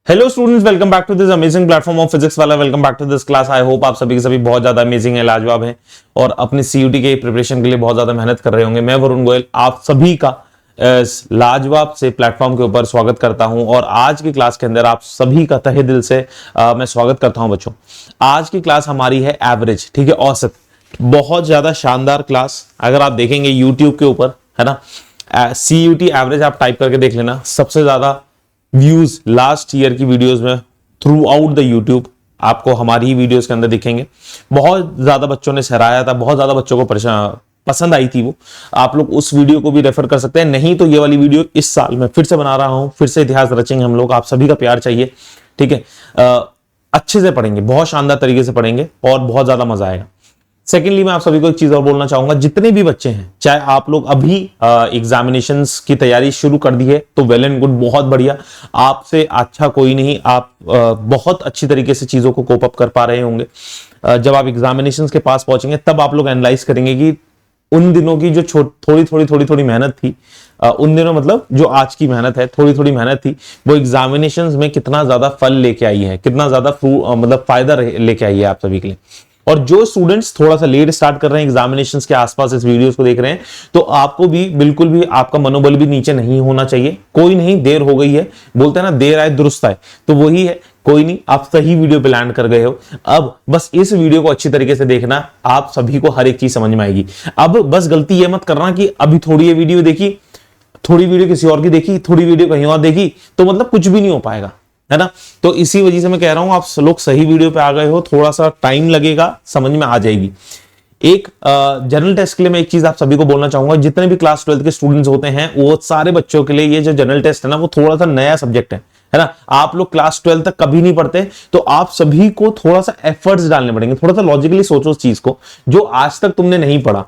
Hello students, welcome back to this amazing platform of physics Wallah. Welcome back to this class. I hope आप सभी के सभी बहुत ज्यादा अमेजिंग है, लाजवाब है और अपनी सीयूटी के प्रिपरेशन के लिए बहुत ज्यादा मेहनत कर रहे होंगे। मैं वरुण गोयल आप सभी का इस लाजवाब से प्लेटफॉर्म के ऊपर स्वागत करता हूं और आज की क्लास के अंदर आप सभी का तहे दिल से मैं स्वागत करता हूं। बच्चों, आज की क्लास हमारी है एवरेज, ठीक है, औसत। बहुत ज्यादा शानदार क्लास। अगर आप देखेंगे यूट्यूब के ऊपर, है ना, सीयूटी एवरेज आप टाइप करके देख लेना, सबसे ज्यादा व्यूज लास्ट ईयर की वीडियोस में थ्रू आउट द यूट्यूब आपको हमारी ही वीडियोस के अंदर दिखेंगे। बहुत ज्यादा बच्चों ने सराहा था, बहुत ज्यादा बच्चों को पसंद आई थी वो। आप लोग उस वीडियो को भी रेफर कर सकते हैं, नहीं तो ये वाली वीडियो इस साल में फिर से बना रहा हूं, फिर से इतिहास रचेंगे हम लोग। आप सभी का प्यार चाहिए, ठीक है। अच्छे से पढ़ेंगे, बहुत शानदार तरीके से पढ़ेंगे और बहुत ज्यादा मजा आएगा। सेकेंडली, मैं आप सभी को एक चीज और बोलना चाहूंगा, जितने भी बच्चे हैं, चाहे आप लोग अभी एग्जामिनेशंस की तैयारी शुरू कर दी है तो वेल एंड गुड, बहुत बढ़िया। आपसे अच्छा कोई नहीं, आप बहुत अच्छी तरीके से चीजों को कोप अप कर पा रहे होंगे। जब आप एग्जामिनेशंस के पास पहुंचेंगे तब आप लोग एनालाइज करेंगे कि उन दिनों की जो थोड़ी मेहनत थी, उन दिनों मतलब जो आज की मेहनत है, थोड़ी मेहनत थी, वो एग्जामिनेशंस में कितना ज्यादा फल लेके आई है, कितना ज्यादा मतलब फायदा लेके आई है आप सभी के लिए। और जो स्टूडेंट्स थोड़ा सा लेट स्टार्ट कर रहे हैं एग्जामिनेशंस के आसपास इस वीडियोस को देख रहे हैं, तो आपको भी बिल्कुल भी आपका मनोबल भी नीचे नहीं होना चाहिए। कोई नहीं, देर हो गई है, बोलते हैं ना, देर आए दुरुस्त आए, तो वही है। कोई नहीं, आप सही वीडियो पे लैंड कर गए हो। अब बस इस वीडियो को अच्छी तरीके से देखना, आप सभी को हर एक चीज समझ में आएगी। अब बस गलती ये मत करना कि अभी थोड़ी ये वीडियो देखी, थोड़ी वीडियो किसी और की देखी, थोड़ी वीडियो कहीं और देखी, तो मतलब कुछ भी नहीं हो पाएगा, है ना। तो इसी वजह से मैं कह रहा हूं, आप लोग सही वीडियो पे आ गए हो, थोड़ा सा टाइम लगेगा, समझ में आ जाएगी। एक जनरल टेस्ट के लिए मैं एक चीज आप सभी को बोलना चाहूंगा, जितने भी क्लास 12 के स्टूडेंट्स होते हैं वो सारे बच्चों के लिए ये जो जनरल टेस्ट है ना, वो थोड़ा सा नया सब्जेक्ट है ना। आप लोग क्लास 12 तक कभी नहीं पढ़ते, तो आप सभी को थोड़ा सा एफर्ट्स डालने पड़ेंगे। थोड़ा सा लॉजिकली सोचो उस चीज को, जो आज तक तुमने नहीं पढ़ा,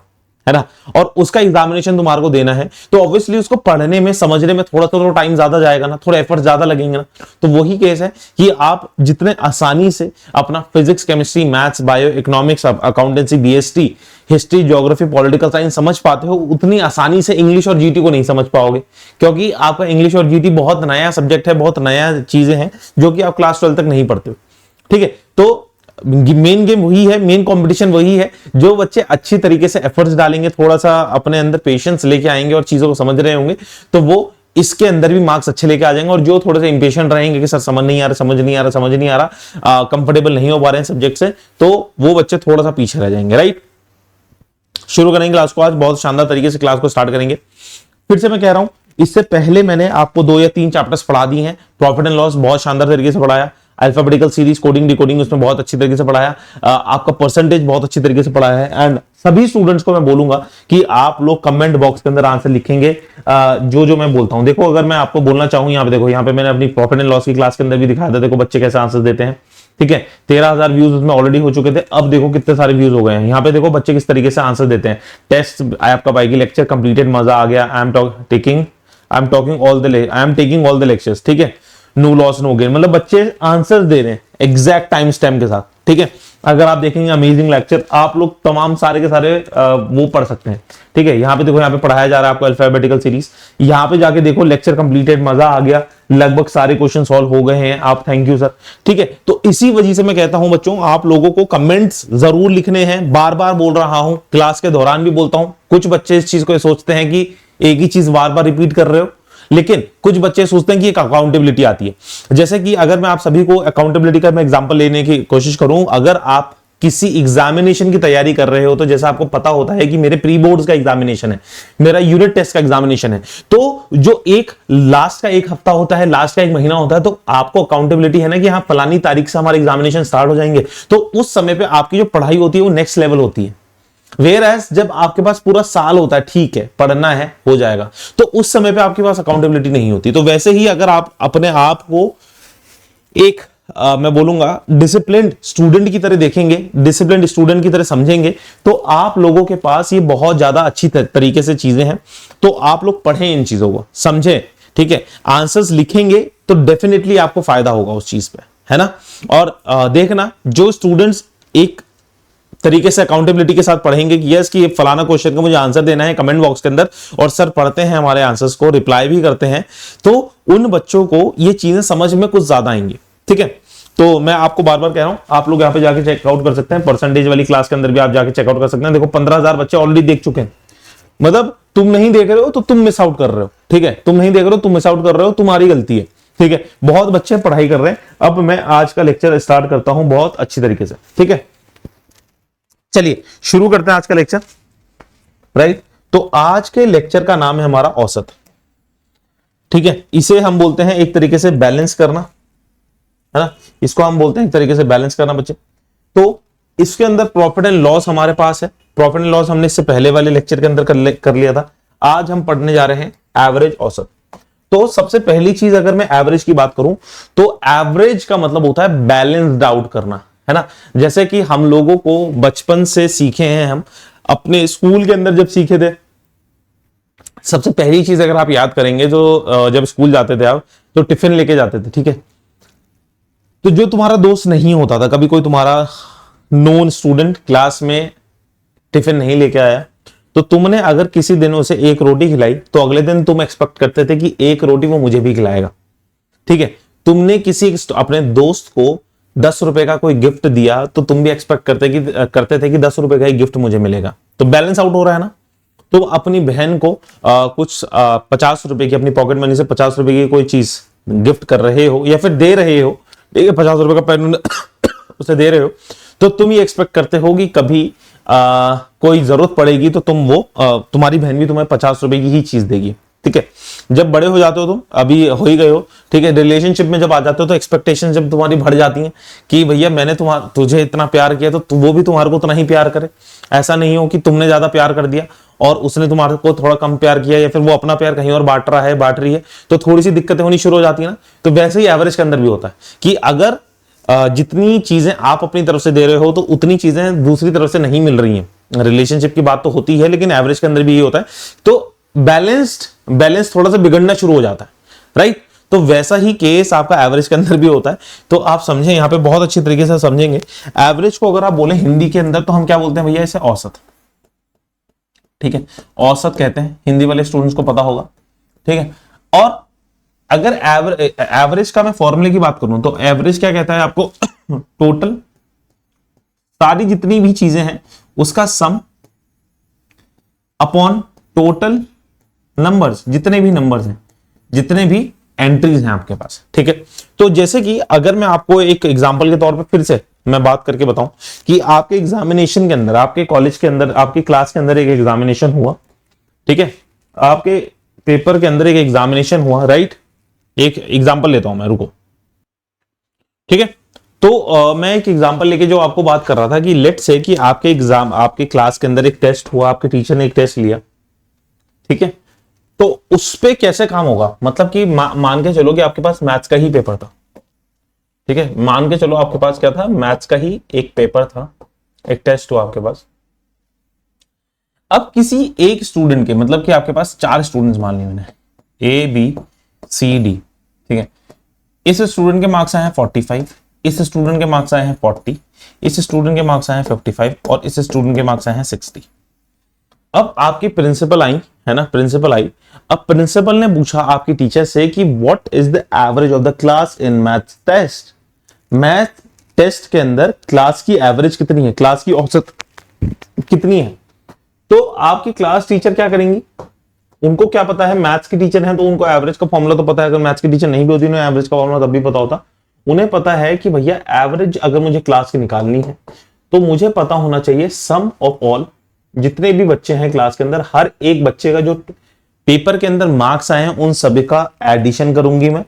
है ना, और उसका एग्जामिनेशन तुम्हारे को देना है, तो ऑब्वियसली उसको पढ़ने में, समझने में थोड़ा तो टाइम ज्यादा जाएगा ना, थोड़ा एफर्ट ज्यादा लगेंगे ना। तो वही केस है कि आप जितने आसानी से अपना physics, chemistry, maths, bio, economics, accountancy, BST, history, geography, political science समझ पाते हो, उतनी आसानी से इंग्लिश और जीटी को नहीं समझ पाओगे, क्योंकि आपका इंग्लिश और जीटी बहुत नया सब्जेक्ट है, बहुत नया चीजें हैं जो कि आप क्लास 12 तक नहीं पढ़ते हो, ठीक है। तो मेन गेम वही है, मेन कंपटीशन वही है। जो बच्चे अच्छी तरीके से एफर्ट्स डालेंगे, थोड़ा सा अपने अंदर पेशेंस लेके आएंगे और चीजों को समझ रहे होंगे, तो वो इसके अंदर भी मार्क्स अच्छे लेके आ जाएंगे। और जो थोड़े से इंपेशेंट रहेंगे कि सर समझ नहीं आ रहा, कंफर्टेबल नहीं हो पा रहे हैं सब्जेक्ट से, तो वो बच्चे थोड़ा सा पीछे रह जाएंगे, राइट। शुरू करेंगे क्लास को, आज बहुत शानदार तरीके से क्लास को स्टार्ट करेंगे। फिर से मैं कह रहा हूं, इससे पहले मैंने आपको 2 या 3 चैप्टर्स पढ़ा दिए हैं। प्रॉफिट एंड लॉस बहुत शानदार तरीके से पढ़ाया, अल्फाबेटिकल सीरीज, कोडिंग, डिकोडिंग उसमें बहुत अच्छी तरीके से पढ़ाया, आपका परसेंटेज बहुत अच्छी तरीके से पढ़ाया है। एंड सभी स्टूडेंट्स को मैं बोलूंगा कि आप लोग कमेंट बॉक्स के अंदर आंसर लिखेंगे जो मैं बोलता हूं। देखो, अगर मैं आपको बोलना चाहूं, यहाँ पे देखो, यहाँ पे मैंने अपनी प्रॉफिट एंड लॉस की क्लास के अंदर भी दिखाया था, देखो बच्चे कैसे आंसर देते हैं, ठीक है। 13,000 व्यूज उसमें ऑलरेडी हो चुके थे, अब देखो कितने सारे व्यूज हो गए हैं। यहाँ पे देखो बच्चे किस तरीके से आंसर देते हैं। टेस्ट आपका बाइकी लेक्चर कंप्लीटेड, मजा आ गया, I am taking all the lectures, ठीक है। नो लॉस नो गेन, मतलब बच्चे आंसर दे रहे हैं एग्जैक्ट टाइम स्टैम्प के साथ, ठीक है। अगर आप देखेंगे अमेजिंग लेक्चर, आप लोग तमाम सारे के सारे वो पढ़ सकते हैं, ठीक है। यहाँ पे देखो, यहाँ पे पढ़ाया जा रहा है आपको अल्फाबेटिकल सीरीज। यहाँ पे जाके देखो लेक्चर कंप्लीटेड, मजा आ गया, लगभग सारे क्वेश्चन सॉल्व हो गए हैं। आप थैंक यू सर, ठीक है। तो इसी वजह से मैं कहता हूं बच्चों, आप लोगों को कमेंट्स जरूर लिखने हैं। बार बार बोल रहा हूं, क्लास के दौरान भी बोलता हूं। कुछ बच्चे इस चीज को सोचते हैं कि एक ही चीज बार बार रिपीट कर रहे हो, लेकिन कुछ बच्चे सोचते हैं कि एक अकाउंटेबिलिटी आती है। जैसे कि अगर मैं आप सभी को अकाउंटेबिलिटी का मैं एग्जांपल लेने की कोशिश करूं, अगर आप किसी एग्जामिनेशन की तैयारी कर रहे हो, तो जैसा आपको पता होता है कि मेरे प्री बोर्ड्स का एग्जामिनेशन है, मेरा यूनिट टेस्ट का एग्जामिनेशन है, तो जो एक लास्ट का एक हफ्ता होता है, लास्ट का एक महीना होता है, तो आपको अकाउंटेबिलिटी है ना कि हाँ फलानी तारीख से हमारे एग्जामिनेशन स्टार्ट हो जाएंगे, तो उस समय पे आपकी जो पढ़ाई होती है वो नेक्स्ट लेवल होती है। वेयर एज जब आपके पास पूरा साल होता है, ठीक है, पढ़ना है, हो जाएगा, तो उस समय पे आपके पास अकाउंटेबिलिटी नहीं होती। तो वैसे ही अगर आप अपने आप को एक मैं बोलूंगा डिसिप्लिन्ड स्टूडेंट की तरह देखेंगे, डिसिप्लिन्ड स्टूडेंट की तरह समझेंगे, तो आप लोगों के पास ये बहुत ज्यादा अच्छी तरीके से चीजें हैं। तो आप लोग पढ़ें, इन चीजों को समझें, ठीक है। आंसर्स लिखेंगे तो डेफिनेटली आपको फायदा होगा उस चीज पे, है ना। और देखना, जो स्टूडेंट्स एक तरीके से अकाउंटेबिलिटी के साथ पढ़ेंगे कि यस कि ये फलाना क्वेश्चन का मुझे आंसर देना है कमेंट बॉक्स के अंदर, और सर पढ़ते हैं हमारे आंसर्स को, रिप्लाई भी करते हैं, तो उन बच्चों को ये चीजें समझ में कुछ ज्यादा आएंगी। ठीक है, तो मैं आपको बार बार कह रहा हूं, आप लोग यहाँ पे जाके चेकआउट कर सकते हैं, परसेंटेज वाली क्लास के अंदर भी आप जाके चेकआउट कर सकते हैं। देखो 15,000 बच्चे ऑलरेडी देख चुके हैं, मतलब तुम नहीं देख रहे हो तो तुम मिस आउट कर रहे हो। ठीक है, तुम नहीं देख रहे हो, तुम मिस आउट कर रहे हो, तुम्हारी गलती है। ठीक है, बहुत बच्चे पढ़ाई कर रहे हैं। अब मैं आज का लेक्चर स्टार्ट करता हूं बहुत अच्छी तरीके से। ठीक है, चलिए शुरू करते हैं आज का लेक्चर। राइट, तो आज के लेक्चर का नाम है हमारा औसत। ठीक है, इसे हम बोलते हैं एक तरीके से बैलेंस करना, है ना, इसको हम बोलते हैं एक तरीके से बैलेंस करना बच्चे। तो इसके अंदर प्रॉफिट एंड लॉस हमारे पास है। प्रॉफिट एंड लॉस हमने इससे पहले वाले लेक्चर के अंदर कर लिया था। आज हम पढ़ने जा रहे हैं एवरेज, औसत। तो सबसे पहली चीज अगर मैं एवरेज की बात करूं तो एवरेज का मतलब होता है बैलेंस्ड आउट करना, है ना। जैसे कि हम लोगों को बचपन से सीखे हैं, हम अपने स्कूल के अंदर जब सीखे थे, सबसे पहली चीज अगर आप याद करेंगे तो जब स्कूल जाते थे आप तो टिफिन लेके जाते थे। ठीक है, तो जो तुम्हारा दोस्त नहीं होता था, कभी कोई तुम्हारा नॉन स्टूडेंट क्लास में टिफिन नहीं लेके आया, तो तुमने अगर किसी दिन उसे एक रोटी खिलाई तो अगले दिन तुम एक्सपेक्ट करते थे कि एक रोटी वो मुझे भी खिलाएगा। ठीक है, तुमने किसी अपने दोस्त को 10 रुपए का कोई गिफ्ट दिया तो तुम भी एक्सपेक्ट करते थे कि 10 रुपए का ही गिफ्ट मुझे मिलेगा। तो बैलेंस आउट हो रहा है ना। तुम अपनी बहन को कुछ 50 रुपए की अपनी पॉकेट मनी से 50 रुपए की कोई चीज गिफ्ट कर रहे हो या फिर दे रहे हो, ठीक है, 50 रुपए का पेन उसे दे रहे हो, तो तुम ये एक्सपेक्ट करते हो कि कभी कोई जरूरत पड़ेगी तो तुम्हारी बहन भी तुम्हें 50 रुपए की ही चीज देगी। ठीक है, जब बड़े हो जाते हो तुम, अभी हो ही गए हो, ठीक है, रिलेशनशिप में जब आ जाते हो तो एक्सपेक्टेशन जब तुम्हारी बढ़ जाती हैं कि भैया मैंने तुझे इतना प्यार किया तो वो भी तुम्हारे को उतना ही प्यार करे। ऐसा नहीं हो कि तुमने ज्यादा प्यार कर दिया और उसने तुम्हारे को थोड़ा कम प्यार किया, या फिर वो अपना प्यार कहीं और बांट रही है, तो थोड़ी सी दिक्कतें होनी शुरू हो जाती है ना। तो वैसे ही एवरेज के अंदर भी होता है कि अगर जितनी चीजें आप अपनी तरफ से दे रहे हो तो उतनी चीजें दूसरी तरफ से नहीं मिल रही हैं। रिलेशनशिप की बात तो होती है, लेकिन एवरेज के अंदर भी ये होता है। तो बैलेंस थोड़ा सा बिगड़ना शुरू हो जाता है। राइट, तो वैसा ही केस आपका एवरेज के अंदर भी होता है। तो आप समझें, यहां पे बहुत अच्छी तरीके से समझेंगे। एवरेज को अगर आप बोले हिंदी के अंदर तो हम क्या बोलते हैं भैया, इसे औसत। ठीक है, औसत कहते हैं, हिंदी वाले स्टूडेंट्स को पता होगा। ठीक है, और अगर एवरेज का मैं फॉर्मूले की बात करूं तो एवरेज क्या कहता है आपको, टोटल सारी जितनी भी चीजें हैं उसका सम अपॉन टोटल नंबर्स, जितने भी नंबर्स हैं, जितने भी एंट्रीज हैं आपके पास। ठीक है, तो जैसे कि अगर मैं आपको एक एग्जांपल के तौर पे फिर से मैं बात करके बताऊं कि आपके एग्जामिनेशन के अंदर, आपके कॉलेज के अंदर, आपकी क्लास के अंदर एक एग्जामिनेशन हुआ। ठीक है, आपके पेपर के अंदर एक एग्जामिनेशन हुआ। राइट, एक एग्जांपल लेता हूं मैं, रुको। ठीक है, तो मैं एक एग्जांपल लेके जो आपको बात कर रहा था कि लेट से कि आपके क्लास के अंदर एक टेस्ट हुआ, आपके टीचर ने एक टेस्ट लिया। ठीक है, तो उस पे कैसे काम होगा, मतलब कि मान के चलो कि आपके पास मैथ्स का ही पेपर था। ठीक है, मान के चलो आपके पास क्या था, मैथ्स का ही एक पेपर था, एक टेस्ट हुआ आपके पास। अब किसी एक स्टूडेंट के, मतलब कि आपके पास 4 स्टूडेंट्स मान लिए मैंने, ए बी सी डी। ठीक है, इस स्टूडेंट के मार्क्स आए हैं 45, इस स्टूडेंट के मार्क्स आए हैं 40, इस स्टूडेंट के मार्क्स आए हैं 55 और इस स्टूडेंट के मार्क्स आए हैं 60। अब आपकी प्रिंसिपल आई, है ना, प्रिंसिपल आई। अब प्रिंसिपल ने पूछा आपकी टीचर से कि what is the average of the class in math test. Math test के अंदर क्लास की एवरेज कितनी है, क्लास की औसत कितनी है। तो आपकी क्लास टीचर क्या करेंगी, उनको क्या पता है, मैथ्स की टीचर है तो उनको एवरेज का फॉर्मूला तो पता है। अगर मैथ्स की टीचर नहीं भी होती उन्हें एवरेज का फॉर्मूला तब भी पता होता। उन्हें पता है कि भैया एवरेज अगर मुझे क्लास की निकालनी है तो मुझे पता होना चाहिए सम ऑफ ऑल, जितने भी बच्चे हैं क्लास के अंदर, हर एक बच्चे का जो पेपर के अंदर मार्क्स आए हैं उन सभी का एडिशन करूंगी मैं,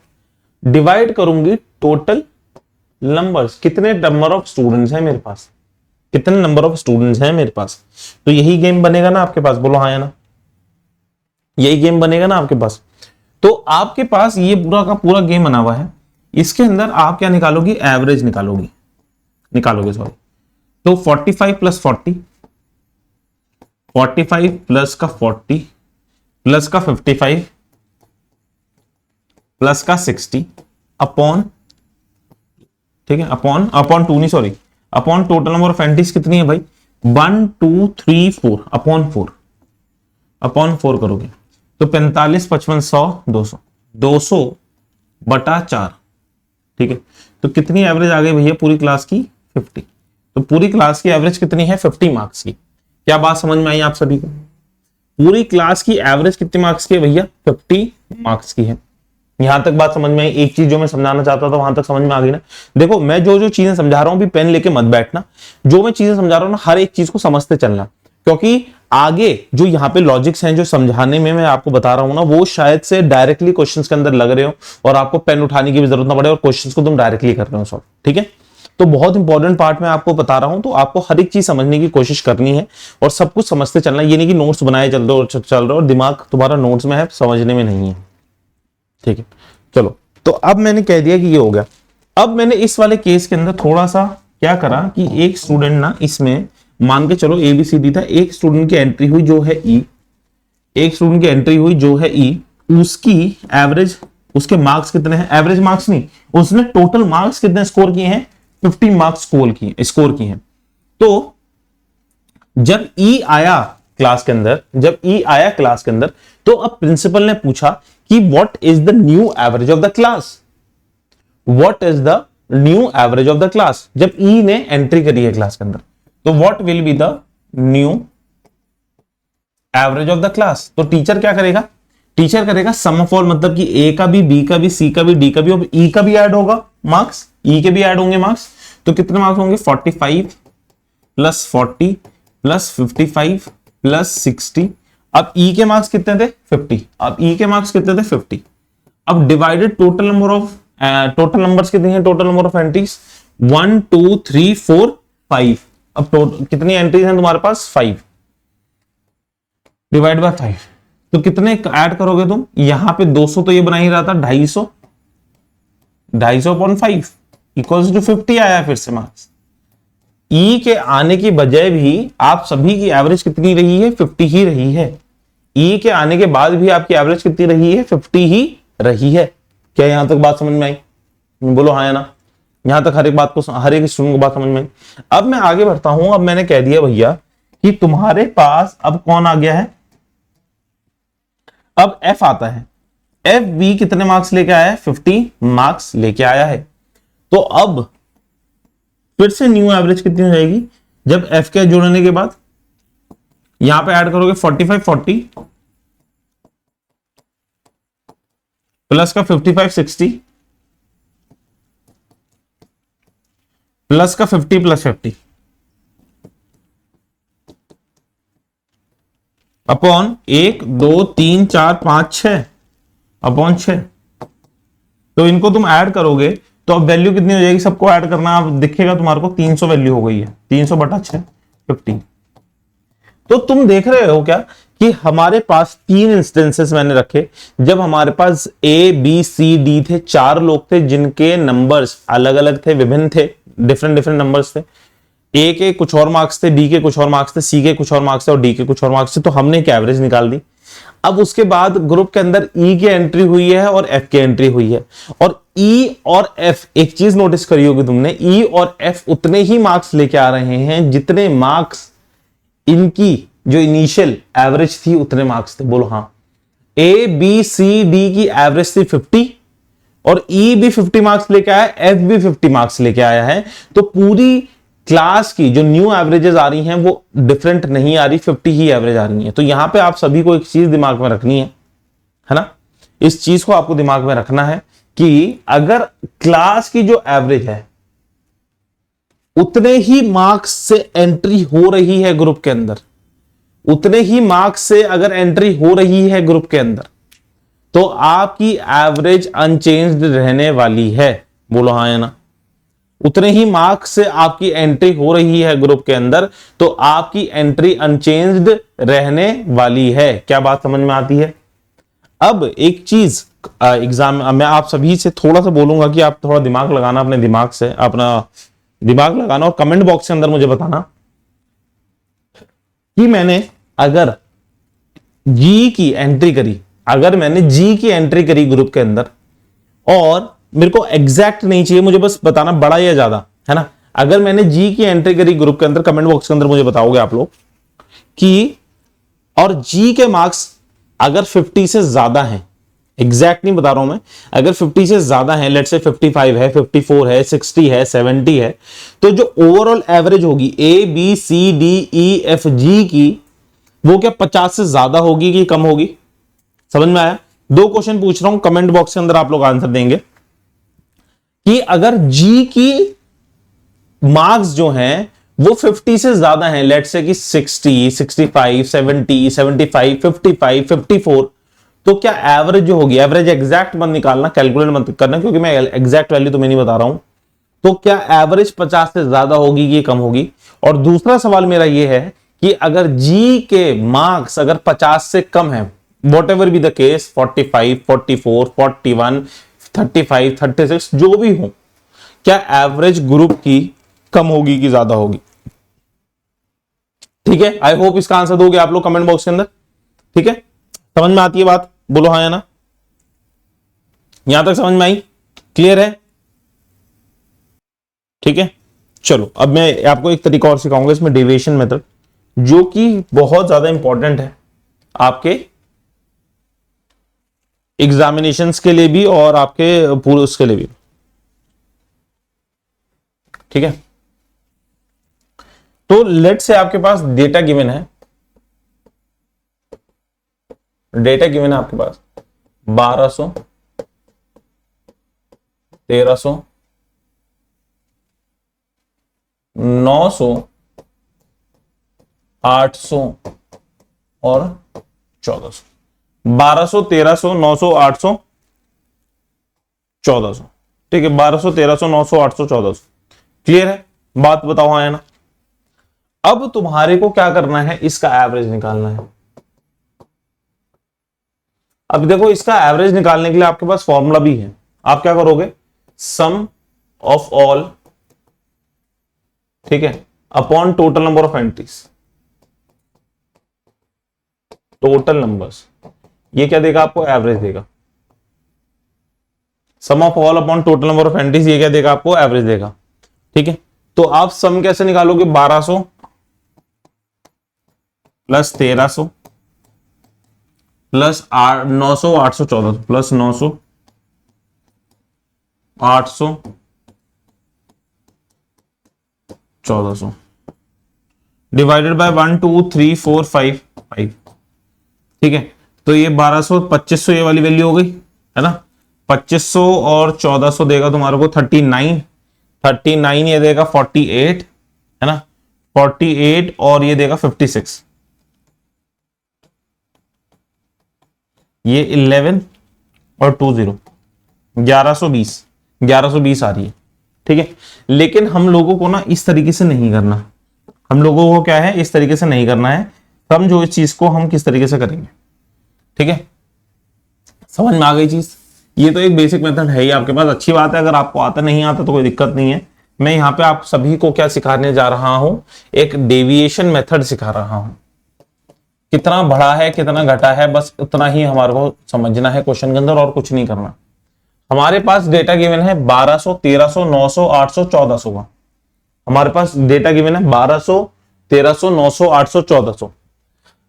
डिवाइड करूंगी टोटल नंबर्स, कितने नंबर ऑफ स्टूडेंट्स हैं मेरे पास, कितने नंबर ऑफ स्टूडेंट्स हैं मेरे पास। तो यही गेम बनेगा ना आपके पास, बोलो हाँ या ना, यही गेम बनेगा ना आपके पास। तो आपके पास ये पूरा का पूरा गेम बना हुआ है। इसके अंदर आप क्या निकालोगी, एवरेज निकालोगे सॉरी। तो 45 प्लस 40, 45 प्लस का 40 प्लस का 55 प्लस का 60 अपॉन, ठीक है, अपॉन 2 नहीं sorry, upon total number of entries कितनी है भाई, 1 2 3 4 अपॉन 4 करोगे तो 45 55 100 200 200 बटा 4। ठीक है, तो कितनी एवरेज आ गई भैया पूरी क्लास की? 50। तो पूरी क्लास की एवरेज कितनी है? 50 मार्क्स की। क्या बात समझ में आई आप सभी को? पूरी क्लास की एवरेज कितने मार्क्स की है भैया? 50 मार्क्स की है। यहां तक बात समझ में आई? एक चीज जो मैं समझाना चाहता था वहां तक समझ में आ गई ना? देखो, मैं जो जो चीजें समझा रहा हूं, भी पेन लेके मत बैठना, जो मैं चीजें समझा रहा हूं ना, हर एक चीज को समझते चलना, क्योंकि आगे जो यहाँ पे लॉजिक्स हैं जो समझाने में मैं आपको बता रहा हूं ना, वो शायद से डायरेक्टली क्वेश्चंस के अंदर लग रहे हो और आपको पेन उठाने की भी जरूरत ना पड़े और क्वेश्चंस को तुम डायरेक्टली कर रहे हो सॉल्व। ठीक है, तो बहुत इंपॉर्टेंट पार्ट में आपको बता रहा हूं, तो आपको हर एक चीज समझने की कोशिश करनी है और सब कुछ समझते चलना। ये नहीं कि नोट्स बनाए चल रहे हो और दिमाग तुम्हारा नोट्स में है, समझने में नहीं है। ठीक है, चलो, तो अब मैंने कह दिया कि ये हो गया। अब मैंने इस वाले केस के अंदर थोड़ा सा क्या करा कि एक स्टूडेंट ना, इसमें मान के चलो ABCD था, एक स्टूडेंट की एंट्री हुई जो है E, एक स्टूडेंट की एंट्री हुई जो है E, उसकी एवरेज, उसके मार्क्स कितने हैं? एवरेज मार्क्स नहीं, उसने टोटल मार्क्स कितने स्कोर किए हैं? 50 मार्क्स स्कोर किए हैं। तो जब E आया क्लास के अंदर, तो अब प्रिंसिपल ने पूछा कि what is the new average of the class? What is the new average of the class? जब E ने एंट्री करी है क्लास के अंदर, तो what will be the new average of the class? तो टीचर क्या करेगा? टीचर करेगा सम ऑफ ऑल, मतलब कि A का भी, B का भी, C का भी, D का भी और E का भी ऐड होगा मार्क्स, E के भी ऐड होंगे मार्क्स। तो कितने मार्क्स होंगे? 45 प्लस 40 प्लस 55 प्लस 60। अब E के मार्क्स कितने थे? 50। अब E के मार्क्स कितने थे? 50। अब डिवाइडेड टोटल नंबर्स कितनी है? Total number of entries 1 2 3 4 5। अब कितनी एंट्रीज हैं तुम्हारे पास? 5 डिवाइड बाय 5। तो कितने ऐड करोगे तुम? यहां पे 200 तो ये बना ही रहा था, 250 अपॉन 5 इक्वल्स टू 50 आया फिर से मार्क्स। E के आने की बजाय भी आप सभी की एवरेज कितनी रही है? 50 ही रही है। E के आने के बाद भी आपकी एवरेज कितनी रही है? 50 ही रही है। क्या यहां तक बात समझ में आई? बोलो हाँ या ना। यहां तक हर एक बात को, हर एक स्टूडेंट को बात समझ में आई। अब मैं आगे बढ़ता हूं। अब मैंने कह दिया भैया कि तुम्हारे पास अब कौन आ गया है? अब F आता है। FB कितने मार्क्स लेके आया है? 50 मार्क्स लेके आया है। तो अब फिर से न्यू एवरेज कितनी हो जाएगी? जब F के जोड़ने के बाद यहां पे ऐड करोगे 45 40 प्लस का 55 60 प्लस का 50 प्लस 50 अपॉन 1 2 3 4 5 6 अपॉन 6। तो इनको तुम ऐड करोगे तो अब वैल्यू कितनी हो जाएगी? सबको ऐड करना, अब दिखेगा तुम्हारे को 300 वैल्यू हो गई है। 300 बटा 6 50। तो तुम देख रहे हो क्या कि हमारे पास 3 इंस्टेंसेस मैंने रखे जब हमारे पास ABCD थे, 4 लोग थे जिनके नंबर्स अलग अलग थे, विभिन्न थे, डिफरेंट नंबर्स थे। A के कुछ और मार्क्स थे, B के कुछ और मार्क्स थे, C के कुछ और मार्क्स थे और D के कुछ और मार्क्स थे। तो हमने एक एवरेज निकाल दी। अब उसके बाद ग्रुप के अंदर E की एंट्री हुई है और F की एंट्री हुई है, और E और F, एक चीज नोटिस करी होगी तुमने, E और F उतने ही मार्क्स लेके आ रहे हैं जितने मार्क्स इनकी जो इनिशियल एवरेज थी उतने मार्क्स थे। बोलो हाँ। ABCD की एवरेज थी 50 और E भी 50 मार्क्स लेके आया, F भी 50 मार्क्स लेके आया है। तो पूरी क्लास की जो न्यू एवरेजेस आ रही हैं वो डिफरेंट नहीं आ रही, 50 ही एवरेज आ रही है। तो यहां पे आप सभी को एक चीज दिमाग में रखनी है ना? इस चीज को आपको दिमाग में रखना है कि अगर क्लास की जो एवरेज है उतने ही मार्क्स से एंट्री हो रही है ग्रुप के अंदर, उतने ही मार्क्स से अगर एंट्री हो रही है ग्रुप के अंदर, तो आपकी एवरेज अनचेंज्ड रहने वाली है। बोलो हाँ या ना। उतने ही मार्क्स से आपकी एंट्री हो रही है ग्रुप के अंदर, तो आपकी एंट्री अनचेंज्ड रहने वाली है। क्या बात समझ में आती है? अब एक चीज एग्जाम मैं आप सभी से थोड़ा सा बोलूंगा कि आप थोड़ा दिमाग लगाना, अपने दिमाग से अपना दिमाग लगाना और कमेंट बॉक्स के अंदर मुझे बताना कि मैंने अगर G की एंट्री करी, अगर मैंने G की एंट्री करी ग्रुप के अंदर, और मेरे को एग्जैक्ट नहीं चाहिए, मुझे बस बताना बड़ा या ज्यादा, है ना? अगर मैंने जी की एंट्री करी ग्रुप के अंदर, कमेंट बॉक्स के अंदर मुझे बताओगे आप लोग कि, और जी के मार्क्स अगर 50 से ज्यादा हैं, एग्जैक्ट नहीं बता रहा हूं मैं, अगर 50 से ज्यादा है, लेट्स से 55 है, 54 है, 60 है, 70 है, तो जो ओवरऑल एवरेज होगी A B C D E F G की, वो क्या 50 से ज्यादा होगी कि कम होगी? समझ में आया? दो क्वेश्चन पूछ रहा हूं, कमेंट बॉक्स के अंदर आप लोग आंसर देंगे कि अगर जी की मार्क्स जो हैं वो 50 से ज्यादा हैं, लेट्स से कि 60, 65, 70, 75, 55, 54, तो क्या एवरेज जो होगी, एवरेज एग्जैक्ट मत निकालना, कैलकुलेट मत करना, क्योंकि मैं एग्जैक्ट वैल्यू तुम्हें नहीं बता रहा हूं, तो क्या एवरेज 50 से ज्यादा होगी कि कम होगी? और दूसरा सवाल मेरा यह है कि अगर जी के मार्क्स अगर 50 से कम है, what ever be the case, 45, 44, 41, 35, 36 जो भी हो, क्या एवरेज ग्रुप की कम होगी कि ज्यादा होगी? ठीक है, आई होप इसका आंसर दोगे आप लोग कमेंट बॉक्स के अंदर। ठीक है, समझ में आती है बात? बोलो हाँ या ना। यहां तक समझ में आई? क्लियर है? ठीक है, चलो अब मैं आपको एक तरीका और सिखाऊंगा इसमें, डेविएशन मेथड, जो कि बहुत ज्यादा इंपॉर्टेंट है आपके एग्जामिनेशंस के लिए भी और आपके पूरे उसके लिए भी। ठीक है, तो लेट से आपके पास डेटा गिवन है, डेटा गिवन है आपके पास 1200, 1300, 900, 800 और 1400। 1200, 1300, 900, 800, 1400। ठीक है, 1200, 1300, 900, 800, 1400। क्लियर है बात? बताओ हाँ या ना। अब तुम्हारे को क्या करना है, इसका एवरेज निकालना है। अब देखो, इसका एवरेज निकालने के लिए आपके पास फॉर्मूला भी है। आप क्या करोगे, सम ऑफ ऑल, ठीक है, upon total number of entries, total numbers, ये क्या देगा आपको, एवरेज देगा। Sum of all upon total number of entries, ये क्या देगा आपको, एवरेज देगा। ठीक है, तो आप सम कैसे निकालोगे, 1200 plus 1300 plus 900, 800, 1400 plus 900, 800, 1400 divided by 1 2 3 4 5 5। ठीक है, तो ये 1200, 2500 ये वाली वैल्यू हो गई है ना, 2500 और 1400 देगा तुम्हारे को 39, 39 ये देगा 48 है ना, 48 और ये देगा 56, ये 11 और 20, 1120, 1120 आ रही है। ठीक है, लेकिन हम लोगों को ना इस तरीके से नहीं करना, हम लोगों को क्या है, इस तरीके से नहीं करना है। समझो इस चीज को हम किस तरीके से करेंगे। ठीक है, समझ में आ गई चीज? ये तो एक बेसिक मेथड है ही आपके पास, अच्छी बात है। अगर आपको आता नहीं आता तो कोई दिक्कत नहीं है। मैं यहाँ पे आप सभी को क्या सिखाने जा रहा हूं, एक डेविएशन मेथड सिखा रहा हूं। कितना बढ़ा है कितना घटा है, बस उतना ही हमारे को समझना है क्वेश्चन के अंदर, और कुछ नहीं करना। हमारे पास डेटा गिवन है 1200, 1300, 900, 800, 1400 का। हमारे पास डेटा गिवन है 1200, 1300, 900, 800, 1400।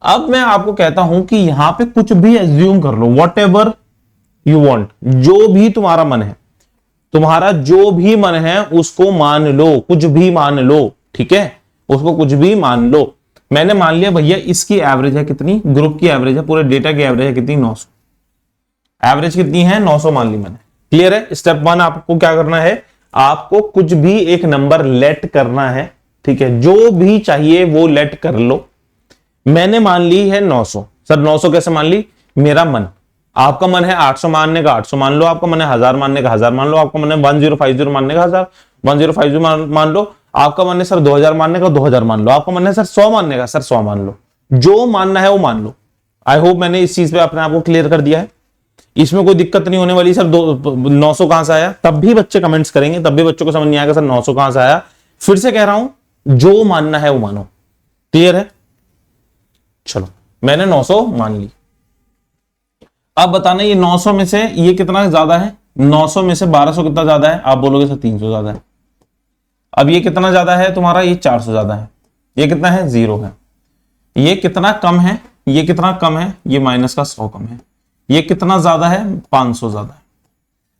अब मैं आपको कहता हूं कि यहां पे कुछ भी एज्यूम कर लो, वॉट एवर यू वॉन्ट, जो भी तुम्हारा मन है, तुम्हारा जो भी मन है उसको मान लो, कुछ भी मान लो। ठीक है, उसको कुछ भी मान लो। मैंने मान लिया भैया इसकी एवरेज है कितनी, ग्रुप की एवरेज है, पूरे डेटा की एवरेज है कितनी, 900। एवरेज कितनी है, 900 मान ली मैंने। क्लियर है? स्टेप 1 आपको क्या करना है, आपको कुछ भी एक नंबर लेट करना है। ठीक है, जो भी चाहिए वो लेट कर लो। मैंने मान ली है 900। सर 900 कैसे मान ली, मेरा मन, आपका मन है 800 मानने का 800 मान लो, आपका मन है 1000 मानने का 1000 मान लो, आपका मन है 1050 मानने का 1000 1050 मान लो, आपका मन है सर 2000 मानने का 2000 मान लो, आपका मन है सर 100 मानने का सर 100 मान लो। जो मानना है वो मान लो। आई होप मैंने इस चीज पे अपने आप को क्लियर कर दिया है, इसमें कोई दिक्कत नहीं होने वाली। सर 900 कहां से आया, तब भी बच्चे कमेंट्स करेंगे, तब भी बच्चों को समझ नहीं आएगा सर 900 कहां से आया। फिर से कह रहा हूं, जो मानना है वो मानो। क्लियर है? चलो मैंने 900 मान ली। अब बताना ये 900 में से ये कितना ज्यादा है, 900 में से 1200 कितना ज्यादा है, आप बोलोगे सर 300 ज्यादा है। अब ये कितना ज्यादा है तुम्हारा, ये 400 ज्यादा है, ये कितना है 0 है, ये कितना कम है, ये कितना कम है, ये माइनस का 100 कम है, ये कितना ज्यादा है 500 ज्यादा है।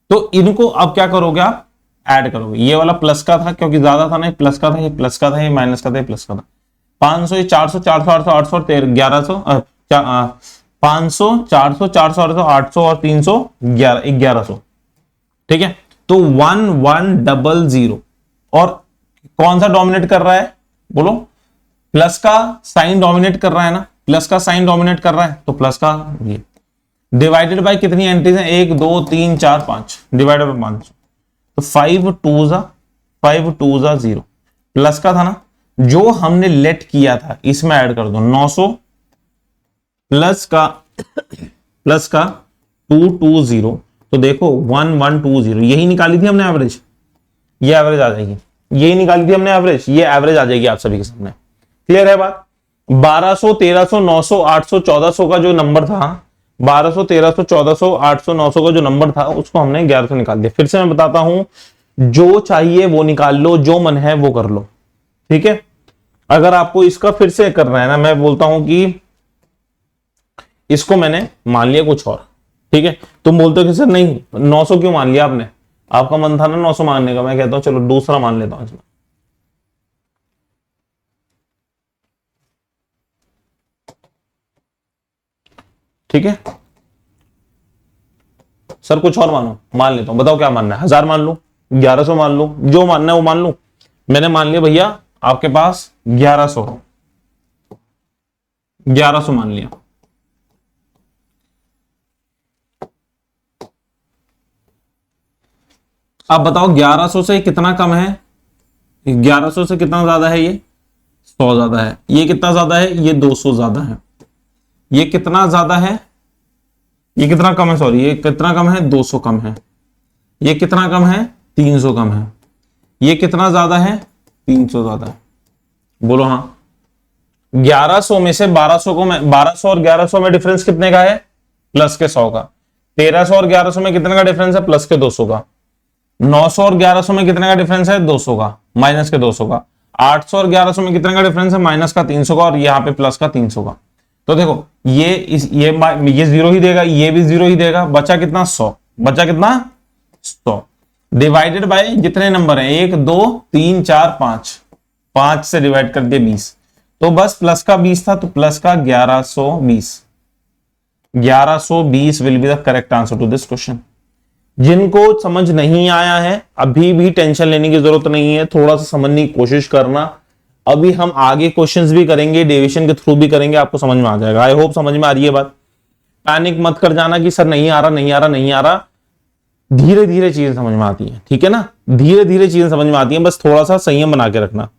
तो इनको अब क्या करोगे आप, ऐड करोगे, ये वाला प्लस का था क्योंकि ज्यादा था ना, ये प्लस का था, ये प्लस का था, ये माइनस का था, ये प्लस का था। 500, ये 400, 400, 800, 800 और 1100, 500, 400, 400, 800, 800 और 300, 1100। ठीक है, तो 1100 और कौन सा डोमिनेट कर रहा है बोलो, प्लस का साइन डोमिनेट कर रहा है ना, प्लस का साइन डोमिनेट कर रहा है, तो प्लस का ये डिवाइडेड बाय कितनी एंट्रीज हैं, 1 2 3 4 5, डिवाइडेड बाय 500, तो 5 2 जा 0, प्लस का था ना, जो हमने लेट किया था इसमें ऐड कर दो 900 प्लस का 220, तो देखो 1120, यही निकाली थी हमने एवरेज, ये एवरेज आ जाएगी, यही निकाली थी हमने एवरेज, ये एवरेज आ जाएगी आप सभी के सामने। क्लियर है बात। 1200, 1300, 900, 800, 1400 का जो नंबर था, 1200, 1300, 1400, 800, 900 का जो नंबर था, उसको हमने 1100 निकाल दिया। फिर से मैं बताता हूं, जो चाहिए वो निकाल लो, जो मन है वो कर लो। ठीक है, अगर आपको इसका फिर से करना है ना, मैं बोलता हूं कि इसको मैंने मान लिया कुछ और, ठीक है, तुम बोलते हो कि सर नहीं 900 क्यों मान लिया आपने, आपका मन था ना 900 मानने का, मैं कहता हूं चलो दूसरा मान लेता हूं इसमें। ठीक है सर, कुछ और मानो, मान लेता हूं, बताओ क्या मानना है, 1000 मान लू, 1100 मान लू, जो मानना है वो मान लू। मैंने मान लिया भैया आपके पास 1100 मान लिया। अब बताओ 1100 से कितना कम है, 1100 से कितना ज्यादा है, ये 100 ज्यादा है, ये कितना ज्यादा है, ये 200 ज्यादा है, ये कितना ज्यादा है, ये कितना कम है, सॉरी ये कितना कम है, 200 कम है, ये कितना कम है, 300 कम है, ये कितना ज्यादा है, 300 ज्यादा है। बोलो हाँ। 1100 में से 1200 को मैं 1200 और 1100 में डिफरेंस कितने का है, प्लस के 100 का। 1300 और 1100 में कितने का डिफरेंस है, प्लस के 200 का। 900 और 1100 में कितने का डिफरेंस है, 200 का, माइनस के 200 का। 800 और 1100 में कितने का डिफरेंस है, माइनस का 300 का, और यहाँ पे प्लस का 300 का। तो देखो ये 0 ही देगा, ये भी 0 ही देगा, बचा कितना 100, बचा कितना 100 डिवाइडेड बाय जितने नंबर हैं 1 2 3 4 5, 5 से डिवाइड कर दिए 20, तो बस प्लस का 20 था, तो प्लस का 1120 will be the correct answer to this question. जिनको समझ नहीं आया है अभी भी टेंशन लेने की जरूरत नहीं है, थोड़ा सा समझने की कोशिश करना, अभी हम आगे क्वेश्चंस भी करेंगे, डेविएशन के थ्रू भी करेंगे, आपको समझ में आ जाएगा। आई होप समझ में आ रही है बात। पैनिक मत कर जाना कि सर नहीं आ रहा नहीं आ रहा नहीं आ रहा, धीरे धीरे चीजें समझ में आती है, ठीक है ना, धीरे धीरे चीजें समझ में आती हैं, बस थोड़ा सा संयम बना के रखना।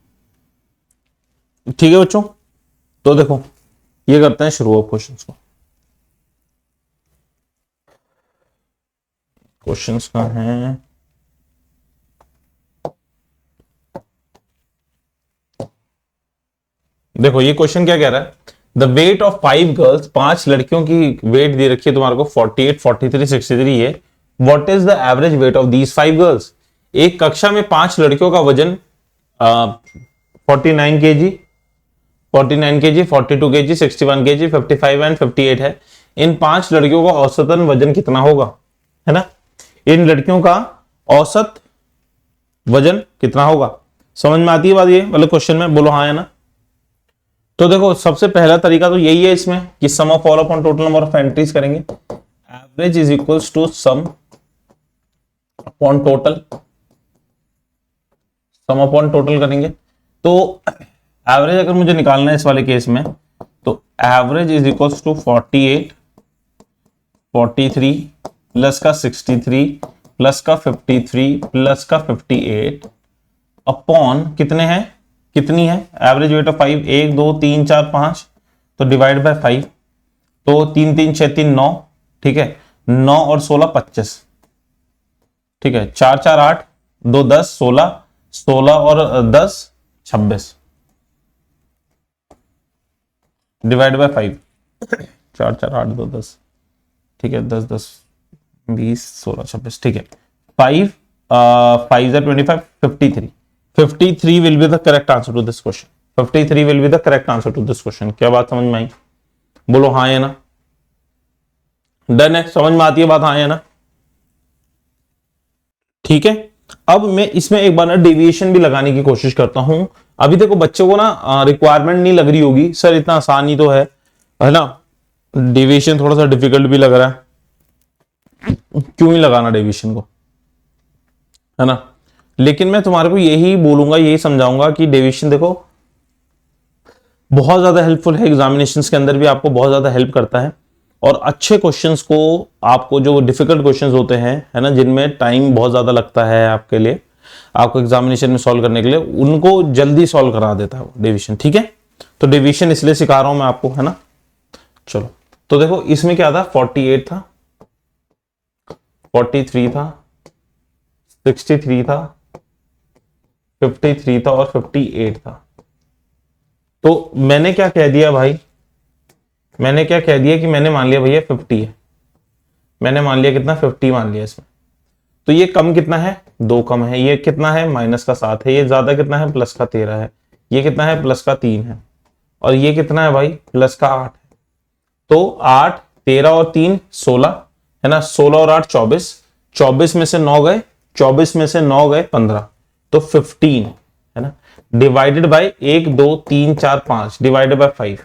ठीक है बच्चों, तो देखो ये करते हैं शुरू ऑफ क्वेश्चंस को। क्वेश्चंस का है देखो, ये क्वेश्चन क्या कह रहा है, द वेट ऑफ 5 गर्ल्स, 5 लड़कियों की वेट दे रखी है तुम्हारे को 48 43 63 है। What is the average weight of these 5 girls. एक कक्षा में 5 लड़कियों का वजन 49 केजी 42 केजी 61 केजी 55 एंड 58 है। इन 5 लड़कियों का औसतन वजन कितना होगा, है ना, इन लड़कियों का औसत वजन कितना होगा। समझ में आती है बात ये वाले क्वेश्चन में, बोलो हाँ या ना। तो देखो सबसे पहला तरीका तो यही है इसमें कि sum of all upon total number of entries करेंगे। Average is equals to sum upon total, sum upon total करेंगे। तो एवरेज अगर मुझे निकालना है इस वाले केस में, तो average is equals to 48 43 plus का 63 प्लस का 53 प्लस का 58 अपॉन कितने हैं, कितनी है एवरेज वेट ऑफ 5, 1 2 3 4 5, तो डिवाइड बाय 5, तो 3 3 6 3 9, ठीक है, 9 और 16 25, ठीक है, 4 4 8 2 10 16, 16 और 10 26, डिवाइड बाय 5, 4 4 8 2 10, ठीक है, 10 10 20 16 26, ठीक है, 5 5 25 53, 53 will be the correct answer to this question. 53 will be the correct answer to this question. क्या बात समझ में आई? बोलो हाँ या ना. डन है, समझ में आती है बात हाँ या ना? ठीक है. अब मैं इसमें एक बार ना डेविएशन भी लगाने की कोशिश करता हूं. अभी देखो बच्चों को ना रिक्वायरमेंट नहीं लग रही होगी, सर इतना आसान ही तो है ना. डेविएशन थोड़ा सा डिफिकल्ट भी लग रहा है. क्यों ही लगाना डेविएशन को, है ना. लेकिन मैं तुम्हारे को यही बोलूंगा, यही समझाऊंगा कि डेविएशन देखो बहुत ज्यादा हेल्पफुल है. एग्जामिनेशंस के अंदर भी आपको बहुत ज्यादा हेल्प करता है. और अच्छे क्वेश्चंस को, आपको जो डिफिकल्ट क्वेश्चंस होते हैं, है ना, जिनमें टाइम बहुत ज्यादा लगता है आपके लिए, आपको एग्जामिनेशन में सॉल्व करने के लिए, उनको जल्दी सॉल्व करा देता है वो डेविएशन. ठीक है. तो डेविएशन इसलिए सिखा रहा हूं मैं आपको, है ना. चलो तो देखो इसमें क्या था, 48 था, 43 था, 63 था, 53 था और 58 था. तो मैंने क्या कह दिया भाई, मैंने क्या कह दिया कि मैंने मान लिया भैया 50 है. मैंने मान लिया कितना, 50 मान लिया इसमें. तो ये कम कितना है, 2 कम है. ये कितना है, माइनस का 7 है. ये ज्यादा कितना है, प्लस का 13 है. ये कितना है, प्लस का 3 है. और ये कितना है भाई, प्लस का 8 है. तो 8, 13 और 3 16, है ना. 16 और 8 24, 24 में से 9 गए, 24 में से 9 गए 15, तो 15, है ना. डिवाइडेड बाय 1 2 3 4 5, डिवाइडेड बाय 5,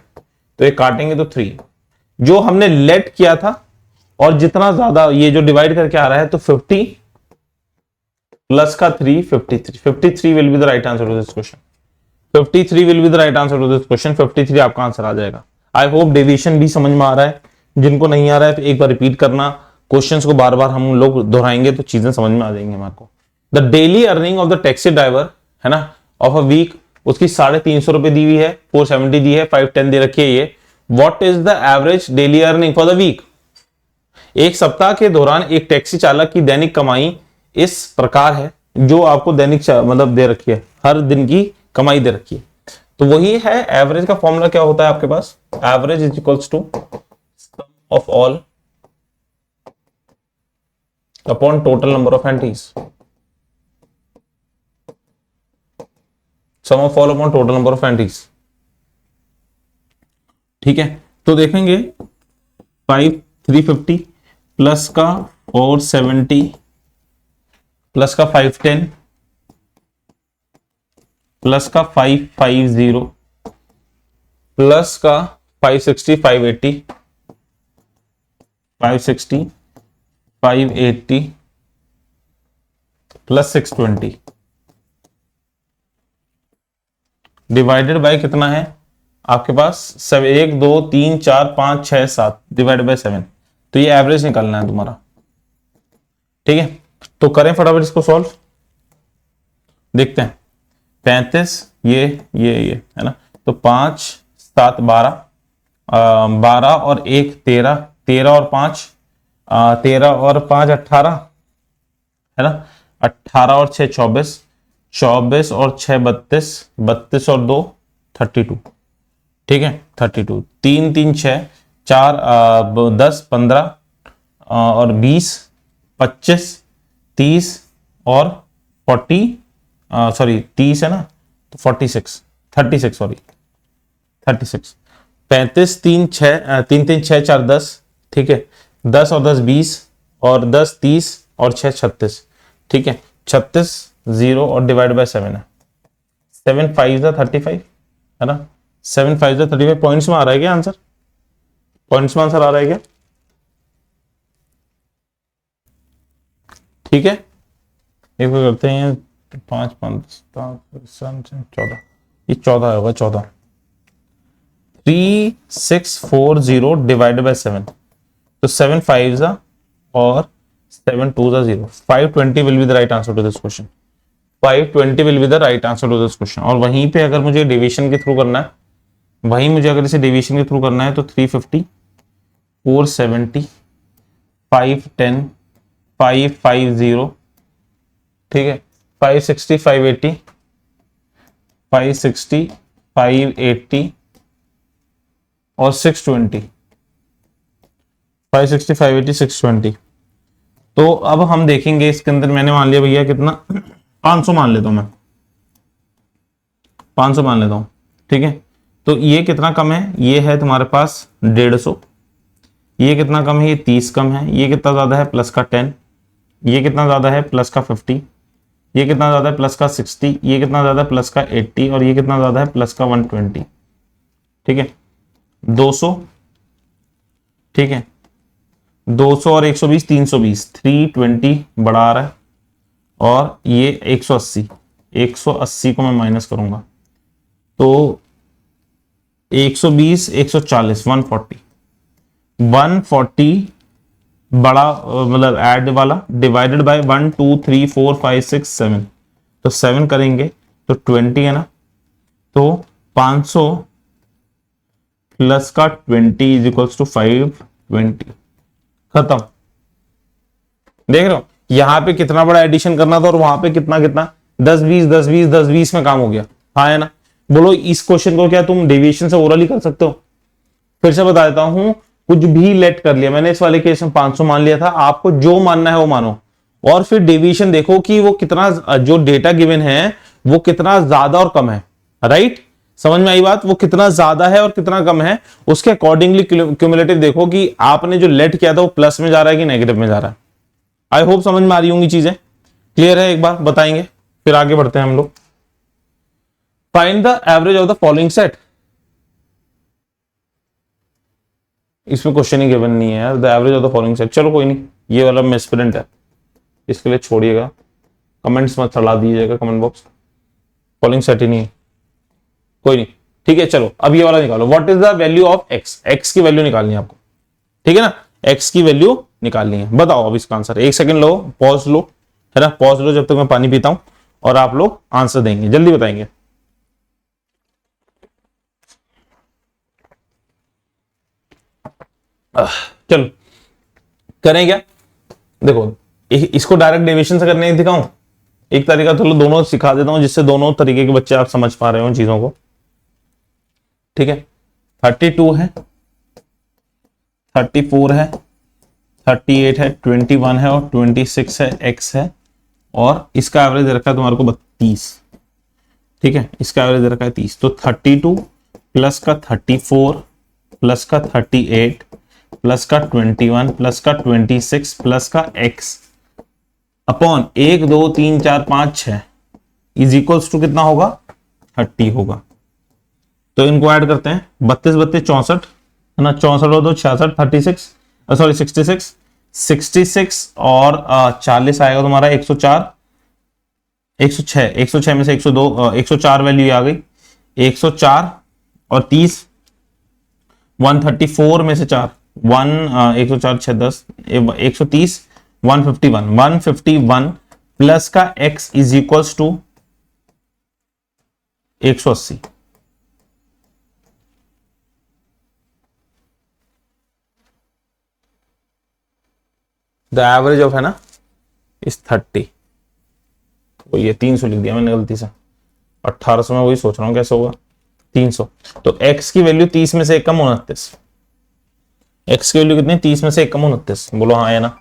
तो ये काटेंगे तो 3. जो हमने लेट किया था और जितना ज्यादा ये जो डिवाइड करके आ रहा है, तो 50 प्लस का 3, 53. 53 will be the right answer to this question. 53 will be the right answer to this question. 53 आपका आंसर आ जाएगा. आई होप डेविएशन भी समझ में आ रहा है. जिनको नहीं आ रहा है तो एक बार रिपीट करना. क्वेश्चंस को बार बार हम लोग दोहराएंगे तो चीजें समझ में आ जाएंगी हमारे को. The daily earning of the taxi driver, है ना, ऑफ अ वीक, उसकी 350 रुपए दी हुई है, 470 दी है, 510 दे रखी है. ये what is the average daily earning for the week. एक सप्ताह के दौरान एक टैक्सी चालक की दैनिक कमाई इस प्रकार है, जो आपको दैनिक मतलब दे रखी है, हर दिन की कमाई दे रखी है. तो वही है एवरेज का फॉर्मूला. क्या होता है आपके पास, average is equals to sum of all upon total number of entries. Sum of all upon total number of entries. ठीक है. तो देखेंगे 350 प्लस का 470 प्लस का 510 प्लस का 550 प्लस का 560 580 560 580 प्लस 620 डिवाइडेड बाय कितना है आपके पास, 1 2 3 4 5 6 7 डिवाइडेड बाय 7. तो ये एवरेज निकालना है तुम्हारा. ठीक है. तो करें फटाफट इसको सॉल्व. देखते हैं. 35 ये है ना. तो 5 7 12, 12 और 1 13, 13 और 5 13 और 5 18, है ना. 18 और 6 24, 24 और 6 32, 32 और 2 32. ठीक है. 32, 3 3 6 4 10 15 और 20 25 30 और 40, सॉरी 30 है ना, तो 46 36, सॉरी 36. 35 3 6 3 3 6 4 10. ठीक है. 10 और 10 20 और 10 30 और 6 36. ठीक है. 36 0 और डिवाइड बाय 7 है. 7 5 35, है ना. 7 5 35. पॉइंट्स में आ रहा है क्या आंसर, पॉइंट्स में आंसर आ रहा है क्या. ठीक है. एक बार करते हैं. 5 5 7 14, ये 14 होगा. 14 3640 डिवाइडेड बाय 7, तो 7 5 और 7 2 0. 520 will be the right answer to this question. 520 will be the right answer to this question. और वहीं पे अगर मुझे डेविएशन के थ्रू करना है, वहीं मुझे अगर इसे डेविएशन के थ्रू करना है, तो 350 470 510 550, ठीक है, 560 580 560 580 और 620, 560 580 620. तो अब हम देखेंगे इसके अंदर. मैंने मान लिया भैया कितना, 500 मान लेता हूं मैं. 500 मान लेता हूं, ठीक है। तो ये कितना कम है, ये है तुम्हारे पास 150, ये कितना कम है, ये 30 कम है, ये कितना ज्यादा है प्लस का 10, ये कितना ज्यादा है प्लस का 50, ये कितना ज्यादा है प्लस का 60, ये कितना ज्यादा है प्लस का 80 और ये कितना ज्यादा है प्लस का 120, ठीक है। 200, ठीक है, 200 और 120 320, 320 बड़ा आ रहा है और ये 180 को मैं माइनस करूंगा तो 120 140 140 बड़ा मतलब ऐड वाला डिवाइडेड बाय 1 2 3 4 5 6 7, तो 7 करेंगे तो 20 है ना, तो 500 प्लस का 20 इज इक्वल्स टू 520, खत्म। देख रहे हो यहां पे कितना बड़ा एडिशन करना था और वहां पे कितना कितना 10 20 10 20 10 20 में काम हो गया, हाँ है ना। बोलो इस क्वेश्चन को क्या तुम डेविएशन से ओरली कर सकते हो? फिर से बता देता हूं, कुछ भी लेट कर लिया मैंने, इस वाले केस में 500 मान लिया था, आपको जो मानना है वो मानो और फिर डेविएशन देखो कि वो कितना, जो डेटा गिवन है वो कितना ज्यादा और कम है, राइट। समझ में आई बात, वो कितना ज्यादा है और कितना कम है, उसके अकॉर्डिंगली क्यूमुलेटिव देखो कि आपने जो लेट किया था वो प्लस में जा रहा है कि नेगेटिव में जा रहा है। आई होप समझ में आ रही होंगी चीजें, क्लियर है, एक बार बताएंगे फिर आगे बढ़ते हैं हम लोग। Find the average of the following set, इसमें क्वेश्चन ही गिवन नहीं है यार, the average of the following set. चलो कोई नहीं, ये वाला मिसप्रिंट है, इसके लिए छोड़िएगा, कमेंट्स मत चला दीजिएगा कमेंट बॉक्स, फॉलोइंग सेट ही नहीं है, कोई नहीं, ठीक है। चलो अब ये वाला निकालो, what is the value of x, x की वैल्यू निकालनी है आपको, ठीक है ना, एक्स की वैल्यू निकालनी है। बताओ अब इसका आंसर, एक सेकंड लो, पॉज लो, है ना, पॉज लो जब तक मैं पानी पीता हूं और आप लोग आंसर देंगे, जल्दी बताएंगे। चलो करें क्या, देखो इसको डायरेक्ट डेविएशन से करने दिखाऊं, एक तरीका चलो दोनों सिखा देता हूं जिससे दोनों तरीके के बच्चे आप समझ पा रहे हो चीजों को, ठीक है। 32 है, 34 है, 38 है, 21 है और 26 है, x है और इसका एवरेज रखा है तुम्हारे को 32, ठीक है, इसका एवरेज रखा है 30, तो 32 प्लस का 34 प्लस का 38 प्लस का 21 प्लस का 26 प्लस का x upon 1 2 3 4 5 6 is equals to कितना होगा, 30 होगा। तो इनको ऐड करते हैं, 32 32 64 है ना, 64 और 2 66, 36 सॉरी 66 66 और 40 आएगा तुम्हारा 104 106 106 में से 102 104 वैल्यू आ गई, 104 और 30 134 में से 4 104 6 10 130 151 प्लस का x is equals to 180। The average of है ना इस 30, तो ये 300 लिख दिया मैंने गलती से, 1800 में वही सोच रहा हूं कैसे होगा 300, तो x की वैल्यू 30 में से 1 कम 29, x की वैल्यू कितनी 30 में से 1 कम 29, बोलो हाँ या ना,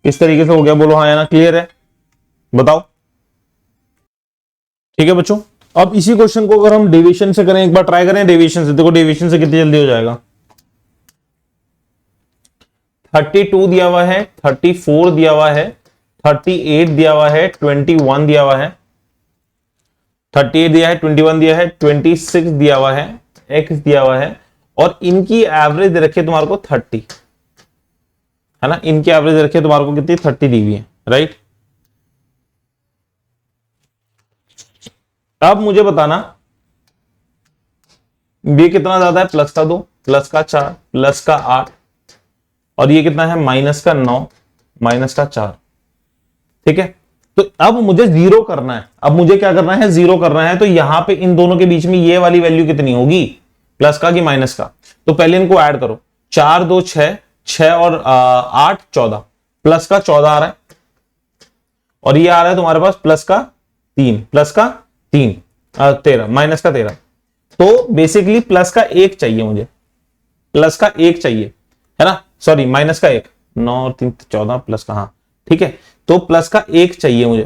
इस तरीके से हो गया, बोलो हाँ या ना, क्लियर है, बताओ, ठीक है बच्चों। अब इसी क्वेश्चन को अगर हम डेविएशन से करें, एक बार ट्राई करें डेविएशन से, देखो डेविएशन से कितनी जल्दी हो जाएगा। 32 दिया हुआ है, 34 दिया हुआ है, 38 दिया हुआ है, 21 दिया हुआ है, 38 दिया है, 21 दिया है, 26 दिया हुआ है, x दिया हुआ है और इनकी एवरेज रखिए तुम्हारे को 30 है ना, इनकी एवरेज रखिए तुम्हारे को कितनी 30 दी हुई है, राइट। अब मुझे बताना ये कितना ज्यादा है, प्लस का 2 प्लस का 4 प्लस का 8 और ये कितना है माइनस का 9 माइनस का 4, ठीक है। तो अब मुझे जीरो करना है, अब मुझे क्या करना है, जीरो करना है, तो यहां पे इन दोनों के बीच में ये वाली वैल्यू कितनी होगी, प्लस का कि माइनस का, तो पहले इनको ऐड करो, 4 2 6 6 और 8 14, प्लस का 14 आ रहा है और ये आ रहा है तुम्हारे पास प्लस का 3 प्लस का 3 13 माइनस का 13, तो बेसिकली प्लस का 1 चाहिए मुझे, प्लस का 1 चाहिए है ना, सॉरी माइनस का 1, 9 और 3 14 प्लस का, हाँ ठीक है, तो प्लस का 1 चाहिए मुझे।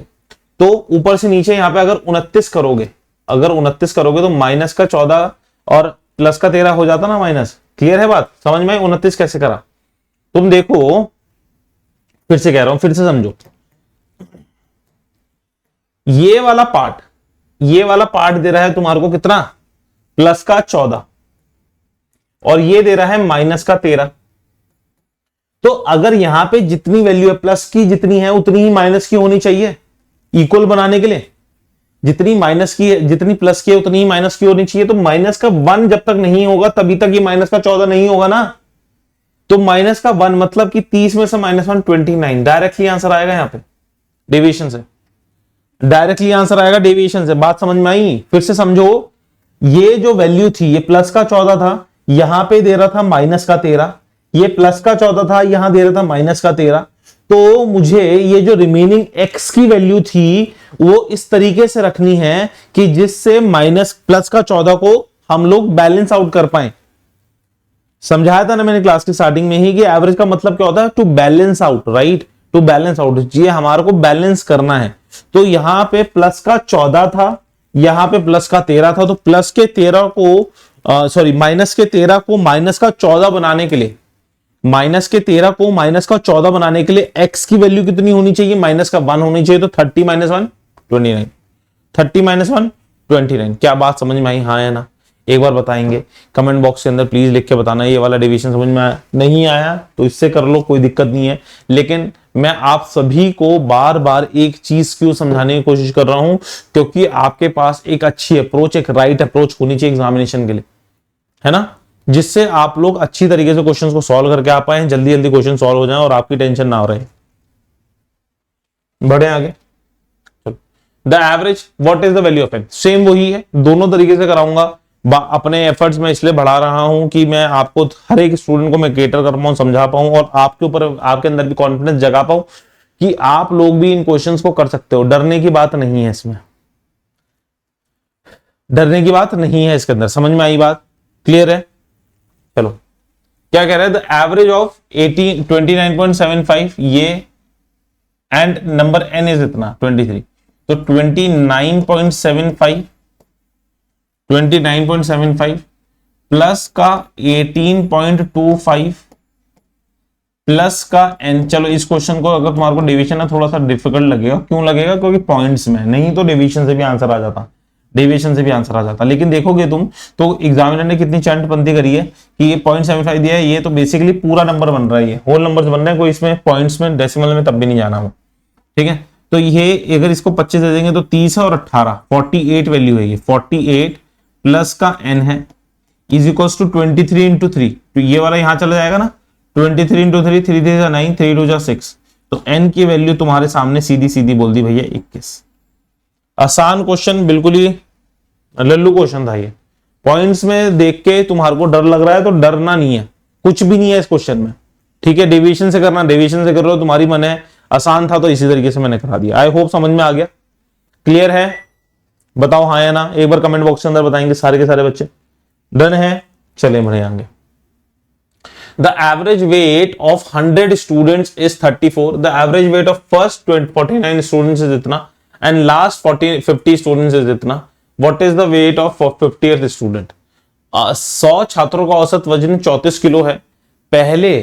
तो ऊपर से नीचे यहां पे अगर 29 करोगे अगर 29 करोगे तो माइनस का 14 और प्लस का 13 हो जाता ना माइनस। क्लियर है बात, समझ में आई? 29 कैसे करा तुम देखो, फिर से कह रहा हूं, फिर से समझो। ये वाला पार्ट दे रहा है तुम्हारे को कितना, प्लस का 14, और ये दे रहा है माइनस का 13। तो अगर यहां पे जितनी वैल्यू है प्लस की जितनी है उतनी ही माइनस की होनी चाहिए इक्वल बनाने के लिए। जितनी माइनस की है, जितनी प्लस की है उतनी ही माइनस की होनी चाहिए। तो माइनस का 1 जब तक नहीं होगा तभी तक ये माइनस का 14 नहीं होगा ना। तो माइनस का 1 मतलब कि 30 में से -1 29। डायरेक्टली आंसर आएगा यहां पे डेविएशन से, डायरेक्टली आंसर आएगा डेविएशन से। बात समझ में आई? फिर से समझो, ये जो वैल्यू थी ये प्लस का 14 था, यहां पे दे रहा था माइनस का 13, ये प्लस का 14 था, यहां दे रहा था माइनस का 13। तो मुझे ये जो रिमेनिंग x की वैल्यू थी वो इस तरीके से रखनी है कि जिससे माइनस प्लस का 14 को हम लोग बैलेंस आउट कर पाए। समझाया था ना मैंने क्लास की स्टार्टिंग में ही कि एवरेज का मतलब क्या होता है, to balance out, right, to balance out. ये हमारे को बैलेंस करना है। तो यहां पे प्लस का 14 था, यहां पे प्लस का 13 था, तो प्लस के 13 को सॉरी माइनस के 13 को माइनस का 14 बनाने के लिए, माइनस के 13 को माइनस का 14 बनाने के लिए x की वैल्यू कितनी होनी चाहिए, माइनस का 1 होनी चाहिए। तो 30 - 1 29, 30 - 1 29। क्या बात समझ में आई? हाँ या ना? एक बार बताएंगे कमेंट बॉक्स के अंदर, प्लीज लिख के बताना ये वाला डिवीजन समझ में आया। नहीं आया तो इससे कर लो, कोई दिक्कत नहीं है। लेकिन मैं आप सभी को बार बार एक चीज क्यों समझाने की कोशिश कर रहा हूं, क्योंकि आपके पास एक अच्छी अप्रोच, एक राइट अप्रोच होनी चाहिए एग्जामिनेशन के लिए, है ना, जिससे आप लोग अच्छी तरीके से क्वेश्चंस को सॉल्व करके आ पाए, जल्दी जल्दी क्वेश्चन सॉल्व हो जाए और आपकी टेंशन ना हो रहे। बढ़े आगे। The average, what is the value of N, same वही है, दोनों तरीके से कराऊंगा। अपने एफर्ट्स में इसलिए बढ़ा रहा हूं कि मैं आपको हर एक स्टूडेंट को मैं केटर कर पाऊं, समझा पाऊं, और आपके ऊपर, आपके अंदर भी कॉन्फिडेंस जगा पाऊं कि आप लोग भी इन क्वेश्चंस को कर सकते हो। डरने की बात नहीं है इसमें, डरने की बात नहीं है इसके अंदर। समझ में आई बात? क्लियर है? चलो, क्या कह रहे हैं, द एवरेज ऑफ 29.75 ये, एंड नंबर n इज इतना 23। तो 29.75 प्लस का 18.25 प्लस का n। चलो इस क्वेश्चन को अगर तुम्हारे को डिवीजन है थोड़ा सा डिफिकल्ट लगेगा। क्यों लगेगा? क्योंकि पॉइंट्स में, नहीं तो डिवीजन से भी आंसर आ जाता, डेविएशन से भी आंसर आ जाता। लेकिन देखोगे तुम तो एग्जामिनर ने कितनी चंटपंती करी है कि ये 0.75 दिया है, ये तो बेसिकली पूरा नंबर बन रहा है, ये होल नंबर्स बन रहे हैं, कोई इसमें पॉइंट्स में डेसिमल में तब भी नहीं जाना हो। ठीक है, तो ये अगर इसको 25 दे देंगे तो 30 है और 18 48 वैल्यू है ये। 48 प्लस का n है इज इक्वल्स टू 23 इंटू 3। तो ये वाला यहां चला जाएगा ना, 23 इंटू 3, 3 3 जा 9, 3 2 जा 6। तो n की वैल्यू तुम्हारे सामने सीधी सीधी बोल दी भैया 21। आसान क्वेश्चन, बिल्कुल ही लल्लू क्वेश्चन था ये। पॉइंट्स में देख के तुम्हारे को डर लग रहा है तो डरना नहीं है, कुछ भी नहीं है इस क्वेश्चन में। ठीक है, डेविएशन से करना, डेविएशन से कर रहे हो, तुम्हारी मन है। आसान था तो इसी तरीके से मैंने करा दिया। आई होप समझ में आ गया। क्लियर है? बताओ हाँ या ना, एक बार कमेंट बॉक्स के अंदर बताएंगे सारे के सारे बच्चे। डन है? चले बढ़े आगे। The average weight of 100 students is 34. The average weight of first 49 students is इतना, and last 50 students is इतना. What is the weight of 50th student? 100 छात्रों का औसत वजन 34 किलो है। पहले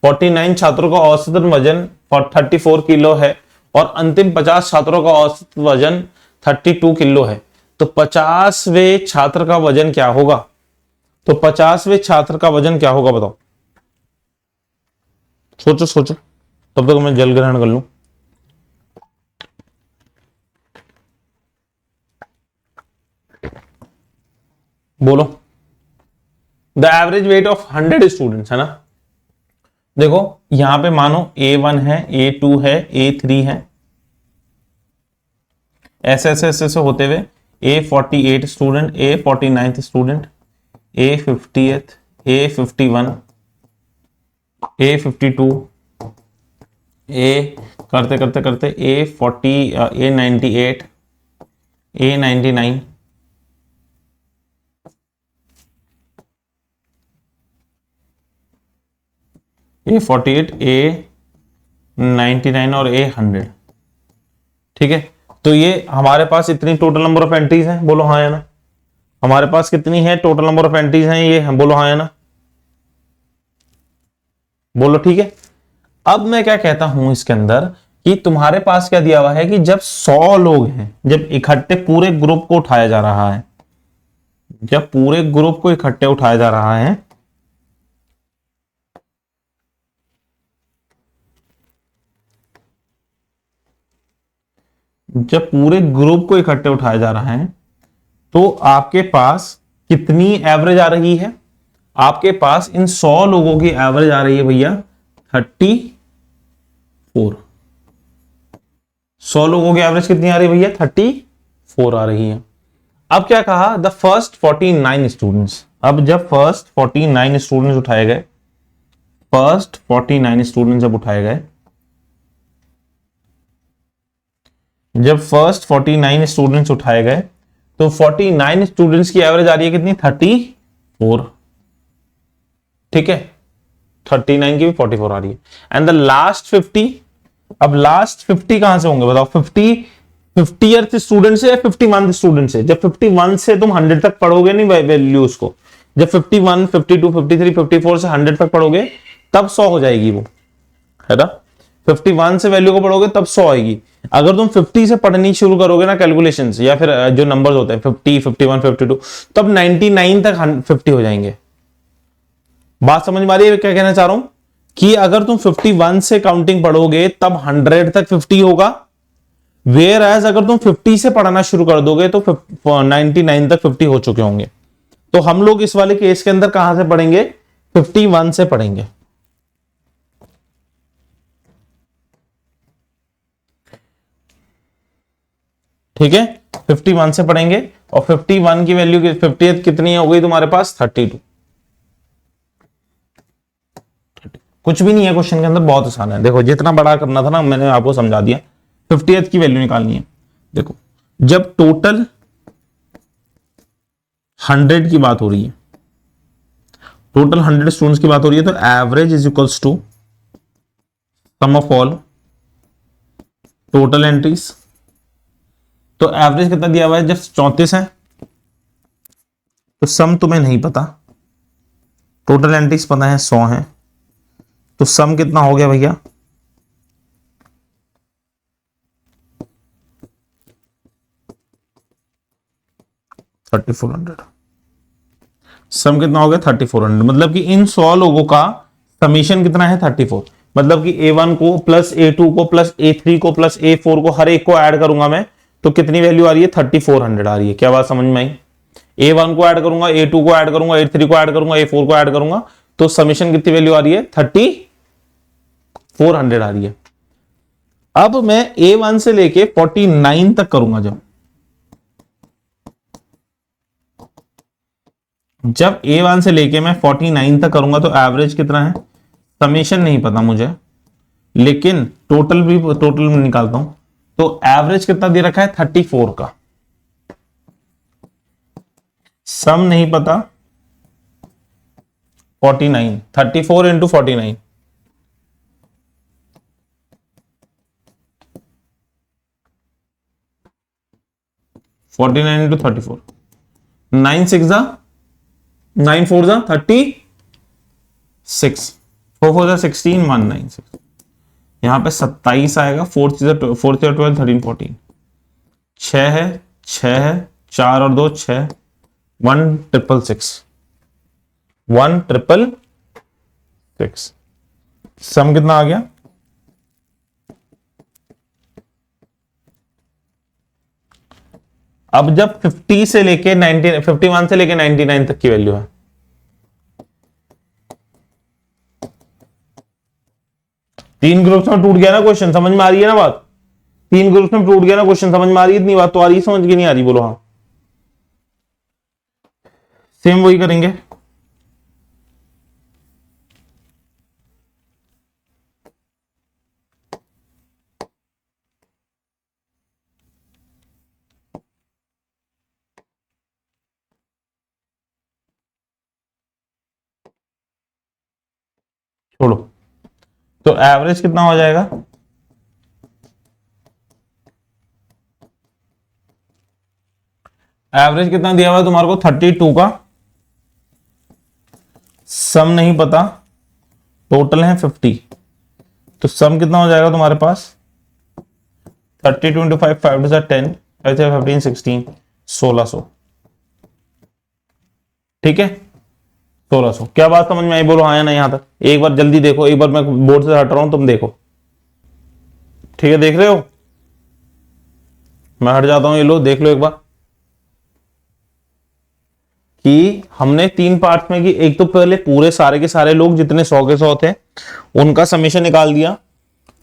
49 छात्रों का औसत वजन 34 किलो है, और अंतिम 50 छात्रों का औसत वजन 32 किलो है। तो 50वें छात्र का वजन क्या होगा? तो 50वें छात्र का वजन क्या होगा बताओ? सोचो सोचो, तब तक मैं जल ग्रहण कर लूं। बोलो। The average weight of 100 students है ना। देखो यहां पे मानो A1 है, A2 है, A3 है, ऐसे ऐसे ऐसे ऐसे होते हुए A48 student, A49 student, A50th, A51, A52, A करते करते करते A40, A98, A99, A48, A99 और A100। ठीक है, तो ये हमारे पास इतनी टोटल नंबर ऑफ एंट्रीज हैं, बोलो हाँ या ना। हमारे पास कितनी है टोटल नंबर ऑफ एंट्रीज हैं ये, हम बोलो हाँ या ना, बोलो ठीक है। अब मैं क्या कहता हूं इसके अंदर कि तुम्हारे पास क्या दिया हुआ है कि जब 100 लोग हैं, जब इकट्ठे पूरे ग्रुप को उठाया जा रहा है, जब पूरे ग्रुप को इकट्ठे उठाया जा रहा है, जब पूरे ग्रुप को इकट्ठे उठाया जा रहा है तो आपके पास कितनी एवरेज आ रही है? आपके पास इन 100 लोगों की एवरेज आ रही है भैया 34। 100 लोगों की एवरेज कितनी आ रही है भैया? 34 आ रही है। अब क्या कहा? The first 49 students. अब जब फर्स्ट 49 स्टूडेंट्स उठाए गए, फर्स्ट 49 स्टूडेंट्स जब उठाए गए, जब फर्स्ट 49 स्टूडेंट्स उठाए गए तो 49 स्टूडेंट्स की एवरेज आ रही है कितनी? 34। ठीक है, 39 की भी 44 आ रही है। एंड द लास्ट 50, अब लास्ट 50 कहां से होंगे बताओ? 50th स्टूडेंट से या 51th स्टूडेंट से? जब 51 से तुम 100 तक पढ़ोगे नहीं वैल्यूज को, जब 51, 52, 53, 54 से 100 तक पढ़ोगे तब 100 हो जाएगी वो, है ना। 51 से वैल्यू को पढ़ोगे तब 100 आएगी। अगर तुम 50 से पढ़नी शुरू करोगे ना कैलकुलेशन या फिर जो नंबर्स होते हैं 50, 51, 52, तब 99 तक 50 हो जाएंगे। बात समझ में आ रही है क्या कहना चाह रहा हूं? कि अगर तुम 51 से काउंटिंग पढ़ोगे तब 100 तक 50 होगा, वेयर एज अगर तुम 50 से पढ़ना शुरू कर दोगे तो 99 तक 50 हो चुके होंगे। तो हम लोग इस वाले केस के अंदर कहां से पढ़ेंगे? 51 से पढ़ेंगे। ठीक है, 51 से पढ़ेंगे और 51 की वैल्यू 50th कितनी हो गई तुम्हारे पास? 32। कुछ भी नहीं है क्वेश्चन के अंदर, बहुत आसान है। देखो जितना बड़ा करना था ना मैंने आपको समझा दिया। 50th की वैल्यू निकालनी है। देखो जब टोटल 100 की बात हो रही है, टोटल 100 स्टूडेंट्स की बात हो रही है, तो average is equals to sum of all total entries. तो एवरेज कितना दिया हुआ है? जब 34 है तो सम तुम्हें नहीं पता, टोटल एंट्रीज पता है 100 है, तो सम कितना हो गया भैया? 3400। सम कितना हो गया? 3400। मतलब कि इन 100 लोगों का समीशन कितना है? 34। मतलब कि A1 को प्लस A2 को प्लस A3 को प्लस A4 को हर एक को ऐड करूंगा मैं, तो कितनी वैल्यू आ रही है? 3400 आ रही है। क्या बात समझ में आई? A1 को ऐड करूंगा, A2 को ऐड करूंगा, A3 को ऐड करूंगा, A4 को ऐड करूंगा, तो समीशन कितनी वैल्यू आ रही है? 3400 आ रही है। अब मैं A1 से लेके 49 तक करूंगा, जब A1 से लेके मैं 49 तक करूंगा तो एवरेज कितना है? समेशन नहीं पता मुझे, लेकिन टोटल निकालता हूं तो एवरेज कितना दे रखा है? 34 का। सम नहीं पता, 49, 34 इंटू 49, 49 इंटू 34, 9 6 जा, 9 4 जा 36, 4 4 जा 16, 196। यहां पे 27 आएगा, 4 4 12 13 14, 6 है, 6 है, 4 और 2 6, 1666, 1666। सम कितना आ गया? अब जब 50 से लेके 19, 51 से लेके 99 तक की वैल्यू है, तीन ग्रुप्स में टूट गया ना क्वेश्चन, समझ में आ रही है ना बात? तीन ग्रुप्स में टूट गया ना क्वेश्चन, समझ में आ रही है? इतनी बात तो आ रही है, समझ की नहीं आ रही? बोलो हाँ। सेम वही करेंगे। छोड़ो, तो एवरेज कितना हो जाएगा? एवरेज कितना दिया हुआ है तुम्हारे को 32 का, सम नहीं पता, टोटल है 50, तो सम कितना हो जाएगा तुम्हारे पास 32 into 5, 5 to 10, 15, 16, 1600। ठीक है 1600। क्या बात समझ में आई, बोलो हाँ या नहीं। यहां तक एक बार जल्दी देखो, एक बार मैं बोर्ड से हट रहा हूं, तुम देखो। ठीक है देख रहे हो, मैं हट जाता हूं, ये लो देख लो एक बार कि हमने 3 पार्ट में की। एक तो पहले पूरे सारे के सारे लोग जितने 100 के 100 थे उनका समेशन निकाल दिया,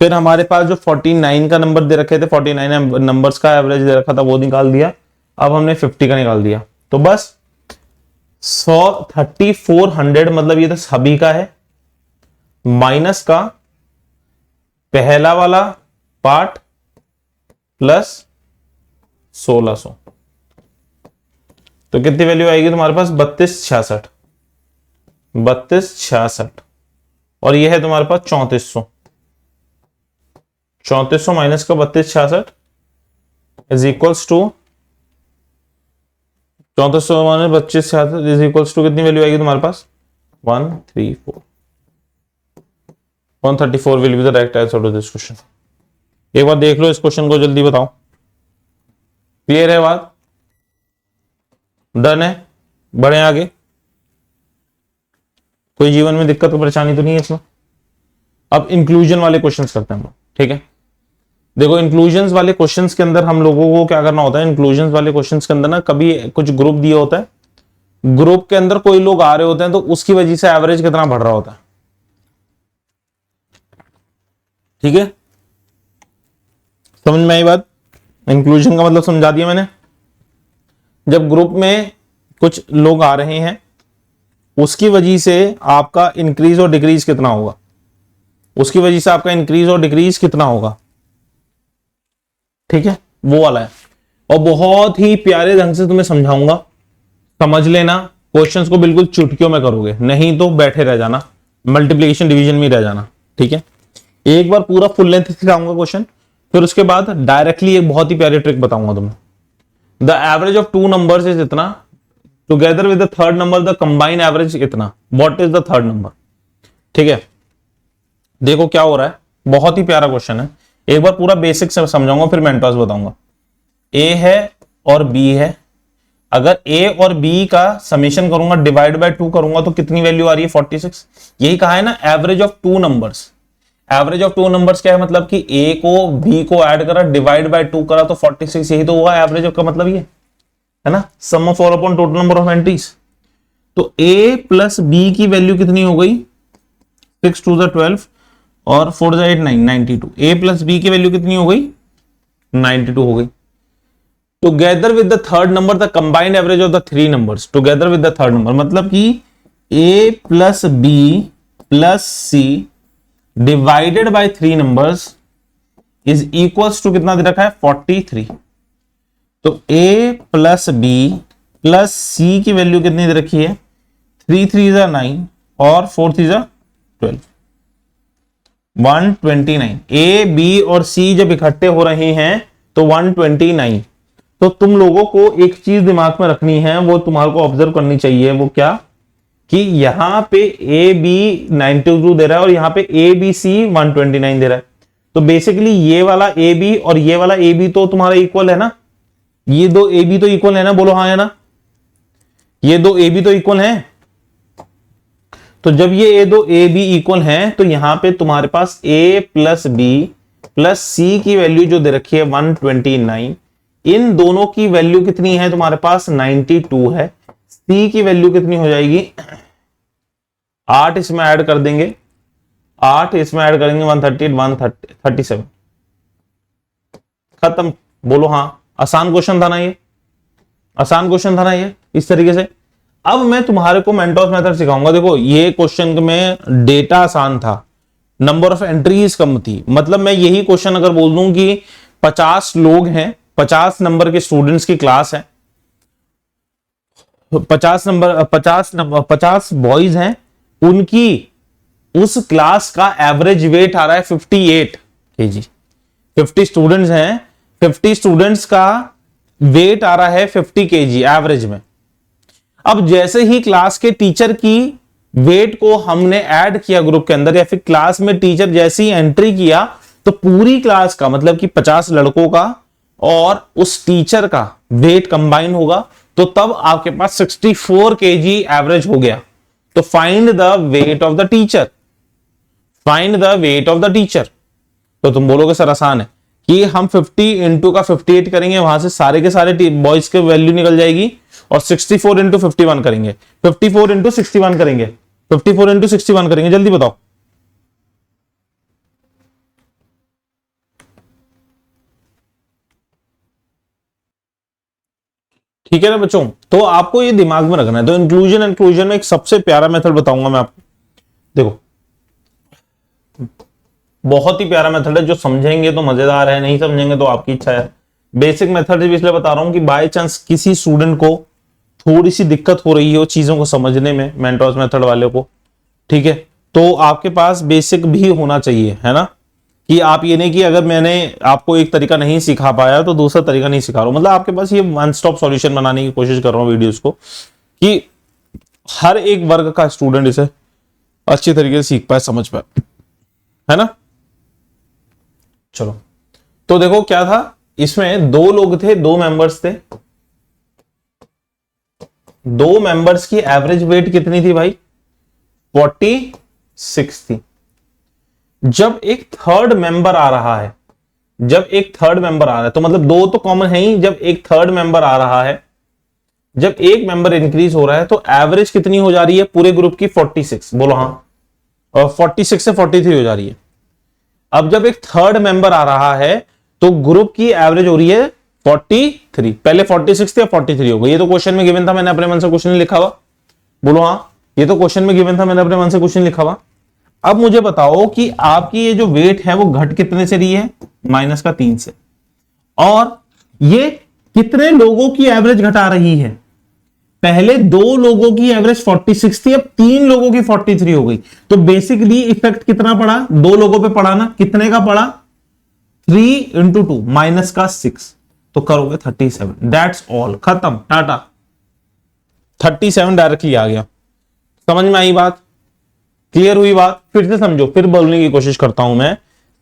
फिर हमारे पास जो 49 का नंबर दे रखे थे, 49 नंबर्स का एवरेज दे रखा था वो निकाल दिया। अब हमने 50 का निकाल दिया, तो बस 3400 मतलब ये तो सभी का है, माइनस का पहला वाला पार्ट प्लस 1600, तो कितनी वैल्यू आएगी तुम्हारे पास 3266, 3266, और ये है तुम्हारे पास 3400, 3400 माइनस का 3266 is equals to 3400 minus 3266 is equals to कितनी वैल्यू आएगी तुम्हारे पास 134, 134 will be the right answer to this question. एक बार देख लो इस क्वेश्चन को, जल्दी बताओ। क्लियर है बात, डन है, बढ़े आगे। कोई जीवन में दिक्कत परेशानी तो नहीं है इसमें। अब इंक्लूजन वाले क्वेश्चंस करते हैं हम लोग। ठीक है देखो, इंक्लूजन्स वाले क्वेश्चंस के अंदर हम लोगों को क्या करना होता है, इंक्लूजन्स वाले क्वेश्चंस के अंदर ना कभी कुछ ग्रुप दिया होता है, ग्रुप के अंदर कोई लोग आ रहे होते हैं, तो उसकी वजह से एवरेज कितना बढ़ रहा होता है। ठीक है समझ में आई बात, इंक्लूजन का मतलब समझा दिया मैंने। जब ग्रुप में कुछ लोग आ रहे हैं उसकी वजह से आपका इंक्रीज और डिक्रीज कितना होगा, उसकी वजह से आपका इंक्रीज और डिक्रीज कितना होगा। ठीक है वो वाला है, और बहुत ही प्यारे ढंग से तुम्हें समझाऊंगा, समझ लेना। क्वेश्चंस को बिल्कुल चुटकियों में करोगे, नहीं तो बैठे रह जाना, मल्टीप्लिकेशन डिवीजन में रह जाना। ठीक है एक बार पूरा फुल लेंथ सिखाऊंगा क्वेश्चन, फिर उसके बाद डायरेक्टली एक बहुत ही प्यारी ट्रिक बताऊंगा तुम्हें। The average of 2 numbers is इतना, together with the third number the combine average इतना, what is the third number. ठीक है देखो क्या हो रहा है, बहुत ही प्यारा क्वेश्चन है। एक बार पूरा बेसिक से समझाऊंगा, फिर मेंटोस बताऊंगा। ए है और बी है, अगर ए और बी का समेशन करूंगा डिवाइड बाय 2 करूंगा तो कितनी वैल्यू आ रही है 46। यही कहा है ना average of 2 numbers. Average of 2 numbers क्या है, मतलब कि ए को बी को ऐड करा डिवाइड बाय 2 करा तो 46, यही तो हुआ एवरेज का मतलब ये है ना, sum of all upon total number of entries. तो ए प्लस बी की वैल्यू कितनी हो गई 6 2 12 और 4 8 9 92। ए प्लस बी की वैल्यू कितनी हो गई 92 हो गई। Together with the third number the combined average of the 3 numbers, together with the third number मतलब कि A plus B plus C divided by 3 numbers is equals to कितना दे रखा है 43। तो A plus B plus C की value कितनी दे रखी है 3 3 9 और 4 3 12, 129। ए बी और सी जब इकट्ठे हो रहे हैं तो 129। तो तुम लोगों को एक चीज दिमाग में रखनी है, वो तुम्हारे को ऑब्जर्व करनी चाहिए, वो क्या कि यहां पे ए बी 92 दे रहा है और यहां पे ए बी सी 129 दे रहा है। तो बेसिकली ये वाला ए बी और ये वाला ए बी तो तुम्हारा इक्वल है ना, ये दो ए बी तो इक्वल है ना, बोलो हाँ है ना, ये दो ए बी तो इक्वल है। तो जब ये दो ए बी इक्वल हैं तो यहां पे तुम्हारे पास ए प्लस बी प्लस सी की वैल्यू जो दे रखी है 129, इन दोनों की वैल्यू कितनी है तुम्हारे पास 92 है। सी की वैल्यू कितनी हो जाएगी 8 इसमें ऐड कर देंगे, 8 इसमें ऐड करेंगे 138 137 खत्म। बोलो हाँ, आसान क्वेश्चन था ना ये, आसान क्वेश्चन था ना ये इस तरीके से। अब मैं तुम्हारे को मेंटोस मेथड सिखाऊंगा। देखो ये क्वेश्चन में डेटा आसान था, नंबर ऑफ एंट्रीज कम थी। मतलब मैं यही क्वेश्चन अगर बोल दूं कि 50 लोग हैं, 50 नंबर के स्टूडेंट्स की क्लास है, 50 बॉयज हैं, उनकी उस क्लास का एवरेज वेट आ रहा है 58 kg। 50 स्टूडेंट्स हैं, 50 स्टूडेंट्स का वेट आ रहा है 50 केजी एवरेज में। अब जैसे ही क्लास के टीचर की वेट को हमने ऐड किया ग्रुप के अंदर, या फिर क्लास में टीचर जैसे ही एंट्री किया, तो पूरी क्लास का मतलब कि 50 लड़कों का और उस टीचर का वेट कंबाइन होगा, तो तब आपके पास 64 केजी एवरेज हो गया। तो find the weight of the teacher, find the weight of the teacher. तो तुम बोलोगे सर आसान है कि हम 50 इंटू का 58 करेंगे, वहां से सारे के सारे बॉयज के वैल्यू निकल जाएगी, और 64 इंटू 51 करेंगे, 54 इंटू 61 करेंगे, 54 इंटू 61 करेंगे, जल्दी बताओ। ठीक है ना बच्चों, तो आपको ये दिमाग में रखना है। तो इंक्लूजन इंक्लूजन में एक सबसे प्यारा मेथड बताऊंगा मैं आपको, देखो बहुत ही प्यारा मेथड है, जो समझेंगे तो मजेदार है, नहीं समझेंगे तो आपकी इच्छा है। बेसिक मेथड इसलिए बता रहा हूं कि बाय चांस किसी स्टूडेंट को थोड़ी सी दिक्कत हो रही हो चीजों को समझने में, मेंटोस मेथड वाले को, ठीक है, तो आपके पास बेसिक भी होना चाहिए, है ना, कि आप ये नहीं कि अगर मैंने आपको एक तरीका नहीं सिखा पाया तो दूसरा तरीका नहीं सिखा रहा हूं। मतलब आपके पास ये वन स्टॉप सॉल्यूशन बनाने की कोशिश कर रहा हूं वीडियोस को, कि हर एक वर्ग का स्टूडेंट इसे अच्छी तरीके से सीख पाए, समझ पाए, है ना। चलो, तो देखो क्या था, इसमें दो लोग थे, दो मेंबर्स थे, दो मेंबर्स की एवरेज वेट कितनी थी भाई, 46 थी। जब एक थर्ड मेंबर आ रहा है, जब एक थर्ड मेंबर आ रहा है, तो मतलब दो तो कॉमन है ही, जब एक थर्ड मेंबर आ रहा है, जब एक मेंबर इंक्रीज हो रहा है, तो एवरेज कितनी हो जा रही है पूरे ग्रुप की, 46, बोलो हाँ, और 46 से 43 हो जा रही है। अब जब एक थर्ड मेंबर आ रहा है तो ग्रुप की एवरेज हो रही है 43, पहले 46 थी या 43 हो गई। ये तो क्वेश्चन में गिवन था, मैंने अपने मन से क्वेश्चन लिखा हुआ, बोलो हाँ, ये तो क्वेश्चन में गिवन था, मैंने अपने मन से क्वेश्चन लिखा हुआ। अब मुझे बताओ कि आपकी ये जो वेट है वो घट कितने से रही है, -3 से, और ये कितने लोगों की एवरेज घटा रही है, पहले दो लोगों की एवरेज 46 थी, अब तीन लोगों की 43 हो गई। तो बेसिकली इफेक्ट कितना पड़ा, दो लोगों पे पड़ा ना, कितने का पड़ा, 3 इंटू 2 -6, तो करोगे 37, दैट्स ऑल, खत्म, टाटा, 37 डायरेक्टली आ गया। समझ में आई बात, क्लियर हुई बात, फिर से समझो, फिर बोलने की कोशिश करता हूं मैं,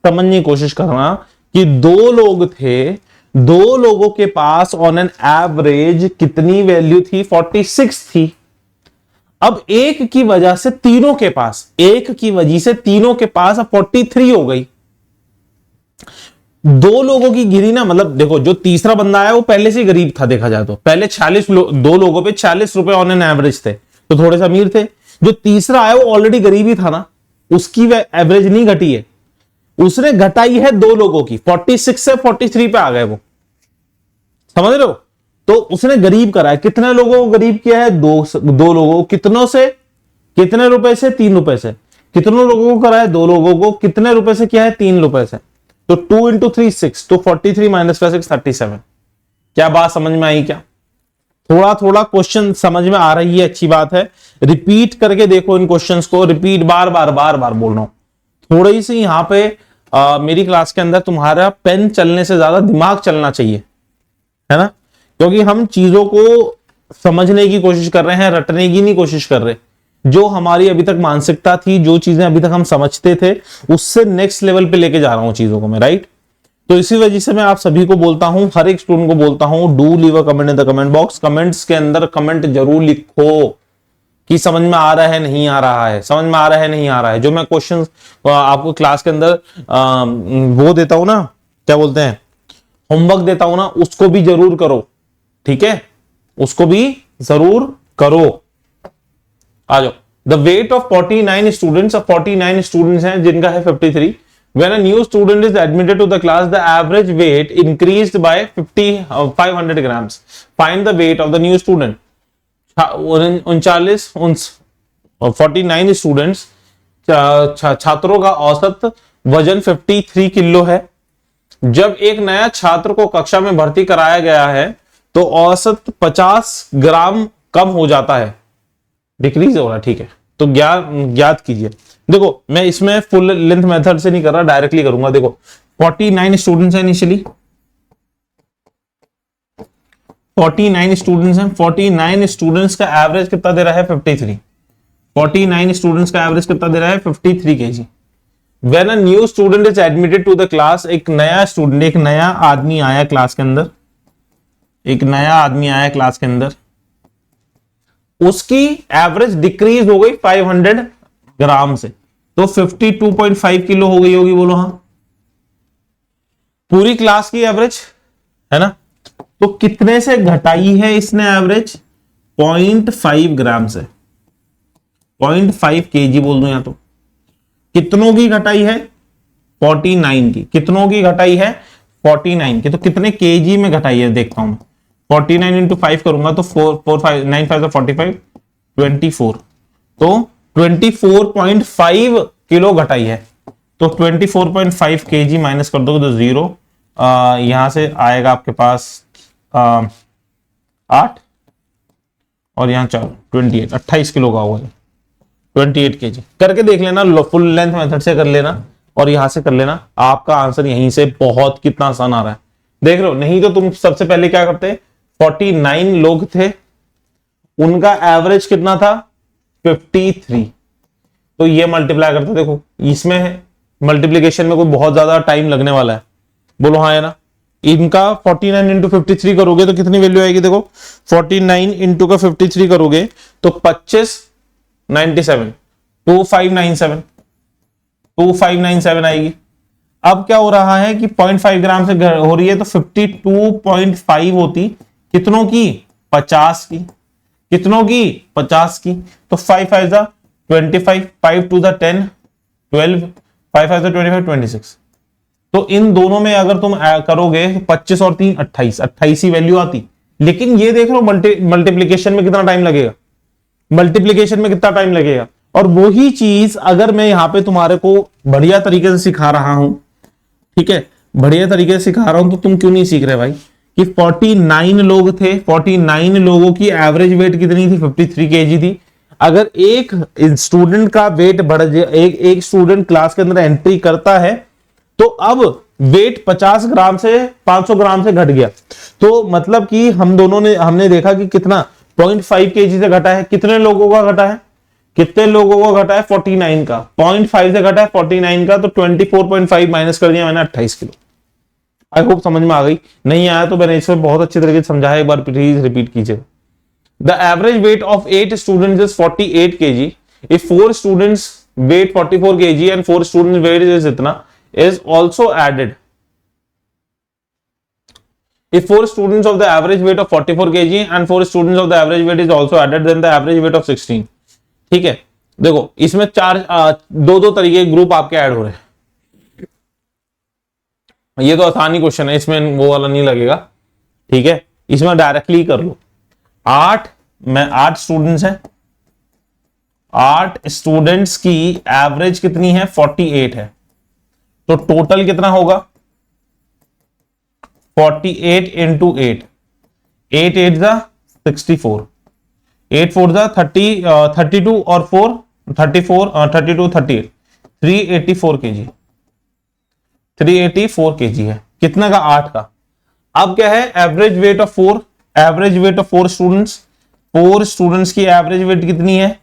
समझने की कोशिश करना कि दो लोग थे, दो लोगों के पास ऑन एन एवरेज कितनी वैल्यू थी, 46 थी। अब एक की वजह से तीनों के पास, एक की वजह से तीनों के पास अब 43 हो गई। दो लोगों की गिरी ना, मतलब देखो जो तीसरा बंदा आया वो पहले से गरीब था, देखा जाए तो पहले 46 दो लोगों पे 40 रुपए ऑन एन एवरेज थे, तो थोड़े से अमीर थे। जो तीसरा आया वो ऑलरेडी गरीब ही था ना, उसकी एवरेज नहीं घटी है, उसने घटाई है दो लोगों की, 46 से 43 पे आ गए वो, समझ रहे हो। तो उसने गरीब करा है, कितने लोगों को गरीब किया है, दो लोगों को, कितनों से, कितने रुपए से, 3 रुपए से, कितनों लोगों को करा है, दो लोगों को, कितने रुपए से किया है, 3 रुपए से, तो 2 इंटू 3 6, तो 43 माइनस 6 37। क्या बात समझ में आई क्या, थोड़ा थोड़ा क्वेश्चन समझ में आ रही है, अच्छी बात है। रिपीट करके देखो इन क्वेश्चंस को, रिपीट बार बार बार बार बोल रहा हूं। थोड़ी सी यहां पे मेरी क्लास के अंदर तुम्हारा पेन चलने से ज्यादा दिमाग चलना चाहिए, है ना, क्योंकि हम चीजों को समझने की कोशिश कर रहे हैं, रटने की नहीं कोशिश कर रहे। जो हमारी अभी तक मानसिकता थी, जो चीजें अभी तक हम समझते थे, उससे नेक्स्ट लेवल पे लेके जा रहा हूं चीजों को मैं, राइट। तो इसी वजह से मैं आप सभी को बोलता हूं, हर एक स्टूडेंट को बोलता हूं, do leave a comment in the comment box. Comments के अंदर कमेंट जरूर लिखो कि समझ में आ रहा है, नहीं आ रहा है, समझ में आ रहा है, नहीं आ रहा है। जो मैं क्वेश्चन आपको क्लास के अंदर वो देता हूं ना, क्या बोलते हैं, होमवर्क देता हूं ना, उसको भी जरूर करो, ठीक है, उसको भी जरूर करो। आ जाओ। The weight of 49 students, 49 students हैं जिनका है 53। When a new student is admitted to the class, the average weight increased by 500 grams. Find the weight of the new student. 49 students, छात्रों का औसत वजन 53 किलो है। जब एक नया छात्र को कक्षा में भर्ती कराया गया है तो औसत 50 ग्राम कम हो जाता है, डिक्रीज हो रहा है, ठीक है। तो ज्ञात कीजिए। देखो मैं इसमें फुल लेंथ मेथड से नहीं कर रहा, डायरेक्टली करूंगा। देखो 49 स्टूडेंट्स हैं इनिशियली, 49 स्टूडेंट्स हैं, 49 स्टूडेंट्स का एवरेज कितना दे रहा है 53। 49 स्टूडेंट्स का एवरेज कितना दे रहा है 53 kg। When a new student is admitted to the class, एक नया स्टूडेंट, एक नया आदमी आया क्लास के अंदर, एक नया आदमी आया क्लास के अंदर, उसकी एवरेज डिक्रीज हो गई 500 ग्राम से, तो 52.5 किलो हो गई होगी, बोलो हाँ। पूरी क्लास की एवरेज है ना, तो कितने से घटाई है इसने एवरेज? 0.5 ग्राम से, 0.5 kg बोल दो या तो। कितनों की घटाई है? 49 की। कितनों की घटाई है? 49 की। तो कितने केजी में घटाई है देखता हूं। 49 इंटू 5 करूंगा तो 9 5 45 24, तो 24.5 किलो घटाई है। तो 24.5 kg माइनस कर दोगे तो 0, यहां से आएगा आपके पास 8 और यहां 4, 28 किलो का होगा, 28 kg। करके देख लेना, फुल लेंथ मेथड से कर लेना और यहां से कर लेना, आपका आंसर यहीं से बहुत कितना आसान आ रहा है, देख लो। नहीं तो तुम सबसे पहले क्या करते, 49 लोग थे, उनका एवरेज कितना था 53, तो ये मल्टीप्लाई करते, देखो इसमें मल्टीप्लीकेशन में कोई बहुत ज्यादा टाइम लगने वाला है, बोलो हाँ है ना। इनका 49 इंटू 53 करोगे तो कितनी वैल्यू आएगी, देखो 49 इंटू का 53 करोगे तो 2597, 2597 आएगी। अब क्या हो रहा है कि 0.5 ग्राम से हो रही है तो 52.5 होती, कितनों की? 50 की। कितनों की? 50 की। तो 5 5 25, 5 2 10 12, 5 5 25 26। तो इन दोनों में अगर तुम करोगे 25 और 3 28, 28 ही वैल्यू आती। लेकिन ये देख लो मल्टीप्लीकेशन में कितना टाइम लगेगा, मल्टीप्लीकेशन में कितना टाइम लगेगा। और वही चीज अगर मैं यहां पे तुम्हारे को बढ़िया तरीके से सिखा रहा हूं, ठीक है, बढ़िया तरीके से सिखा रहा हूं, तो तुम क्यों नहीं सीख रहे भाई? कि 49 लोग थे, 49 लोगों की एवरेज वेट कितनी थी? 53 kg थी। अगर एक स्टूडेंट का वेट बढ़ जाए, एक स्टूडेंट क्लास के अंदर एंट्री करता है तो अब वेट 50 ग्राम से 500 ग्राम से घट गया, तो मतलब कि हमने देखा कि कितना 0.5 kg से घटा है। कितने लोगों का घटा है? कितने लोगों का घटा है? 49 का। 0.5 से घटा है 49 का, तो 24.5 माइनस कर दिया मैंने, 28 किलो। आई होप समझ में आ गई। नहीं आया तो मैंने इसमें बहुत अच्छे तरीके से समझाया, एक बार प्लीज रिपीट कीजिए। The average weight of 8 students is 48 kg। If 4 students weight 44 kg and 4 students weight is इतना, is also added. If 4 students of the average weight of 44 kg and 4 students of the average weight is also added, then the average weight of 16। ठीक है, देखो इसमें दो तरीके के group आपके add हो रहे हैं। ये तो आसान ही क्वेश्चन है, इसमें वो वाला नहीं लगेगा, ठीक है। इसमें डायरेक्टली कर लो। 8 स्टूडेंट्स हैं, 8 स्टूडेंट्स की एवरेज कितनी है? 48 है, तो टोटल कितना होगा? 48 इंटू 8, 8 8 जा 64, 8 4 जा 32 और 4 34, 32 38, 384 kg, 384 kg है। कितना का? 8 का। अब क्या है? Average weight of 4, average weight of 4 students, 4 students की एवरेज वेट कितनी है?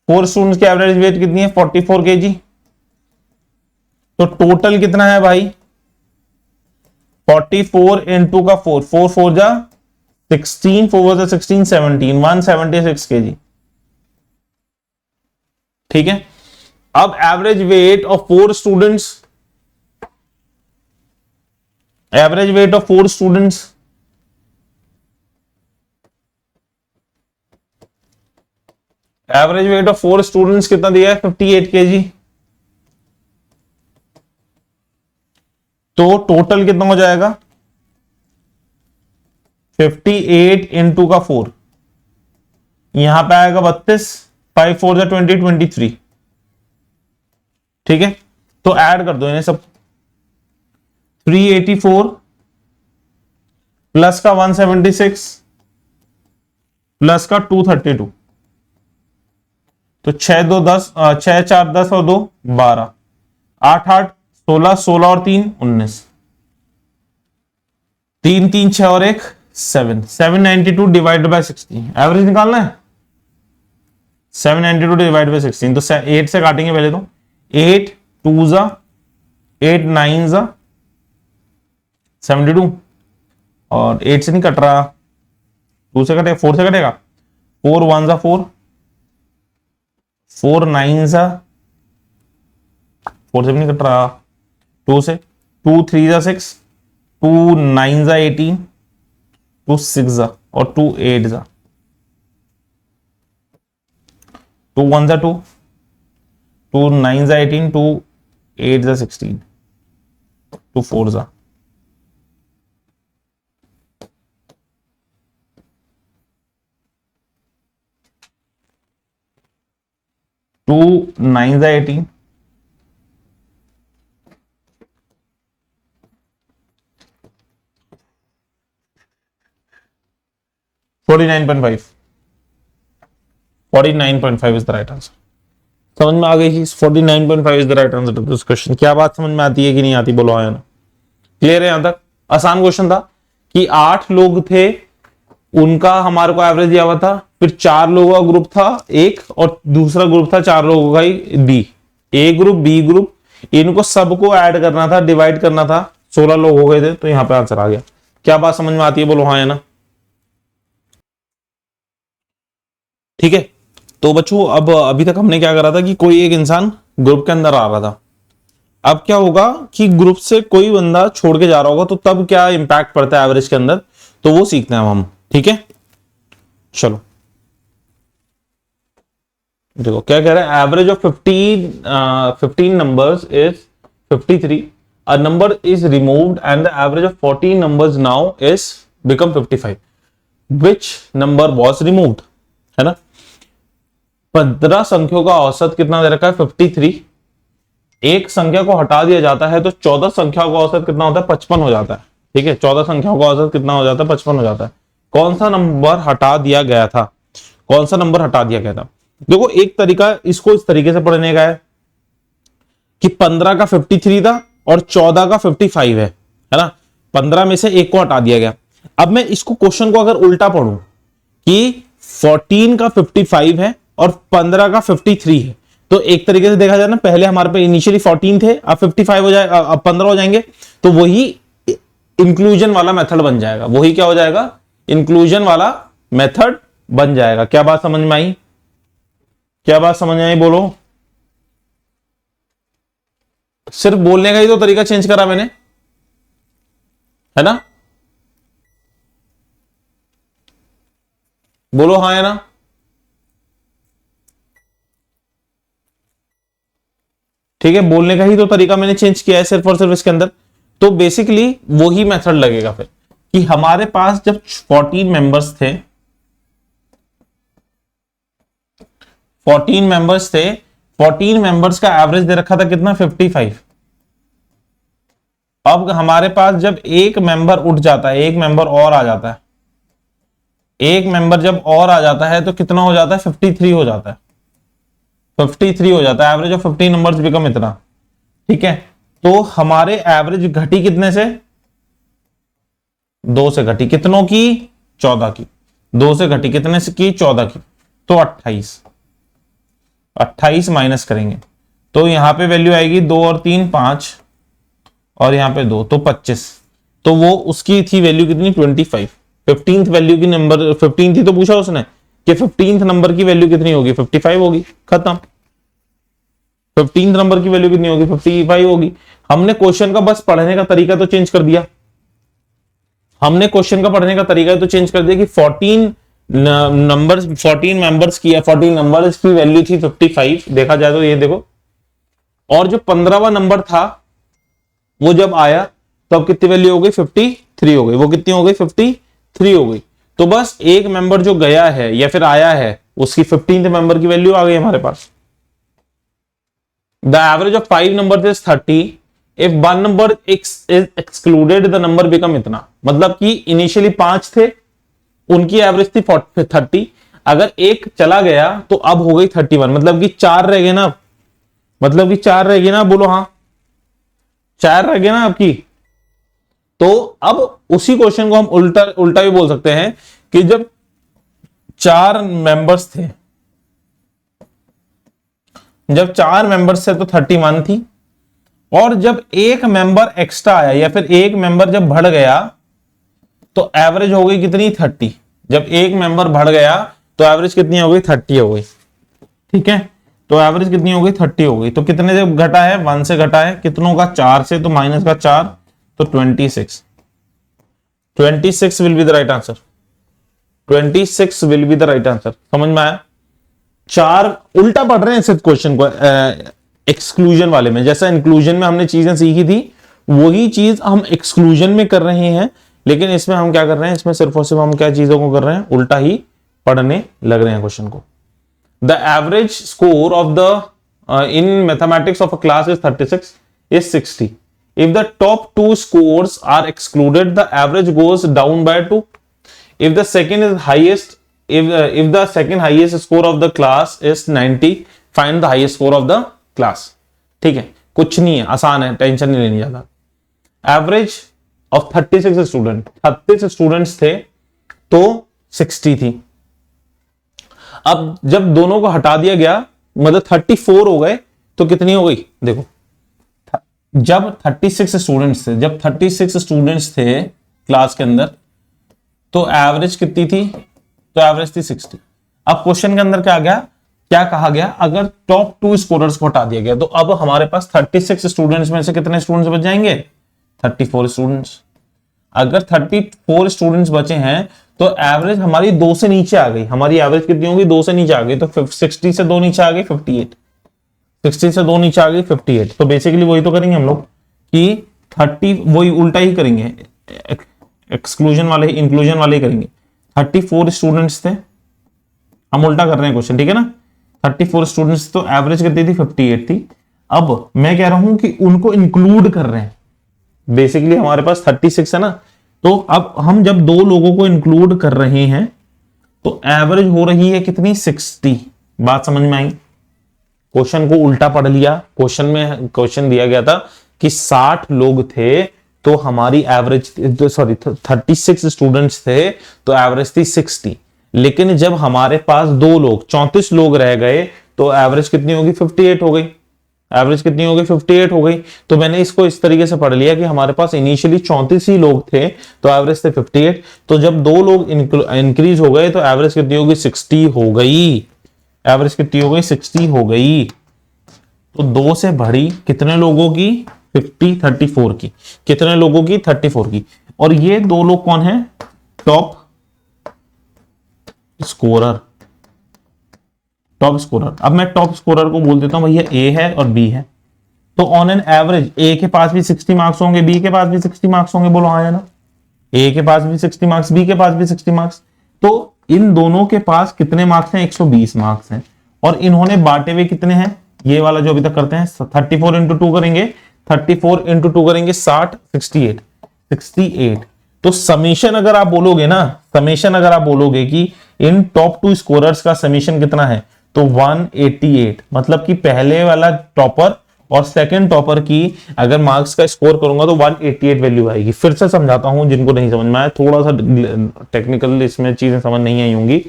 4 स्टूडेंट्स की एवरेज वेट कितनी है? 44 kg। तो टोटल कितना है भाई? 44 इंटू का 4, 4 4 जा 16, 4 जा 16, 17, 176 kg। ठीक है। अब average weight of 4 students, average weight of 4 students, average weight of 4 students कितना दिया है? 58 kg। तो टोटल कितना हो जाएगा? 58 इंटू का 4, यहां पे आएगा 32, 5 4 जा 20, 23। ठीक है, तो ऐड कर दो इन्हें सब। 384 प्लस का 176 प्लस का 232, तो 6 2 10, 6 4 10 और 2 12, 8 8 16, 16 और 3 19। 3 3 6 और एक 7, 792 डिवाइड बाय 16, एवरेज निकालना है। 792 डिवाइड बाय 16, तो 8 से काटेंगे पहले तो, 8 2 जा 8 9 जा 72, और 8 से नहीं कट रहा, 2 से कटेगा, 4 से कटेगा, 4 1 जा 4, 4 9 जा 4 से भी नहीं कट रहा, 2 से, 2 3 जा 6, 2 9 जा 18, 2 6 जा, और 2 8 जा, 2 1 जा 2, 2 9 जा 18, 2 8 जा 16, 2 4 जा, 2 9 जा 18, 49.5, 49.5 इज द राइट आंसर। समझ में आ गई कि 49.5 is the right answer to this question. क्या बात समझ में आती है कि नहीं आती, बोलो आया ना। क्लियर है? यहां तक आसान क्वेश्चन था कि 8 लोग थे, उनका हमारे को एवरेज दिया हुआ था, फिर 4 लोगों का ग्रुप था एक, और दूसरा ग्रुप था 4 लोगों का ही बी, ए ग्रुप बी ग्रुप, इनको सबको ऐड करना था, डिवाइड करना था, 16 लोग हो गए थे, तो यहां पे आंसर आ गया। क्या बात समझ में आती है, बोलो हाँ है ना। ठीक है, तो बच्चों अब अभी तक हमने क्या करा था कि कोई एक इंसान ग्रुप के अंदर आ रहा था, अब क्या होगा कि ग्रुप से कोई बंदा छोड़ के जा रहा होगा, तो तब क्या इंपैक्ट पड़ता है एवरेज के अंदर, तो वो सीखते हैं हम। ठीक है, चलो देखो क्या कह रहा है, average of 15 numbers is 53, a number is removed and the average of 14 numbers now is become 55, which number was removed, है ना। 15 संख्याओं का औसत कितना दे रखा है, 53, एक संख्या को हटा दिया जाता है तो 14 संख्याओं का औसत कितना होता है, 55 हो जाता है। ठीक है, 14 संख्याओं का औसत कितना हो जाता है, 55 हो जाता है। कौन सा नंबर हटा दिया गया था, कौन सा नंबर हटा दिया गया था। देखो एक तरीका इसको इस तरीके से पढ़ने का है कि 15 का 53 था और 14 का 55 है ना, 15 में से एक को हटा दिया गया। अब मैं इसको क्वेश्चन को अगर उल्टा पढ़ूं कि 14 का 55 है और 15 का 53 है, तो एक तरीके से देखा जाए ना, पहले हमारे पे इनिशियली 14 थे, अब 55 हो जाए, अब 15 हो जाएंगे, तो वही इंक्लूजन वाला मेथड बन जाएगा। वही क्या हो जाएगा, इंक्लूजन वाला मेथड बन जाएगा। क्या बात समझ में आई, क्या बात समझ में आई, बोलो। सिर्फ बोलने का ही तो तरीका चेंज करा मैंने, है ना, बोलो हाँ है ना। ठीक है, बोलने का ही तो तरीका मैंने चेंज किया है सिर्फ और सिर्फ इसके अंदर, तो बेसिकली वही मेथड लगेगा फिर कि हमारे पास जब 14 मेंबर्स थे, 14 मेंबर्स थे, 14 मेंबर्स का एवरेज दे रखा था कितना, 55। अब हमारे पास जब एक मेंबर उठ जाता है, एक मेंबर और आ जाता है, एक मेंबर जब और आ जाता है तो कितना हो जाता है, 53 हो जाता है, 53 हो जाता है। एवरेज ऑफ 15 नंबर्स बिकम इतना। ठीक है, तो हमारे एवरेज घटी कितने से, 2 से घटी, कितनों की, 14 की, 2 से घटी कितने से की, 14 की, तो 28, 28 माइनस करेंगे तो यहां पे वैल्यू आएगी 2 और 3 5, और यहां पे 2 तो 25, तो वो उसकी थी वैल्यू कितनी, 25। 15th वैल्यू की नंबर 15 थी, तो पूछा उसने कि 15th नंबर की वैल्यू कितनी होगी, 55 होगी, खत्म। 15th नंबर की वैल्यू कितनी होगी, 55 होगी। हमने क्वेश्चन का बस पढ़ने का तरीका तो चेंज कर दिया, हमने क्वेश्चन का पढ़ने का तरीका तो चेंज कर दिया कि 14 नंबर्स, 14 मेंबर्स की या 14 नंबर्स की वैल्यू थी 55, देखा जाए तो ये देखो, और जो 15वां नंबर था वो जब आया तो अब कितनी वैल्यू हो गई, 53 हो गई। वो कितनी हो गई, 53 हो गई। तो बस एक मेंबर जो गया है या फिर आया है, उसकी 15th मेंबर की वैल्यू आ गई हमारे पास। The average of 5 number is 30, if 1 number is excluded the number become इतना। मतलब कि इनिशियली 5 थे, उनकी एवरेज थी 30, अगर एक चला गया तो अब हो गई 31, मतलब कि 4 रह गए ना, मतलब कि 4 रह गई ना, बोलो हाँ, 4 रह गए ना आपकी। तो अब उसी क्वेश्चन को हम उल्टा उल्टा भी बोल सकते हैं कि जब 4 मेंबर्स थे, जब 4 मेंबर्स थे तो 31 थी, और जब एक मेंबर एक्स्ट्रा आया या फिर एक मेंबर जब बढ़ गया तो एवरेज हो गई कितनी, 30। जब एक मेंबर बढ़ गया तो एवरेज कितनी हो गई, 30 हो गई। ठीक है, तो एवरेज कितनी हो गई, 30 हो गई। तो कितने से घटा है, 1 से घटा है, कितनों का, 4 से, तो माइनस का 4, तो 26। 26 will be the right answer. 26 will be the right answer. समझ में आया? 4 उल्टा पढ़ रहे हैं सिर्फ क्वेश्चन को एक्सक्लूजन वाले में। जैसा इंक्लूजन में हमने चीजें सीखी थी वही चीज हम एक्सक्लूजन में कर रहे हैं, लेकिन इसमें हम क्या कर रहे हैं, इसमें सिर्फ और सिर्फ हम क्या चीजों को कर रहे हैं, उल्टा ही पढ़ने लग रहे हैं क्वेश्चन को। The average score of the in mathematics of a class is 36 is 60. If the top 2 scores are excluded, the average goes down by 2. If the second is highest, if the second highest score of the class is 90, find the highest score of the class. ठीक है, कुछ नहीं है, आसान है, tension नहीं लेनी ज्यादा। एवरेज ऑफ 36 स्टूडेंट, 36 स्टूडेंट्स थे तो 60 थी। अब जब दोनों को हटा दिया गया, मतलब 34 हो गए, तो कितनी हो गई, देखो जब 36 स्टूडेंट्स थे, जब 36 स्टूडेंट्स थे क्लास के अंदर, तो एवरेज कितनी थी, तो एवरेज थी 60। अब क्वेश्चन के अंदर क्या आ गया, क्या कहा गया, अगर टॉप 2 स्कोरर्स को हटा दिया गया तो अब हमारे पास 36 स्टूडेंट्स में से कितने स्टूडेंट्स बच जाएंगे, 34 स्टूडेंट्स। अगर 34 स्टूडेंट्स बचे हैं तो एवरेज हमारी 2 से नीचे आ गई। हमारी एवरेज कितनी होगी, 2 से नीचे आ गई, तो 60 से 2 नीचे आ गई 58। 60 से 2 नीचे आ गई 58। तो बेसिकली वही तो करेंगे हम लोग कि 30, वही उल्टा ही करेंगे, एक्सक्लूजन वाले ही इंक्लूजन वाले ही करेंगे। 34 स्टूडेंट्स थे, हम उल्टा कर रहे हैं क्वेश्चन, ठीक है ना। 34 स्टूडेंट्स, तो एवरेज कितनी थी, 58 थी। अब मैं कह रहा हूं कि उनको इंक्लूड कर रहे हैं, बेसिकली हमारे पास 36 है ना, तो अब हम जब 2 लोगों को इंक्लूड कर रहे हैं तो एवरेज हो रही है कितनी, 60। बात समझ में आई? क्वेश्चन को उल्टा पढ़ लिया। क्वेश्चन में क्वेश्चन दिया गया था कि 60 लोग थे तो हमारी एवरेज, सॉरी 36 स्टूडेंट्स थे तो एवरेज थी 60। लेकिन जब हमारे पास 2 लोग, 34 लोग रह गए तो एवरेज कितनी होगी, 58 हो गई। एवरेज कितनी हो गई, 58 हो गई। तो मैंने इसको इस तरीके से पढ़ लिया कि हमारे पास इनिशियली 34 ही लोग थे तो एवरेज थे 58। तो जब 2 लोग इंक्रीज हो गए तो एवरेज कितनी होगी, 60 हो गई। एवरेज कितनी हो गई, 60 हो गई। तो 2 से बढ़ी कितने लोगों की, 34 की। कितने लोगों की, 34 की। और ये 2 लोग कौन है, टॉप स्कोरर। टॉप स्कोरर, अब मैं टॉप स्कोरर को बोल देता हूं भैया ए है और बी है। तो ऑन एन एवरेज ए के पास भी 60 मार्क्स होंगे, बी के पास भी 60 मार्क्स होंगे। बोलो हाँ या ना? ए के पास भी 60 मार्क्स, बी के पास भी 60 मार्क्स। तो इन दोनों के पास कितने मार्क्स हैं, 120 मार्क्स हैं। और इन्होंने बांटे हुए कितने हैं, ये वाला जो अभी तक करते हैं, 34 इंटू 2 करेंगे, 34 इंटू 2 करेंगे 60, 68। तो समीशन अगर आप बोलोगे ना, समीशन अगर आप बोलोगे कि इन टॉप 2 स्कोरर्स का समीशन कितना है, तो 188। मतलब कि पहले वाला टॉपर और सेकंड टॉपर की अगर मार्क्स का स्कोर करूंगा तो 188 वैल्यू आएगी। फिर से समझाता हूं जिनको नहीं समझ में आया, थोड़ा सा टेक्निकल इसमें चीजें समझ नहीं आई होंगी।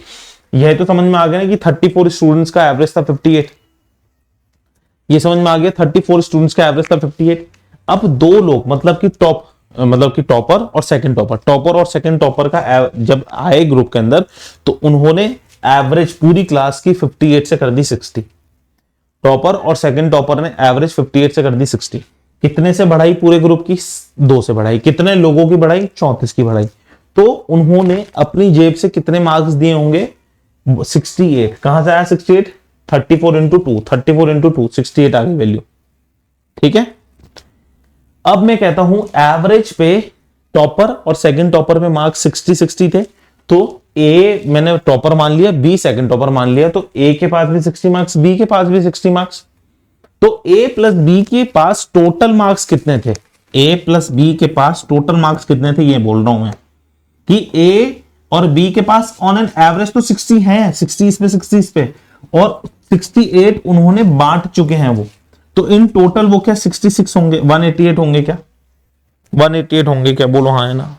यह तो समझ में आ गया ना कि 34 स्टूडेंट्स का एवरेज था 58। ये समझ में आ गया, 34 स्टूडेंट्स का एवरेज था 58। अब 2 लोग, मतलब कि टॉपर और सेकंड टॉपर, टॉपर और सेकंड टॉपर का जब आए ग्रुप के अंदर तो उन्होंने एवरेज पूरी क्लास की 58 से कर दी 60। टॉपर और सेकंड टॉपर ने एवरेज 58 से कर दी 60। कितने से बढ़ाई, पूरे ग्रुप की 2 से बढ़ाई। कितने लोगों की बढ़ाई, 34 की बढ़ाई। तो उन्होंने अपनी जेब से कितने मार्क्स दिए होंगे, 68। कहां से आया 68, 34 इंटू 2, 34 इंटू 2, 68 आ गई वैल्यू। ठीक है, अब मैं कहता हूं एवरेज पे टॉपर और सेकंड टॉपर पे मार्क्स 60 थे, तो ए मैंने टॉपर मान लिया, बी सेकंड टॉपर मान लिया, तो ए के पास भी 60 मार्क्स, बी के पास भी 60 मार्क्स। तो ए प्लस बी के पास टोटल मार्क्स कितने थे, ए प्लस बी के पास टोटल मार्क्स कितने थे, ये बोल रहा हूं मैं कि ए और बी के पास ऑन एन एवरेज तो 60 है, 60 पे 60 पे, और 68 उन्होंने बांट चुके हैं वो। तो इन टोटल वो क्या 66 होंगे, 188 होंगे क्या, 188 होंगे क्या, बोलो हाँ है ना।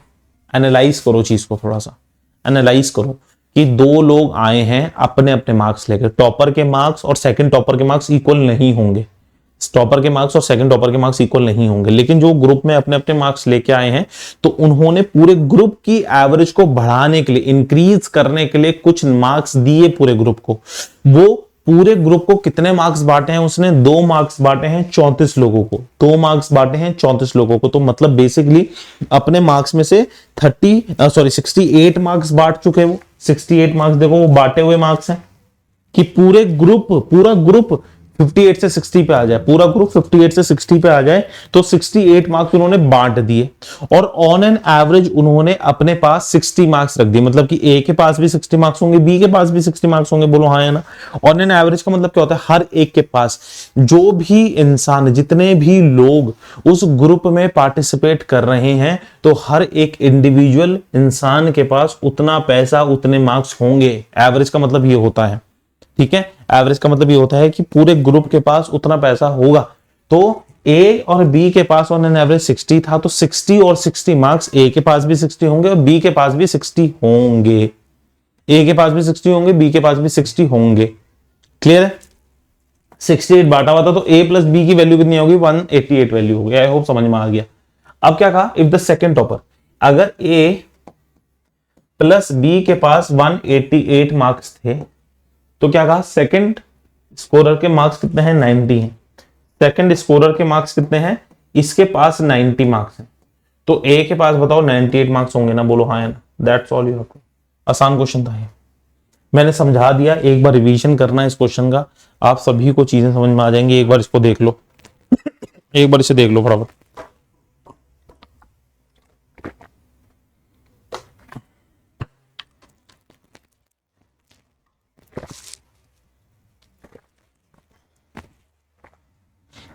एनालाइज करो चीज को, थोड़ा सा एनालाइज करो कि दो लोग आए हैं अपने अपने मार्क्स लेकर, टॉपर के मार्क्स और सेकंड टॉपर के मार्क्स इक्वल नहीं होंगे, टॉपर के मार्क्स और सेकंड टॉपर के मार्क्स इक्वल नहीं होंगे, लेकिन जो ग्रुप में अपने अपने मार्क्स लेके आए हैं तो उन्होंने पूरे ग्रुप की एवरेज को बढ़ाने के लिए, इंक्रीज करने के लिए कुछ मार्क्स दिए पूरे ग्रुप को। वो पूरे ग्रुप को कितने मार्क्स बांटे हैं उसने, 2 मार्क्स बांटे हैं 34 लोगों को, 2 मार्क्स बांटे हैं 34 लोगों को। तो मतलब बेसिकली अपने मार्क्स में से 68 मार्क्स बांट चुके, वो 68 मार्क्स देखो वो बांटे हुए मार्क्स हैं कि पूरा ग्रुप 58 से 60 पे आ जाए, पूरा ग्रुप 58 से 60 पे आ जाए, तो 68 मार्क्स उन्होंने बांट दिए और ऑन एन एवरेज उन्होंने अपने पास 60 मार्क्स रख दिए। मतलब कि ए के पास भी 60 मार्क्स होंगे, बी के पास भी 60 मार्क्स होंगे, बोलो हाँ या ना। ऑन एन एवरेज का मतलब क्या होता है, हर एक के पास, जो भी इंसान, जितने भी लोग उस ग्रुप में पार्टिसिपेट कर रहे हैं, तो हर एक इंडिविजुअल इंसान के पास उतना पैसा, उतने मार्क्स होंगे। एवरेज का मतलब ये होता है, ठीक है। एवरेज का मतलब ये होता है कि पूरे ग्रुप के पास उतना पैसा होगा। तो ए और बी के पास ऑन एन एवरेज 60 था, तो 60 और 60 मार्क्स ए के पास भी 60 होंगे और बी के पास भी 60 होंगे, ए के पास भी 60 होंगे, बी के पास भी 60 होंगे। क्लियर है। 68 बांटा हुआ था तो ए प्लस बी की वैल्यू कितनी होगी, 188 वैल्यू होगी। आई होप समझ में आ गया। अब क्या कहा, इफ द सेकंड टॉपर, अगर ए प्लस बी के पास 188 मार्क्स थे, तो क्या कहा, सेकंड स्कोरर के मार्क्स कितने हैं, 90 हैं। सेकंड स्कोरर के मार्क्स कितने हैं, इसके पास 90 मार्क्स हैं, तो ए के पास बताओ 98 मार्क्स होंगे ना, बोलो हाँ है ना। That's all you have to. आसान क्वेश्चन था ये, मैंने समझा दिया। एक बार रिवीजन करना है इस क्वेश्चन का, आप सभी को चीजें समझ में आ जाएंगी। एक बार इसको देख लो, एक बार इसे देख लो फटाफट।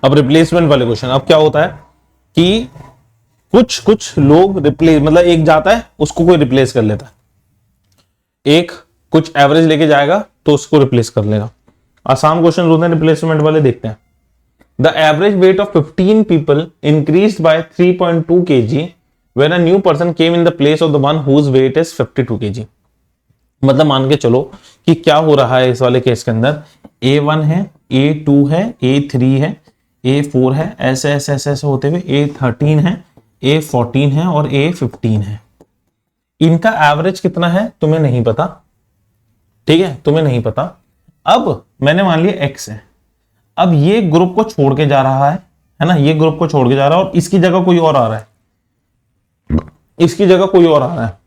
अब रिप्लेसमेंट वाले क्वेश्चन, अब क्या होता है कि कुछ लोग रिप्लेस, मतलब एक जाता है उसको कोई रिप्लेस कर लेता है, एक कुछ एवरेज लेके जाएगा तो उसको रिप्लेस कर लेगा। आसान क्वेश्चन होते हैं रिप्लेसमेंट वाले, देखते हैं। The average weight of 15 people increased by 3.2 kg when a new person came in the place of the one whose weight is 52 kg। मतलब मान के चलो कि क्या हो रहा है इस वाले केस के अंदर, A1 है, A2 है, A3 है, A4 है, ऐसे ऐसे ऐसे ऐसे होते हुए A13 है, A14 है और A15 है। इनका एवरेज कितना है तुम्हें नहीं पता, ठीक है, तुम्हें नहीं पता। अब मैंने मान लिया X है, अब ये ग्रुप को छोड़ के जा रहा है ना, ये ग्रुप को छोड़ के जा रहा है और इसकी जगह कोई और आ रहा है, इसकी जगह कोई और आ रहा है।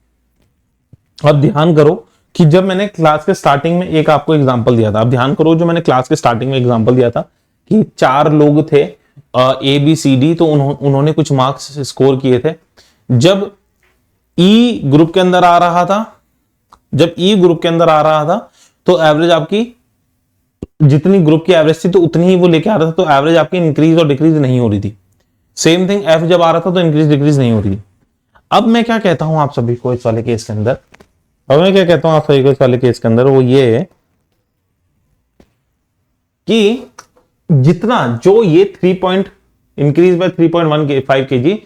अब ध्यान करो कि जब मैंने क्लास के स्टार्टिंग में एक आपको एग्जांपल दिया था, अब ध्यान करो जो मैंने क्लास के स्टार्टिंग में एग्जांपल दिया था कि 4 लोग थे ए बी सी डी, तो उन्होंने कुछ मार्क्स स्कोर किए थे। जब ई ग्रुप के अंदर आ रहा था, जब ई ग्रुप के अंदर आ रहा था तो एवरेज आपकी जितनी ग्रुप की एवरेज थी तो उतनी ही वो लेके आ रहा था, तो एवरेज आपकी इंक्रीज और डिक्रीज नहीं हो रही थी। सेम थिंग एफ जब आ रहा था तो इंक्रीज डिक्रीज नहीं हो रही थी। अब मैं क्या कहता हूं आप सभी को इस वाले केस के अंदर, अब मैं क्या कहता हूं आप सभी को इस वाले केस के अंदर, वो ये है कि जितना जो ये 3 point increase by 3.15 kg,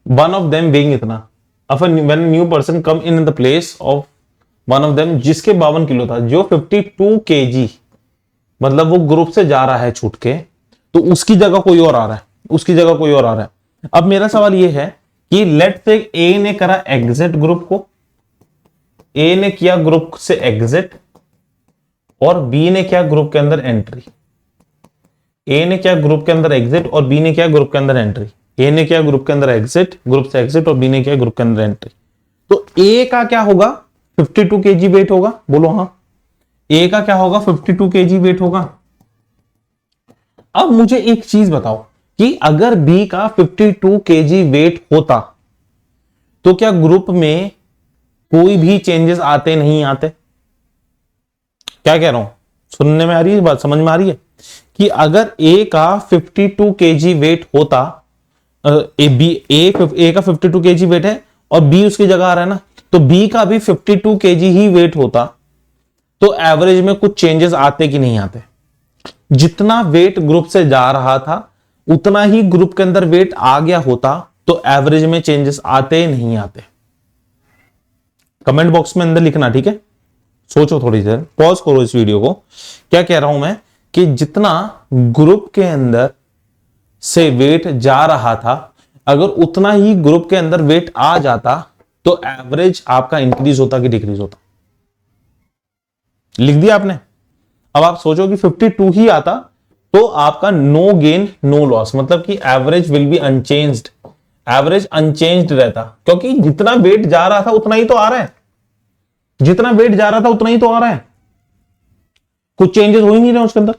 one of them weighing इतना, when new person come in the place of one of them जिसके 52 किलो था, जो 52 kg, मतलब वो ग्रुप से जा रहा है छूट के, तो उसकी जगह कोई और आ रहा है, उसकी जगह कोई और आ रहा है। अब मेरा सवाल ये है कि लेट से ए ने करा एग्जिट ग्रुप को, ए ने किया ग्रुप से एग्जिट और बी ने किया ग्रुप के अंदर एंट्री। ए ने किया ग्रुप के अंदर एग्जिट और बी ने किया ग्रुप के अंदर एंट्री। ए ने किया ग्रुप के अंदर एग्जिट, ग्रुप से एग्जिट, और बी ने किया ग्रुप के अंदर एंट्री। तो ए का क्या होगा, 52 kg वेट होगा, बोलो हाँ। ए का क्या होगा, 52 kg वेट होगा। अब मुझे एक चीज बताओ कि अगर बी का 52 kg वेट होता तो क्या ग्रुप में कोई भी चेंजेस आते नहीं आते? क्या कह रहा हूं, सुनने में आ रही है बात, समझ में आ रही है कि अगर ए का 52 kg वेट होता, ए का 52 kg वेट है और बी उसकी जगह आ रहा है ना, तो बी का भी 52 kg ही वेट होता, तो एवरेज में कुछ चेंजेस आते कि नहीं आते? जितना वेट ग्रुप से जा रहा था उतना ही ग्रुप के अंदर वेट आ गया होता, तो एवरेज में चेंजेस आते नहीं आते? कमेंट बॉक्स में अंदर लिखना, ठीक है? सोचो थोड़ी देर, पॉज करो इस वीडियो को। क्या कह रहा हूं मैं कि जितना ग्रुप के अंदर से वेट जा रहा था, अगर उतना ही ग्रुप के अंदर वेट आ जाता तो एवरेज आपका इंक्रीज होता कि डिक्रीज होता? लिख दिया आपने। अब आप सोचो कि 52 ही आता तो आपका नो गेन नो लॉस, मतलब कि average will be unchanged, average unchanged रहता, क्योंकि जितना वेट जा रहा था उतना ही तो आ रहा है, जितना वेट जा रहा था उतना ही तो आ रहा है, कुछ चेंजेस हो ही नहीं रहे उसके अंदर।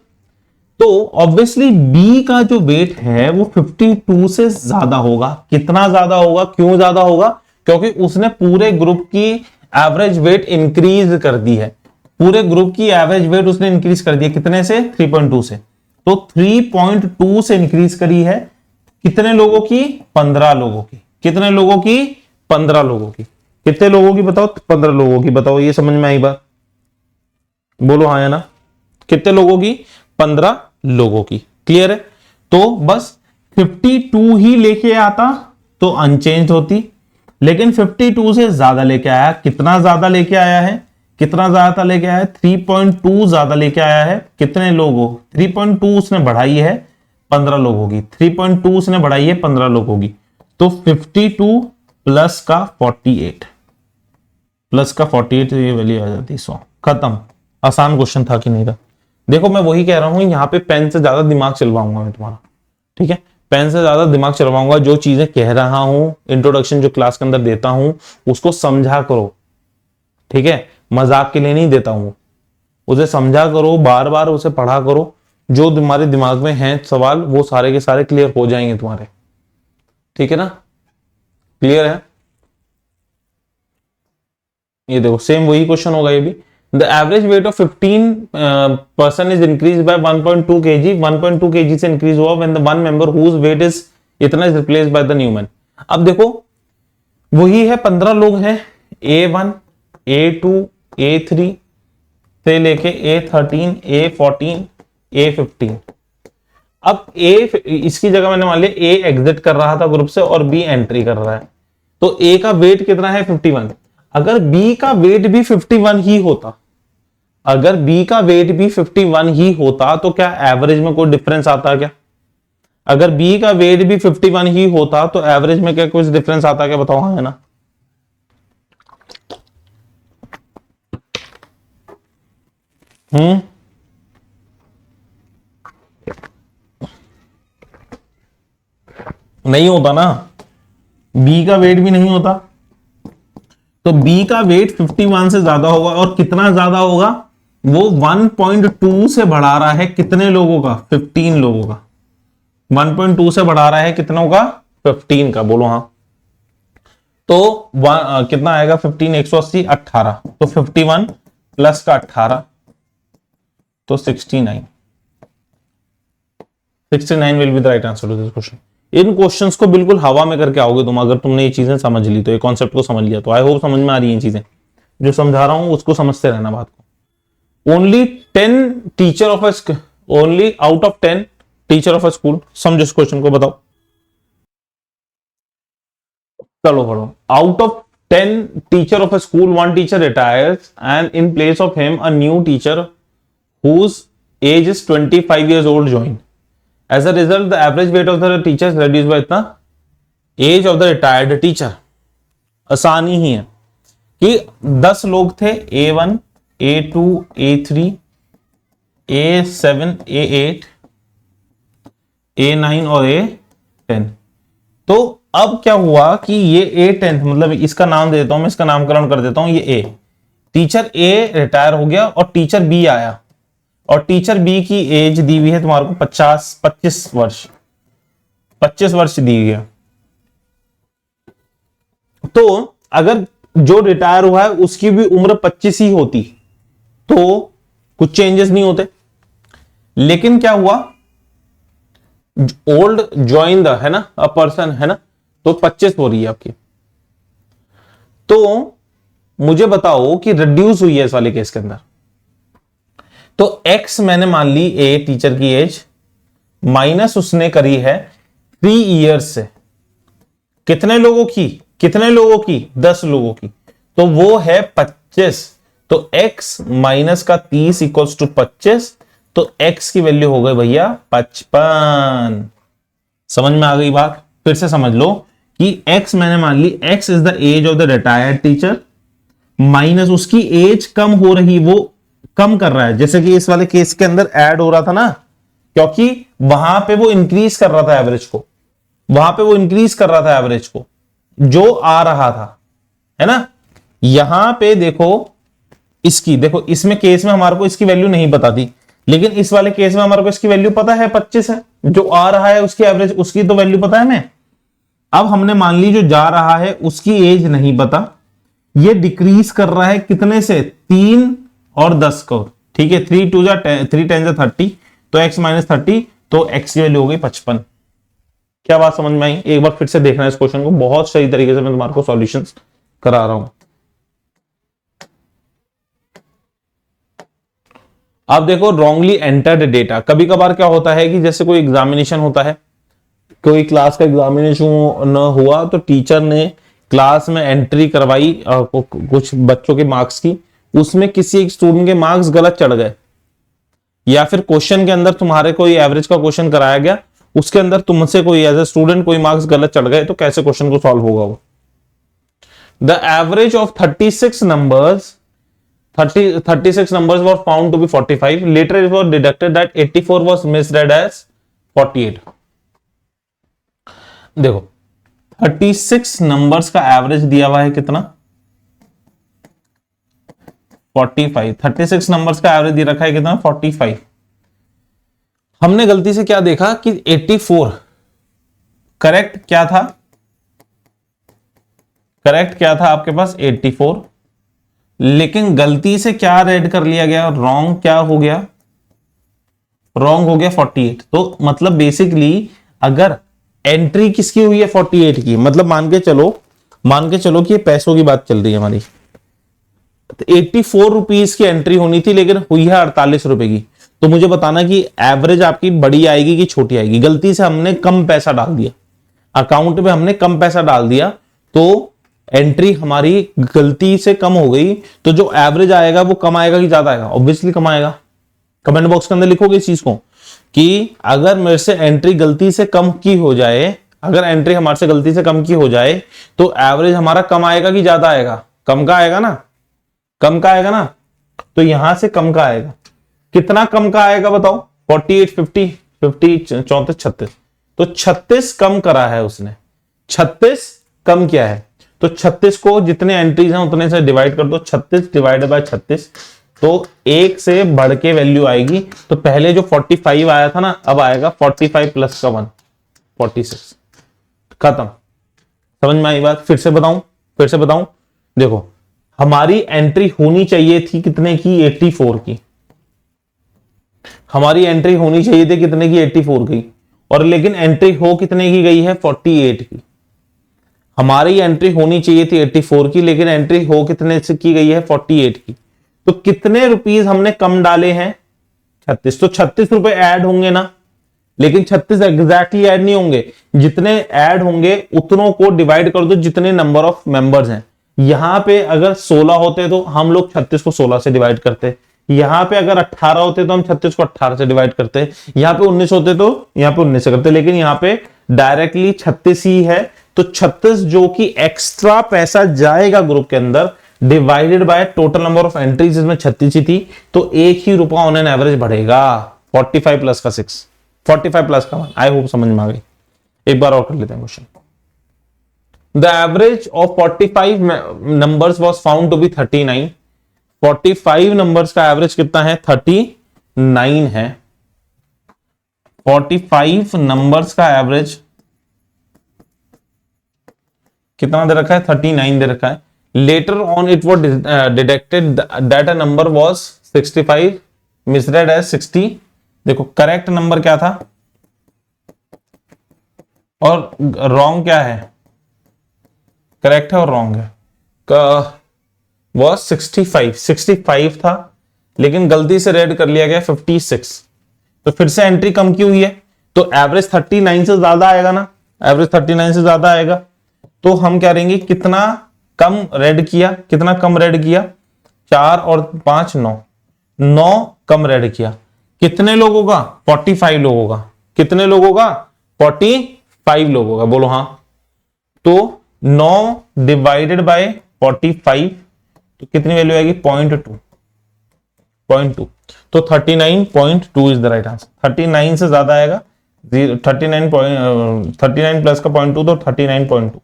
तो ऑब्वियसली बी का जो वेट है वो 52 से ज्यादा होगा। कितना ज्यादा होगा, क्यों ज्यादा होगा? क्योंकि उसने पूरे ग्रुप की एवरेज वेट इंक्रीज कर दी है, पूरे ग्रुप की एवरेज वेट उसने इंक्रीज कर दी है। कितने से? 3.2 से। तो 3.2 से इंक्रीज करी है कितने लोगों की? 15 लोगों की। कितने लोगों की? 15 लोगों की। कितने लोगों की बताओ? 15 लोगों की। बताओ, ये समझ में आई बात? बोलो हाँ या ना। कितने लोगों की? 15 लोगों की। क्लियर है? तो बस 52 ही लेके आता तो अनचेंज होती, लेकिन 52 से ज्यादा लेके आया। कितना ज्यादा लेके आया है? कितना ज्यादा लेके आया है? 3.2 ज्यादा लेके आया है। कितने लोगों? 3.2 उसने बढ़ाई है 15 लोगों की। 3.2 उसने बढ़ाई है 15 लोगों की। तो 52 प्लस का 48, प्लस का 48, ये वैल्यू आ जाती 100। खत्म। आसान क्वेश्चन था कि नहीं था? देखो मैं वही कह रहा हूं, यहां पे पेन से ज्यादा दिमाग चलवाऊंगा मैं तुम्हारा, ठीक है? पेन से ज्यादा दिमाग चलवाऊंगा। जो चीजें कह रहा हूं, इंट्रोडक्शन जो क्लास के अंदर देता हूं, उसको समझा करो, ठीक है? मजाक के लिए नहीं देता हूं, उसे समझा करो, बार बार उसे पढ़ा करो। जो तुम्हारे दिमाग में है सवाल वो सारे के सारे क्लियर हो जाएंगे तुम्हारे, ठीक है ना? क्लियर है? ये देखो सेम वही क्वेश्चन होगा ये भी। The average weight of 15% is increase by 1.2 kg। 1.2 kg से इंक्रीज हुआ when the one member whose weight is इतना is replaced by the new man. अब देखो वही है, 15 लोग हैं, A1 A2 A3 से लेके A13 A14 A15। अब A इसकी जगह मैंने मान लिया A एग्जिट कर रहा था ग्रुप से और B एंट्री कर रहा है, तो A का वेट कितना है? 51। अगर B का वेट भी 51 ही होता, अगर B का वेट भी 51 ही होता तो क्या एवरेज में कोई डिफरेंस आता क्या? अगर B का वेट भी 51 ही होता तो एवरेज में क्या कुछ डिफरेंस आता क्या? बताओ हाँ है ना? नहीं होता ना, B का वेट भी नहीं होता, तो B का वेट 51 से ज्यादा होगा। और कितना ज्यादा होगा? वो 1.2 से बढ़ा रहा है कितने लोगों का? 15 लोगों का। 1.2 से बढ़ा रहा है कितनों का? 15 का। बोलो हाँ। तो कितना आएगा? 15 180 18, तो 51 प्लस का 18 तो 69। 69 will be the right answer to this question. इन क्वेश्चंस को बिल्कुल हवा में करके आओगे तुम, अगर तुमने ये चीजें समझ ली तो, ये कॉन्सेप्ट को समझ लिया तो। आई होप समझ में आ रही है चीजें, जो समझा रहा हूं उसको समझते रहना बात को। Only 10 teacher of a only out of 10 teacher of a school, समझो इस क्वेश्चन को, बताओ। चलो पढ़ो। Out of 10 teacher of a school, one teacher retires and in place of him a new teacher whose age is 25 years old join. As a result, the average weight of the teacher is reduced by इतना age of the retired teacher. आसानी ही है कि 10 लोग थे, A1 A2 A3 A7 A8 A9 और A10। तो अब क्या हुआ कि ये A10, मतलब इसका नाम दे देता हूं मैं, इसका नामकरण कर देता हूं, ये A टीचर A रिटायर हो गया और टीचर B आया, और टीचर बी की एज दी हुई है तुम्हारे को 25 वर्ष, 25 वर्ष दी हुई है। तो अगर जो रिटायर हुआ है उसकी भी उम्र 25 ही होती तो कुछ चेंजेस नहीं होते। लेकिन क्या हुआ, ओल्ड ज्वाइन द, है ना, अ पर्सन, है ना, तो 25 हो रही है आपकी। तो मुझे बताओ कि रिड्यूस हुई है इस वाले केस के अंदर, तो x मैंने मान ली ए टीचर की एज, माइनस उसने करी है 3 इयर्स से, कितने लोगों की, 10 लोगों की, तो वो है 25। तो x माइनस का 30 इक्वल्स टू 25, तो x की वैल्यू हो गई भैया 55। समझ में आ गई बात? फिर से समझ लो कि x मैंने मान ली x is the age of the retired teacher, minus उसकी एज कम हो रही, वो कम कर रहा है, जैसे कि इस वाले केस के अंदर ऐड हो रहा था ना, क्योंकि वहां पे वो इंक्रीज कर रहा था एवरेज को, वहां पे वो इंक्रीज कर रहा था एवरेज को जो आ रहा था, है ना। यहां पे देखो, इसकी देखो, इसमें केस में हमारे को इसकी वैल्यू नहीं पता थी, लेकिन इस वाले केस में हमारे को इसकी वैल्यू पता है, 25 है, जो आ रहा है उसकी एवरेज, उसकी तो वैल्यू पता है हमें। अब हमने मान ली जो जा रहा है उसकी एज नहीं पता, ये डिक्रीज कर रहा है कितने से, 3 और 10 को, ठीक है, 3 2 3 10 30, तो x माइनस 30, तो x की वैल्यू हो गई 55। क्या बात समझ में आई? एक बार फिर से देखना है इस क्वेश्चन को, बहुत सही तरीके से मैं तुम्हारे को सॉल्यूशंस करा रहा हूं। अब देखो, रॉन्गली एंटर्ड डेटा, कभी कभार क्या होता है कि जैसे कोई एग्जामिनेशन होता है, कोई क्लास का एग्जामिनेशन न हुआ, तो टीचर ने क्लास में एंट्री करवाई कुछ बच्चों के मार्क्स की, उसमें किसी एक स्टूडेंट के मार्क्स गलत चढ़ गए, या फिर क्वेश्चन के अंदर तुम्हारे कोई एवरेज का क्वेश्चन कराया गया, उसके अंदर तुमसे कोई एज ए स्टूडेंट कोई मार्क्स गलत चढ़ गए, तो कैसे क्वेश्चन को सॉल्व होगा वो? The average of 36 numbers was found to be 45. Later it was deducted that 84 was misread as 48. देखो, 36 नंबर्स का एवरेज दिया हुआ है कितना, 45। 36 नंबर्स का एवरेज दे रखा है कितना, 45। हमने गलती से क्या देखा कि 84 करेक्ट क्या था, करेक्ट क्या था आपके पास 84, लेकिन गलती से क्या रेड कर लिया गया, रॉन्ग क्या हो गया, रॉन्ग हो गया 48। तो मतलब बेसिकली अगर एंट्री किसकी हुई है 48 की, मतलब मान के चलो कि ये पैसों की बात चल रही है हमारी, तो 84 रुपीज की एंट्री होनी थी, लेकिन हुई है 48 रुपए की। तो मुझे बताना कि एवरेज आपकी बड़ी आएगी कि छोटी आएगी। गलती से हमने कम पैसा डाल दिया, अकाउंट में हमने कम पैसा डाल दिया, तो एंट्री हमारी गलती से कम हो गई, तो जो एवरेज आएगा वो कम आएगा कि ज्यादा आएगा? ऑब्वियसली कम आएगा। कमेंट बॉक्स के अंदर लिखोगे इस चीज को कि अगर मेरे से एंट्री गलती से कम की हो जाए, अगर एंट्री हमारे से गलती से कम की हो जाए, तो एवरेज हमारा कम आएगा कि ज्यादा आएगा? कम का आएगा ना, कम का आएगा ना। तो यहां से कम का आएगा, कितना कम का आएगा बताओ? 48, 50, 50, 34, 36, तो 36 कम करा है उसने, 36 कम किया है। तो 36 को जितने एंट्रीज हैं उतने से डिवाइड कर दो, 36 डिवाइडेड बाय 36, तो एक से बढ़ के वैल्यू आएगी। तो पहले जो 45 आया था ना, अब आएगा 45 प्लस का 1, 46। खत्म। समझ में आई बात? फिर से बताऊं, देखो हमारी एंट्री होनी चाहिए थी कितने की, 84 की। हमारी एंट्री होनी चाहिए थी कितने की, 84 की, और लेकिन एंट्री हो कितने की गई है, 48 की। हमारी एंट्री होनी चाहिए थी 84 की, लेकिन एंट्री हो कितने से की गई है, 48 की। तो कितने रुपीस हमने कम डाले हैं, 36। तो 36 रुपए ऐड होंगे ना, लेकिन 36 एग्जैक्टली ऐड नहीं होंगे, जितने ऐड होंगे उतनों को डिवाइड कर दो जितने नंबर ऑफ मेंबर्स हैं। यहां पे अगर 16 होते तो हम लोग 36 को 16 से डिवाइड करते, यहां पे अगर 18 होते तो हम 36 को 18 से डिवाइड करते, यहां पे 19 होते तो यहां पे 19 से करते, लेकिन यहां पे डायरेक्टली 36 ही है। तो 36 जो कि एक्स्ट्रा पैसा जाएगा ग्रुप के अंदर, divided by total number of entries, इसमें 36 ही थी, तो एक ही रुपया ऑन एन एवरेज बढ़ेगा। 45 प्लस का 6, 45 प्लस का 1। आई होप समझ में आ गई। एक बार और कर लेते हैं question. The average of 45 numbers was found to be 39। 45 numbers का एवरेज कितना है, 39 है। 45 नंबर्स का एवरेज कितना दे रखा है, 39 दे रखा है। Later on it was detected that a number was 65, misread as 60। देखो करेक्ट नंबर क्या था और रॉन्ग क्या है, करेक्ट है और रॉन्ग है। वॉज 65 था, लेकिन गलती से रेड कर लिया गया 56। तो फिर से एंट्री कम की हुई है, तो एवरेज 39 से ज्यादा आएगा ना, एवरेज 39 से ज्यादा आएगा। तो हम क्या करेंगे, कितना कम रेड किया, कितना कम रेड किया, 4 और 5 9, 9 कम रेड किया, कितने लोगों का, 45 लोगों का, कितने लोगों का, 45 लोगों का, बोलो हाँ। तो 9 डिवाइडेड बाय 45, तो कितनी वैल्यू आएगी, 0.2, 0.2, तो 39.2 इज द राइट आंसर। 39 से ज्यादा आएगा 39 प्लस का 0.2, तो 39.2।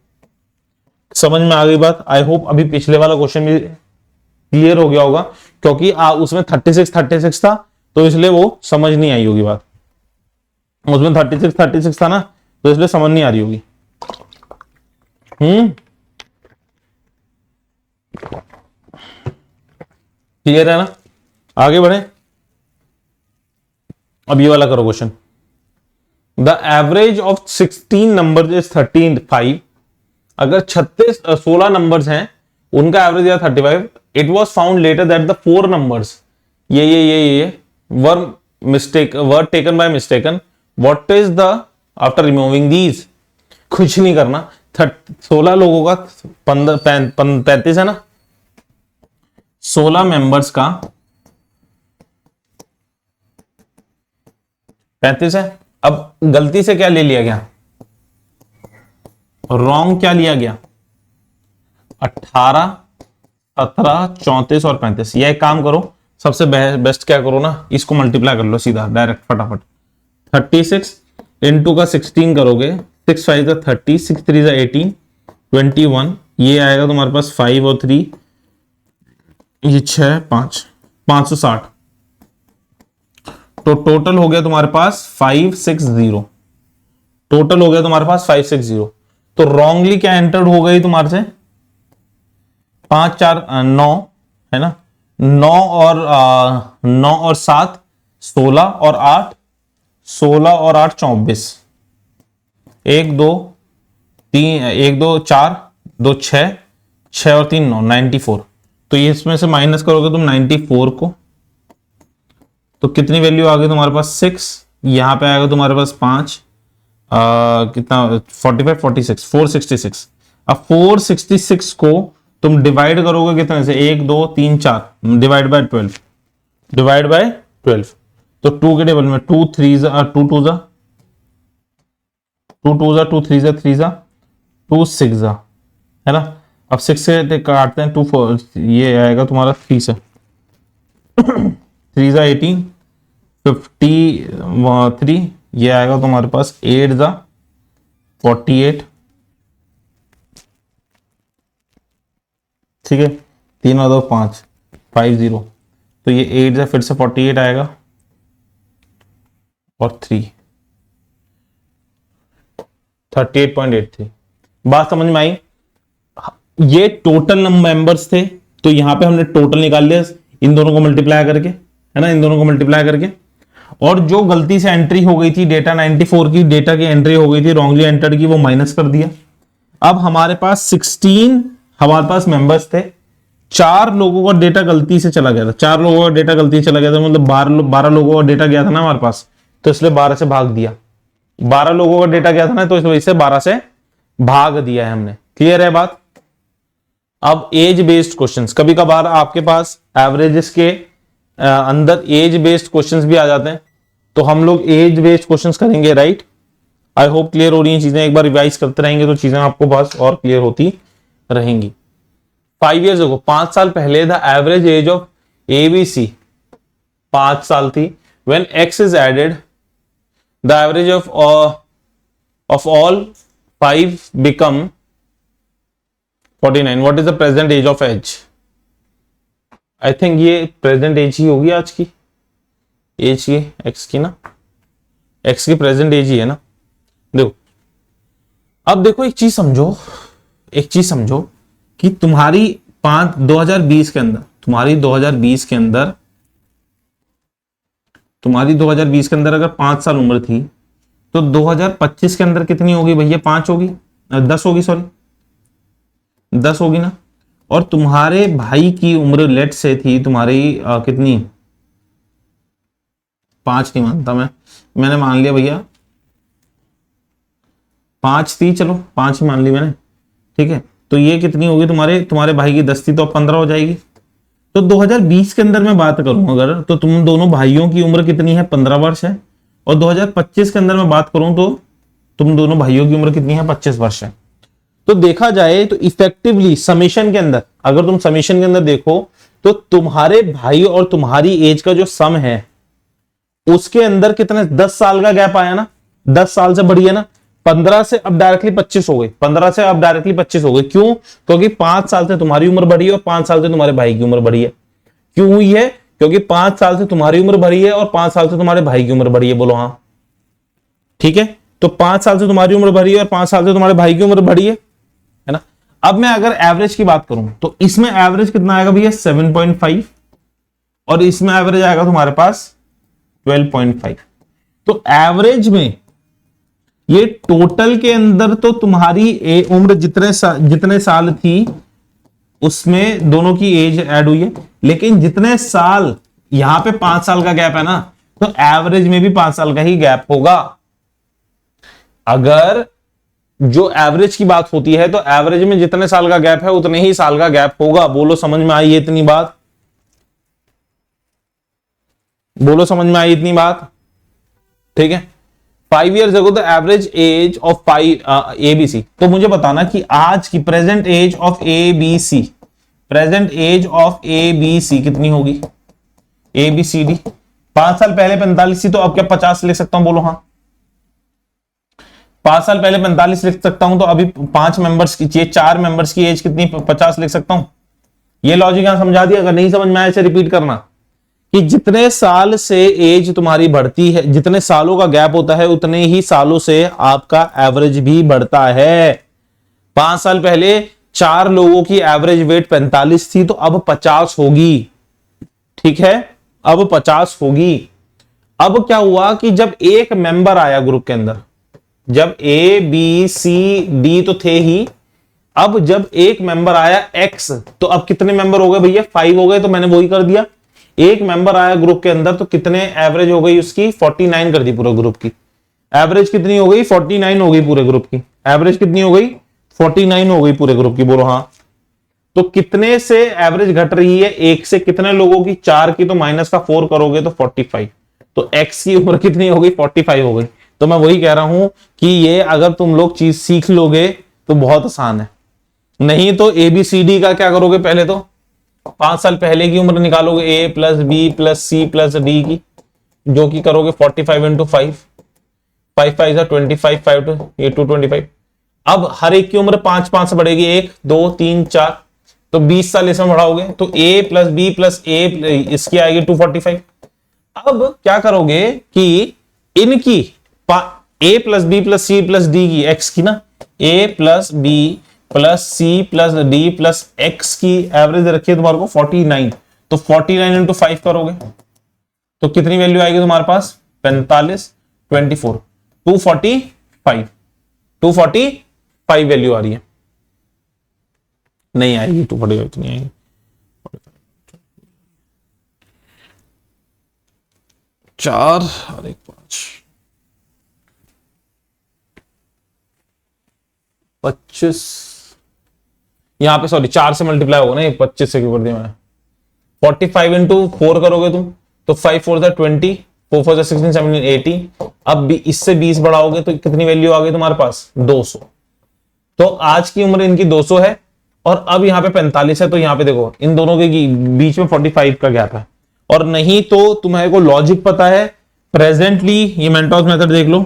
समझ में आ गई बात। आई होप अभी पिछले वाला क्वेश्चन भी क्लियर हो गया होगा, क्योंकि उसमें 36 था, तो इसलिए वो समझ नहीं आई होगी बात। उसमें 36 था ना, तो इसलिए समझ नहीं आ रही होगी। क्लियर है ना, आगे बढ़े। अब ये वाला करो question. The average of 16 number is 35। अगर 16 नंबर्स हैं, उनका एवरेज है 35। It was found later that the 4 numbers ये were taken by mistaken. What is the after removing these. कुछ नहीं करना, 16 लोगों का 35 है ना, 16 मेंबर्स का 35 है। अब गलती से क्या ले लिया गया, रॉन्ग क्या लिया गया, 18 17 34 और 35। यह एक काम करो, सबसे बेस्ट क्या करो ना, इसको मल्टीप्लाई कर लो सीधा डायरेक्ट फटाफट। 36 इंटू का 16 करोगे, 6 5 का 30, 6 3 का 18, 21, ये आएगा तुम्हारे पास 5 और 3, ये 6 5, 560। तो टोटल हो गया तुम्हारे पास 560, टोटल हो गया तुम्हारे पास 560। तो रॉन्गली क्या एंटर्ड हो गई तुम्हारे से, 5 4 9 है ना, 9 और 7 16 और 8 16 और 8 24, 1 2 3 1 2 4 2 6 6 और 3 9, 94। तो ये इसमें से माइनस करोगे तुम 94 को, तो कितनी वैल्यू आ गई तुम्हारे पास 6। यहां पे आएगा तुम्हारे पास 5, कितना 45 46 466। अब 466 को तुम डिवाइड करोगे कितने से, 1 2 3 4, डिवाइड बाय 12, डिवाइड बाय 12। तो 2 के टेबल में 2 3 2 2 जा 2 2 जा 2 3 जा 3 जा 2 6 जा, है ना। अब 6 से काटते हैं 2 4, ये आएगा तुम्हारा 3 से 3 जा 18 53, ये आएगा तुम्हारे पास 8 जा 48, ठीक है, 3 और 2 5 50। तो ये 8 जा फिर से 48 आएगा और 3 38.83। बात समझ में आई। ये टोटल मेंबर्स थे, तो यहां पे हमने टोटल निकाल लिया इन दोनों को मल्टीप्लाई करके, है ना, इन दोनों को मल्टीप्लाई करके। और जो गलती से एंट्री हो गई थी डेटा 94 की, डेटा की एंट्री हो गई थी रॉन्गली एंटर्ड की, वो माइनस कर दिया। अब हमारे पास 16 हमारे पास मेंबर्स थे, 4 लोगों का डेटा गलती से चला गया था, 4 लोगों का डेटा गलती से चला गया था, मतलब 12 लोगों का डेटा गया था ना हमारे पास, तो इसलिए 12 से भाग दिया। 12 लोगों का डेटा गया था ना, तो इस वजह से 12 से भाग दिया है हमने। क्लियर है बात। अब एज बेस्ड क्वेश्चंस, कभी कभार आपके पास एवरेजेस के अंदर एज बेस्ड क्वेश्चंस भी आ जाते हैं, तो हम लोग एज बेस्ड क्वेश्चंस करेंगे, राइट। आई होप क्लियर हो रही हैं चीजें, एक बार रिवाइज करते रहेंगे तो चीजें आपको पास और क्लियर होती रहेंगी। 5 years ago, 5 साल पहले the average age of ABC 5 साल थी। When X is added the average of all 5 become 49। What is the present age of H. I think ये प्रेजेंट एज ही होगी आज की एज की, एक्स की ना, एक्स की प्रेजेंट एज ही है ना। देखो अब देखो एक चीज समझो, एक चीज समझो कि तुम्हारी 2020 के अंदर, तुम्हारी 2020 के अंदर अगर 5 साल उम्र थी, तो 2025 के अंदर कितनी होगी भैया, 5 होगी, 10 होगी, सॉरी 10 होगी ना। और तुम्हारे भाई की उम्र लेट से थी तुम्हारी कितनी, 5 नहीं मानता मैंने मान लिया भैया 5 थी, चलो 5 ही मान ली मैंने। ठीक है, तो ये कितनी होगी तुम्हारे भाई की 10 थी तो अब 15 हो जाएगी। तो 2020 के अंदर मैं बात करूं अगर, तो तुम दोनों भाइयों की उम्र कितनी है, 15 वर्ष है। और 2025 के अंदर मैं बात करूं तो तुम दोनों भाइयों की उम्र कितनी है, 25 वर्ष है। तो देखा जाए तो इफेक्टिवली समेशन के अंदर, अगर तुम समेशन के अंदर देखो तो तुम्हारे भाई और तुम्हारी एज का जो सम है उसके अंदर कितने 10 साल का गैप आया ना, 10 साल से बढ़ी है ना। 15 से अब डायरेक्टली 25 हो गई, 15 से अब डायरेक्टली 25 हो गई। क्यों? क्योंकि 5 साल से तुम्हारी उम्र बढ़ी है और 5 साल से तुम्हारे भाई की उम्र बढ़ी है। क्यों हुई है? क्योंकि 5 साल से तुम्हारी उम्र बढ़ी है और 5 साल से तुम्हारे भाई की उम्र बढ़ी है। बोलो हाँ, ठीक है। तो 5 साल से तुम्हारी उम्र बढ़ी है और 5 साल से तुम्हारे भाई की उम्र बढ़ी है ना। अब मैं अगर एवरेज की बात करूं तो इसमें एवरेज कितना आएगा भैया, 7.5, और इसमें एवरेज आएगा तुम्हारे पास 12.5। तो एवरेज में ये टोटल के अंदर तो तुम्हारी उम्र जितने साल थी उसमें दोनों की एज ऐड हुई है, लेकिन जितने साल यहां पे 5 साल का गैप है ना, तो एवरेज में भी 5 साल का ही गैप होगा। अगर जो एवरेज की बात होती है तो एवरेज में जितने साल का गैप है उतने ही साल का गैप होगा। बोलो समझ में आई इतनी बात? बोलो समझ में आई इतनी बात? ठीक है। 5 years ago the average age of 5 ABC। तो मुझे बताना कि आज की present age of ABC, present age of ABC कितनी होगी? ABCD 5 साल पहले 45 थी, तो अब क्या 50 लिख सकता हूं? बोलो हाँ। 5 साल पहले 45 लिख सकता हूं, तो अभी 5 मेंबर्स की, 4 मेंबर्स की एज कितनी, 50 लिख सकता हूं। ये लॉजिक यहां समझा दिया। अगर नहीं समझ में आया इसे रिपीट करना कि जितने साल से एज तुम्हारी बढ़ती है, जितने सालों का गैप होता है उतने ही सालों से आपका एवरेज भी बढ़ता है। 5 साल पहले 4 लोगों की एवरेज वेट 45 थी, तो अब 50 होगी। ठीक है, अब 50 होगी। अब क्या हुआ कि जब एक मेंबर आया ग्रुप के अंदर, जब A B C D तो थे ही, अब जब एक मेंबर आया X, तो अब कितने मेंबर हो गए भैया? 5 हो गए। तो मैंने वही कर दिया, एक मेंबर आया ग्रुप के अंदर तो कितने एवरेज हो गई उसकी, 49 कर दी पूरे ग्रुप की। एवरेज कितनी हो गई? 49 हो गई पूरे ग्रुप की। एवरेज कितनी हो गई? 49 हो गई पूरे ग्रुप की। बोलो हाँ। तो कितने से एवरेज घट रही है? एक से। कितने लोगों की? 4 की। तो माइनस का 4 करोगे तो 45। तो एक्स की उम्र कितनी हो गई? 45 हो गई। तो मैं वही कह रहा हूं कि ये अगर तुम लोग चीज सीख लोगे तो बहुत आसान है। नहीं तो ABCD का क्या करोगे? पहले तो 5 साल पहले की उम्र निकालोगे, A plus B plus C plus D की, जो कि करोगे 45 इंटू 5, 5 5 25, 5 टू 225। अब हर एक की उम्र 5 से बढ़ेगी, 1 2 3 4, तो 20 साल इसमें बढ़ाओगे तो A plus B plus A इसकी आएगी 245। अब क्या करोगे कि इनकी A plus B plus C plus D की, X की ना, A plus B plus C plus D plus X की एवरेज रखिए तुम्हारे को 49। तो 49 इंटू 5 करोगे तो कितनी वैल्यू आएगी तुम्हारे पास? 45 24 245, 245 वैल्यू आ रही है। नहीं आएगी 245, तो नहीं आएगी। 4 और 1 5 25, यहां पे सॉरी 4 से मल्टीप्लाई होगा ना, 25 से क्यों कर दिया मैंने। 45 इंटू 4 करोगे तुम तो 5 4 20, 4 4 16 17 80। अब इससे 20 बढ़ाओगे तो कितनी वैल्यू आ गई तुम्हारे पास? 200। तो आज की उम्र इनकी 200 है और अब यहाँ पे 45 है। तो यहाँ पे देखो इन दोनों के बीच में 45 का गैप है। और नहीं तो तुम्हारे को लॉजिक पता है, प्रेजेंटली ये मेंटोस मेथड देख लो।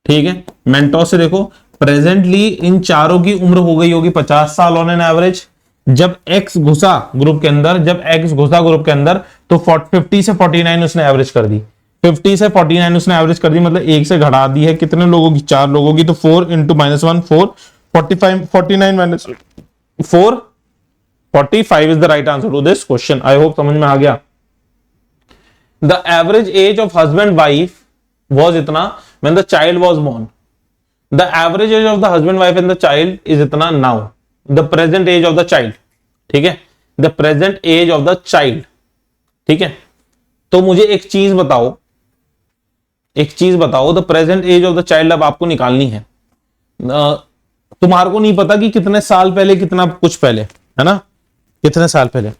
ठीक है, मेंटोस से देखो, प्रेजेंटली इन चारों की उम्र हो गई होगी 50 साल ऑन एन एवरेज। जब X घुसा ग्रुप के अंदर, तो 50 से 49 उसने एवरेज कर दी। 50 से 49 उसने एवरेज कर दी, मतलब एक से घटा दी है। कितने लोगों की? 4 लोगों की। तो 4 into -1 4, 45 49 minus 4 45 is the right answer to this question. I hope समझ में आ गया। The average age of husband wife was इतना when the child was born. The average age of the husband wife and the child is इतना now, the present age of the child। ठीक है, the present age of the child। ठीक है, तो मुझे एक चीज बताओ, the present age of the child अब आपको निकालनी है। तुम्हारे को नहीं पता कि कितने साल पहले, कितना कुछ पहले, है ना, कितने साल पहले।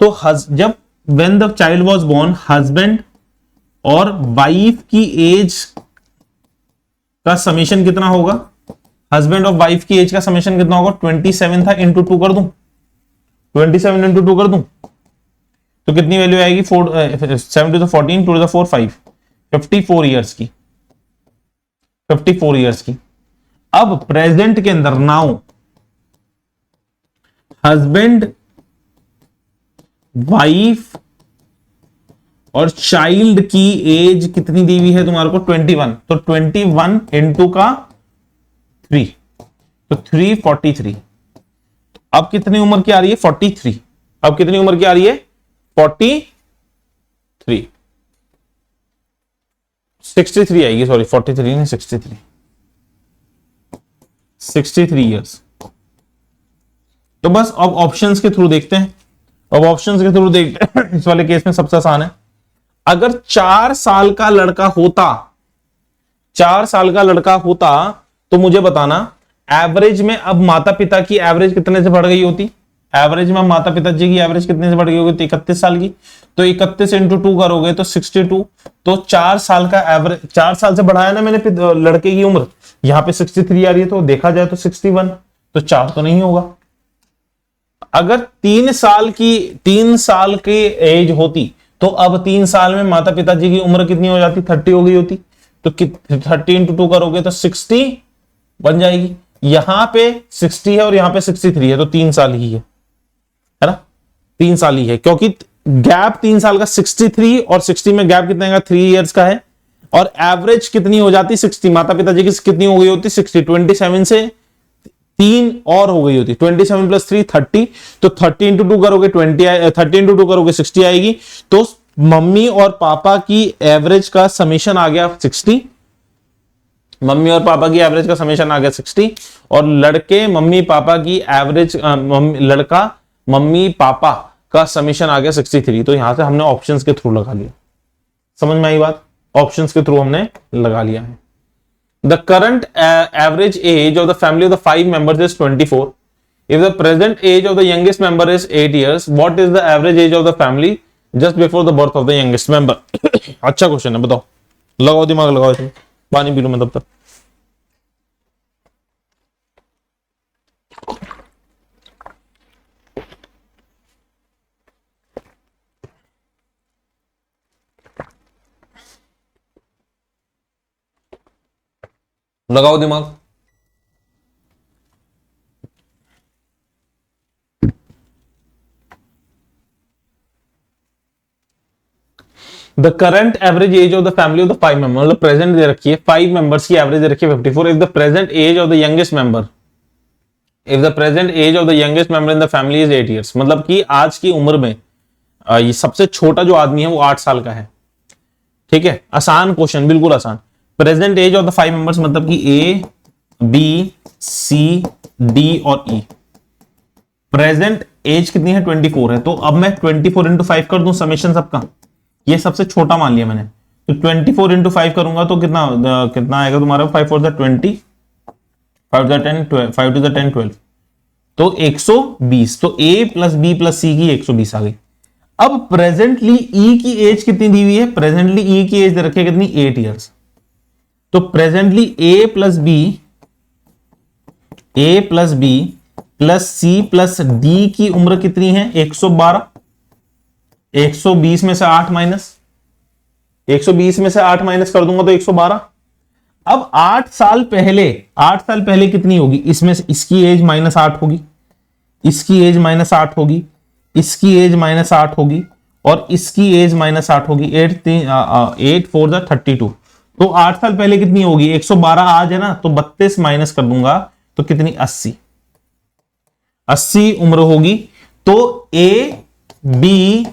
तो जब when the child was born, husband और वाइफ की एज का समेशन कितना होगा, हस्बैंड और वाइफ की एज का समेशन कितना होगा, 27 था, इंटू 2 कर दूं, 27 इंटू 2 कर दूं, तो कितनी वैल्यू आएगी, 7 to the 14, 2 to the 4, 5, 54 years की, 54 ईयर्स की। अब प्रेजेंट के अंदर नाउ हस्बैंड, वाइफ और चाइल्ड की एज कितनी दी हुई है तुम्हारे को, 21, तो 21 इंटू का 3, तो 343। अब कितनी उम्र की आ रही है, 43। अब कितनी उम्र की आ रही है, 43, 63 आएगी, सॉरी 43 नहीं, 63, 63 ईयर्स। तो बस अब ऑप्शंस के थ्रू देखते हैं, अब ऑप्शंस के थ्रू देखते हैं। इस वाले केस में सबसे आसान है, अगर 4 साल का लड़का होता, 4 साल का लड़का होता, तो मुझे बताना एवरेज में अब माता पिता की एवरेज कितने से बढ़ गई होती, एवरेज में माता पिता जी की एवरेज कितने से बढ़ गई होगी, 31 साल की। तो 31 इंटू 2 करोगे तो 62, तो 4 साल का एवरेज, 4 साल से बढ़ाया ना मैंने लड़के की उम्र, यहां पे 63 आ रही है, तो देखा जाए तो 61, तो 4 तो नहीं होगा। अगर 3 साल की एज होती, तो अब 3 साल में माता पिताजी की उम्र कितनी हो जाती, 30 हो गई होती, तो 30 इंटू 2 करोगे तो 60 बन जाएगी। यहां पे 60 है और यहां पे 63 है, तो 3 साल ही है ना, 3 साल ही है, क्योंकि गैप 3 साल का, 63 और 60 में गैप कितने का, 3 इयर्स का है। और एवरेज कितनी हो जाती, 60, माता पिताजी की कितनी हो गई होती, 60, 27 से 3 और हो गई होती, 27 प्लस 3 30, तो 30 इंटू 2 करोगे 20, 30 इंटू 2 करोगे 60 आएगी। तो मम्मी और पापा की एवरेज का समेशन आ गया 60, मम्मी और पापा की एवरेज का समेशन आ गया 60, और लड़के मम्मी पापा की एवरेज, लड़का मम्मी पापा का समेशन आ गया 63। तो यहां से हमने ऑप्शंस के थ्रू लगा लिया, समझ में आई बात, ऑप्शंस के थ्रू हमने लगा लिया है। The current average age of the family of the 5 members is 24. If the present age of the youngest member is 8 years, what is the average age of the family just before the birth of the youngest member? अच्छा question है, बताओ, लगाओ दिमाग लगाओ इसमें, पानी P low मैं तब तक। लगाओ दिमाग। The current average age of the family of the 5 member, मतलब प्रेजेंट दे रखी है, 5 मेंबर्स की एवरेज दे रखी है 54। If the present age of the youngest member, if the present age of the youngest member in the family is 8 years, मतलब कि आज की उम्र में ये सबसे छोटा जो आदमी है वो 8 साल का है। ठीक है, आसान क्वेश्चन, बिल्कुल आसान। Present age of the 5 members मतलब कि ए, बी, सी, डी और ई। प्रेजेंट एज कितनी है, 24 है, तो अब मैं 24 इंटू 5 कर दूं समेशन सबका, ये सबसे छोटा मान लिया मैंने, तो 24 इंटू 5 करूंगा तो कितना आएगा तुम्हारा, 5 4 20, 5 10 12, 5 2 10 12, तो 120। तो A plus B plus C की 120 आ गई। अब प्रेजेंटली ई की एज कितनी दी हुई है, प्रेजेंटली ई की एज दे रखी है कितनी, 8 इयर्स। तो presently A plus B plus C plus D की उम्र कितनी है, 112। 120 में से 8 माइनस, 120 में से 8 माइनस कर दूंगा तो 112। अब 8 साल पहले कितनी होगी, इसमें से इसकी एज माइनस 8 होगी, इसकी एज माइनस 8 होगी, इसकी एज माइनस 8 होगी, और इसकी एज माइनस 8 होगी। 8 4 32, तो 8 साल पहले कितनी होगी, 112 आज है ना, तो 32 माइनस कर दूंगा तो कितनी, 80 उम्र होगी। तो ए, बी,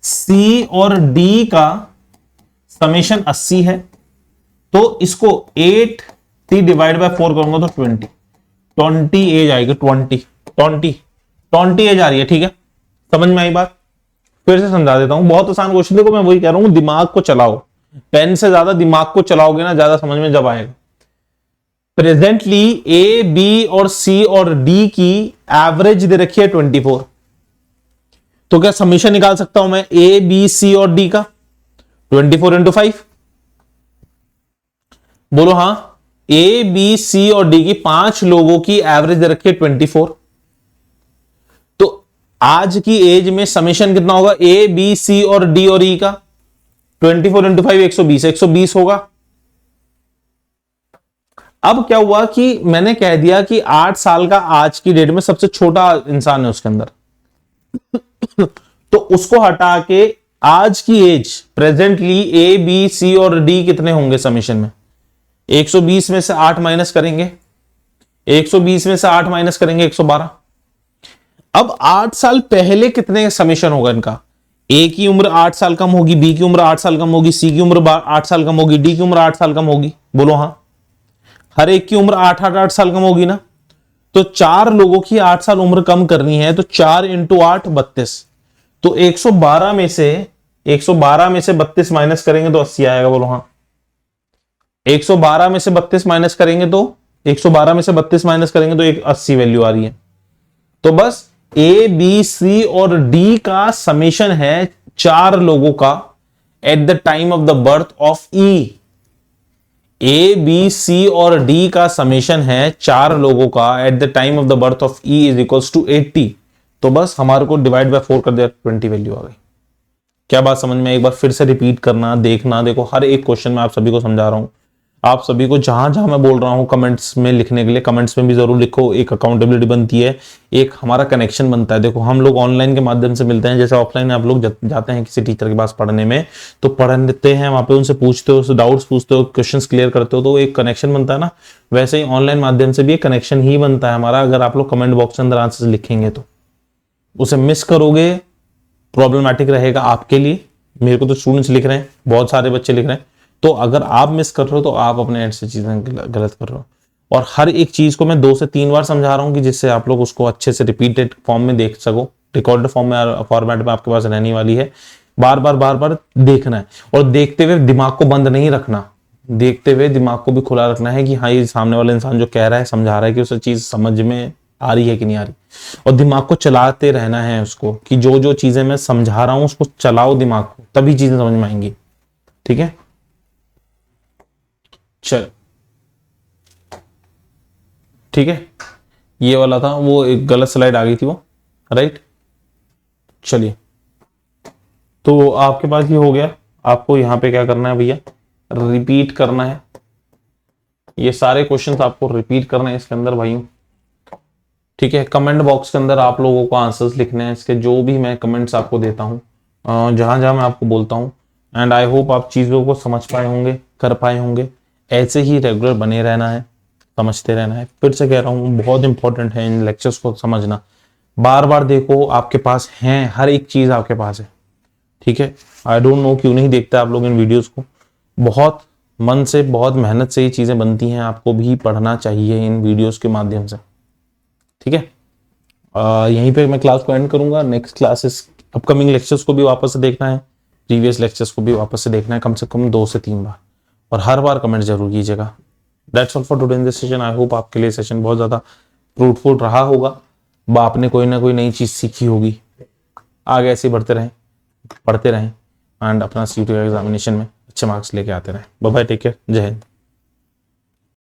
सी और डी का समेशन 80 है, तो इसको 80 डिवाइड बाय 4 करूंगा तो 20 एज आएगी, 20 एज आ रही है। ठीक है, समझ में आई बात, फिर से समझा देता हूं, बहुत आसान क्वेश्चन। देखो मैं वही कह रहा हूं, दिमाग को चलाओ, पेन से ज्यादा दिमाग को चलाओगे ना, ज्यादा समझ में जब आएगा। प्रेजेंटली ए बी और सी और डी की एवरेज दे रखी है 24। तो क्या समीशन निकाल सकता हूं मैं ए बी सी और डी का 24 इंटू 5? बोलो हां। ए बी सी और डी की 5 लोगों की एवरेज दे रखी है 24। तो आज की एज में समीशन कितना होगा ए बी सी और डी और ई का? 24 इंटू 5 120, 120 होगा। अब क्या हुआ कि मैंने कह दिया कि 8 साल का आज की डेट में सबसे छोटा इंसान है उसके अंदर तो उसको हटा के आज की age presently A B C और डी कितने होंगे समीशन में? 120 में से 8 माइनस करेंगे, 120 में से 8 माइनस करेंगे 112। अब 8 साल पहले कितने समीशन होगा इनका? ए की उम्र 8 साल कम होगी, बी की उम्र 8 साल कम होगी, सी की उम्र 8 साल कम होगी, डी की उम्र 8 साल कम होगी। बोलो हां। हर एक की उम्र 8 साल कम होगी ना। तो 4 लोगों की 8 साल उम्र कम करनी है, तो 4 इंटू 8 32। तो 112 में से 32 माइनस करेंगे तो 80 आएगा। बोलो हाँ। 112 में से 32 माइनस करेंगे तो 112 में से 32 माइनस करेंगे तो एक 80 वैल्यू आ रही है। तो बस ए बी सी और डी का समेशन है 4 लोगों का at the time of the birth of E. A B C और डी का समेशन है 4 लोगों का at the time of the birth of E is equals to 80। तो बस हमारे को डिवाइड बाय 4 कर दिया, 20 वैल्यू आ गई। क्या बात समझ में? एक बार फिर से रिपीट करना, देखना। देखो हर एक क्वेश्चन में आप सभी को समझा रहा हूं। आप सभी को जहां जहां मैं बोल रहा हूं कमेंट्स में लिखने के लिए, कमेंट्स में भी जरूर लिखो। एक अकाउंटेबिलिटी बनती है, एक हमारा कनेक्शन बनता है। देखो हम लोग ऑनलाइन के माध्यम से मिलते हैं, जैसे ऑफलाइन आप लोग जाते हैं किसी टीचर के पास पढ़ने में, तो पढ़ते हैं वहां पे, उनसे पूछते हो, डाउट्स पूछते हो, क्वेश्चंस क्लियर करते हो, तो एक कनेक्शन बनता है ना। वैसे ही ऑनलाइन माध्यम से भी एक कनेक्शन ही बनता है हमारा। अगर आप लोग कमेंट बॉक्स के अंदर आंसर लिखेंगे तो उसे मिस करोगे, प्रॉब्लमेटिक रहेगा आपके लिए। मेरे को तो स्टूडेंट्स लिख रहे हैं, बहुत सारे बच्चे लिख रहे हैं, तो अगर आप मिस कर रहे हो तो आप अपने एंड से चीजें गलत कर रहे हो। और हर एक चीज को मैं 2 से 3 बार समझा रहा हूं कि जिससे आप लोग उसको अच्छे से रिपीटेड फॉर्म में देख सको। रिकॉर्डेड फॉर्म में, फॉर्मेट में आपके पास रहने वाली है। बार बार देखना है, और देखते हुए दिमाग को बंद नहीं रखना, देखते हुए दिमाग को भी खुला रखना है कि हाँ ये सामने वाला इंसान जो कह रहा है, समझा रहा है, कि उसे चीज समझ में आ रही है कि नहीं आ रही। और दिमाग को चलाते रहना है उसको, कि जो जो चीजें मैं समझा रहा हूं उसको चलाओ दिमाग को, तभी चीजें समझ में आएंगी। ठीक है, चल ठीक है। ये वाला था, वो एक गलत स्लाइड आ गई थी वो, राइट। चलिए, तो आपके पास ये हो गया। आपको यहां पे क्या करना है भैया, रिपीट करना है। ये सारे क्वेश्चंस आपको रिपीट करना है इसके अंदर भाइयों। ठीक है, कमेंट बॉक्स के अंदर आप लोगों को आंसर्स लिखने हैं इसके, जो भी मैं कमेंट्स आपको देता हूँ, जहां जहां मैं आपको बोलता हूँ। एंड आई होप आप चीजों को समझ पाए होंगे, कर पाए होंगे। ऐसे ही रेगुलर बने रहना है, समझते रहना है। फिर से कह रहा हूँ, बहुत इंपॉर्टेंट है इन लेक्चर्स को समझना। बार बार देखो, आपके पास है, हर एक चीज आपके पास है। ठीक है, आई डोंट नो क्यों नहीं देखते आप लोग इन वीडियोस को। बहुत मन से, बहुत मेहनत से ये चीजें बनती हैं, आपको भी पढ़ना चाहिए इन वीडियोस के माध्यम से। ठीक है, यहीं पे मैं क्लास को एंड करूंगा। नेक्स्ट क्लासेस, अपकमिंग लेक्चर्स को भी वापस से देखना है, प्रीवियस लेक्चर्स को भी वापस से देखना है, कम से कम 2 से 3 बार, और हर बार कमेंट जरूर कीजिएगा। That's all for today in this session. I hope आपके लिए सेशन बहुत ज्यादा फ्रूटफुल रहा होगा, आपने कोई ना कोई नई चीज सीखी होगी। आगे ऐसे बढ़ते रहें, पढ़ते रहें, एंड अपना CUET एग्जामिनेशन में अच्छे मार्क्स लेके आते रहें। बाय बाय, टेक केयर, जय हिंद।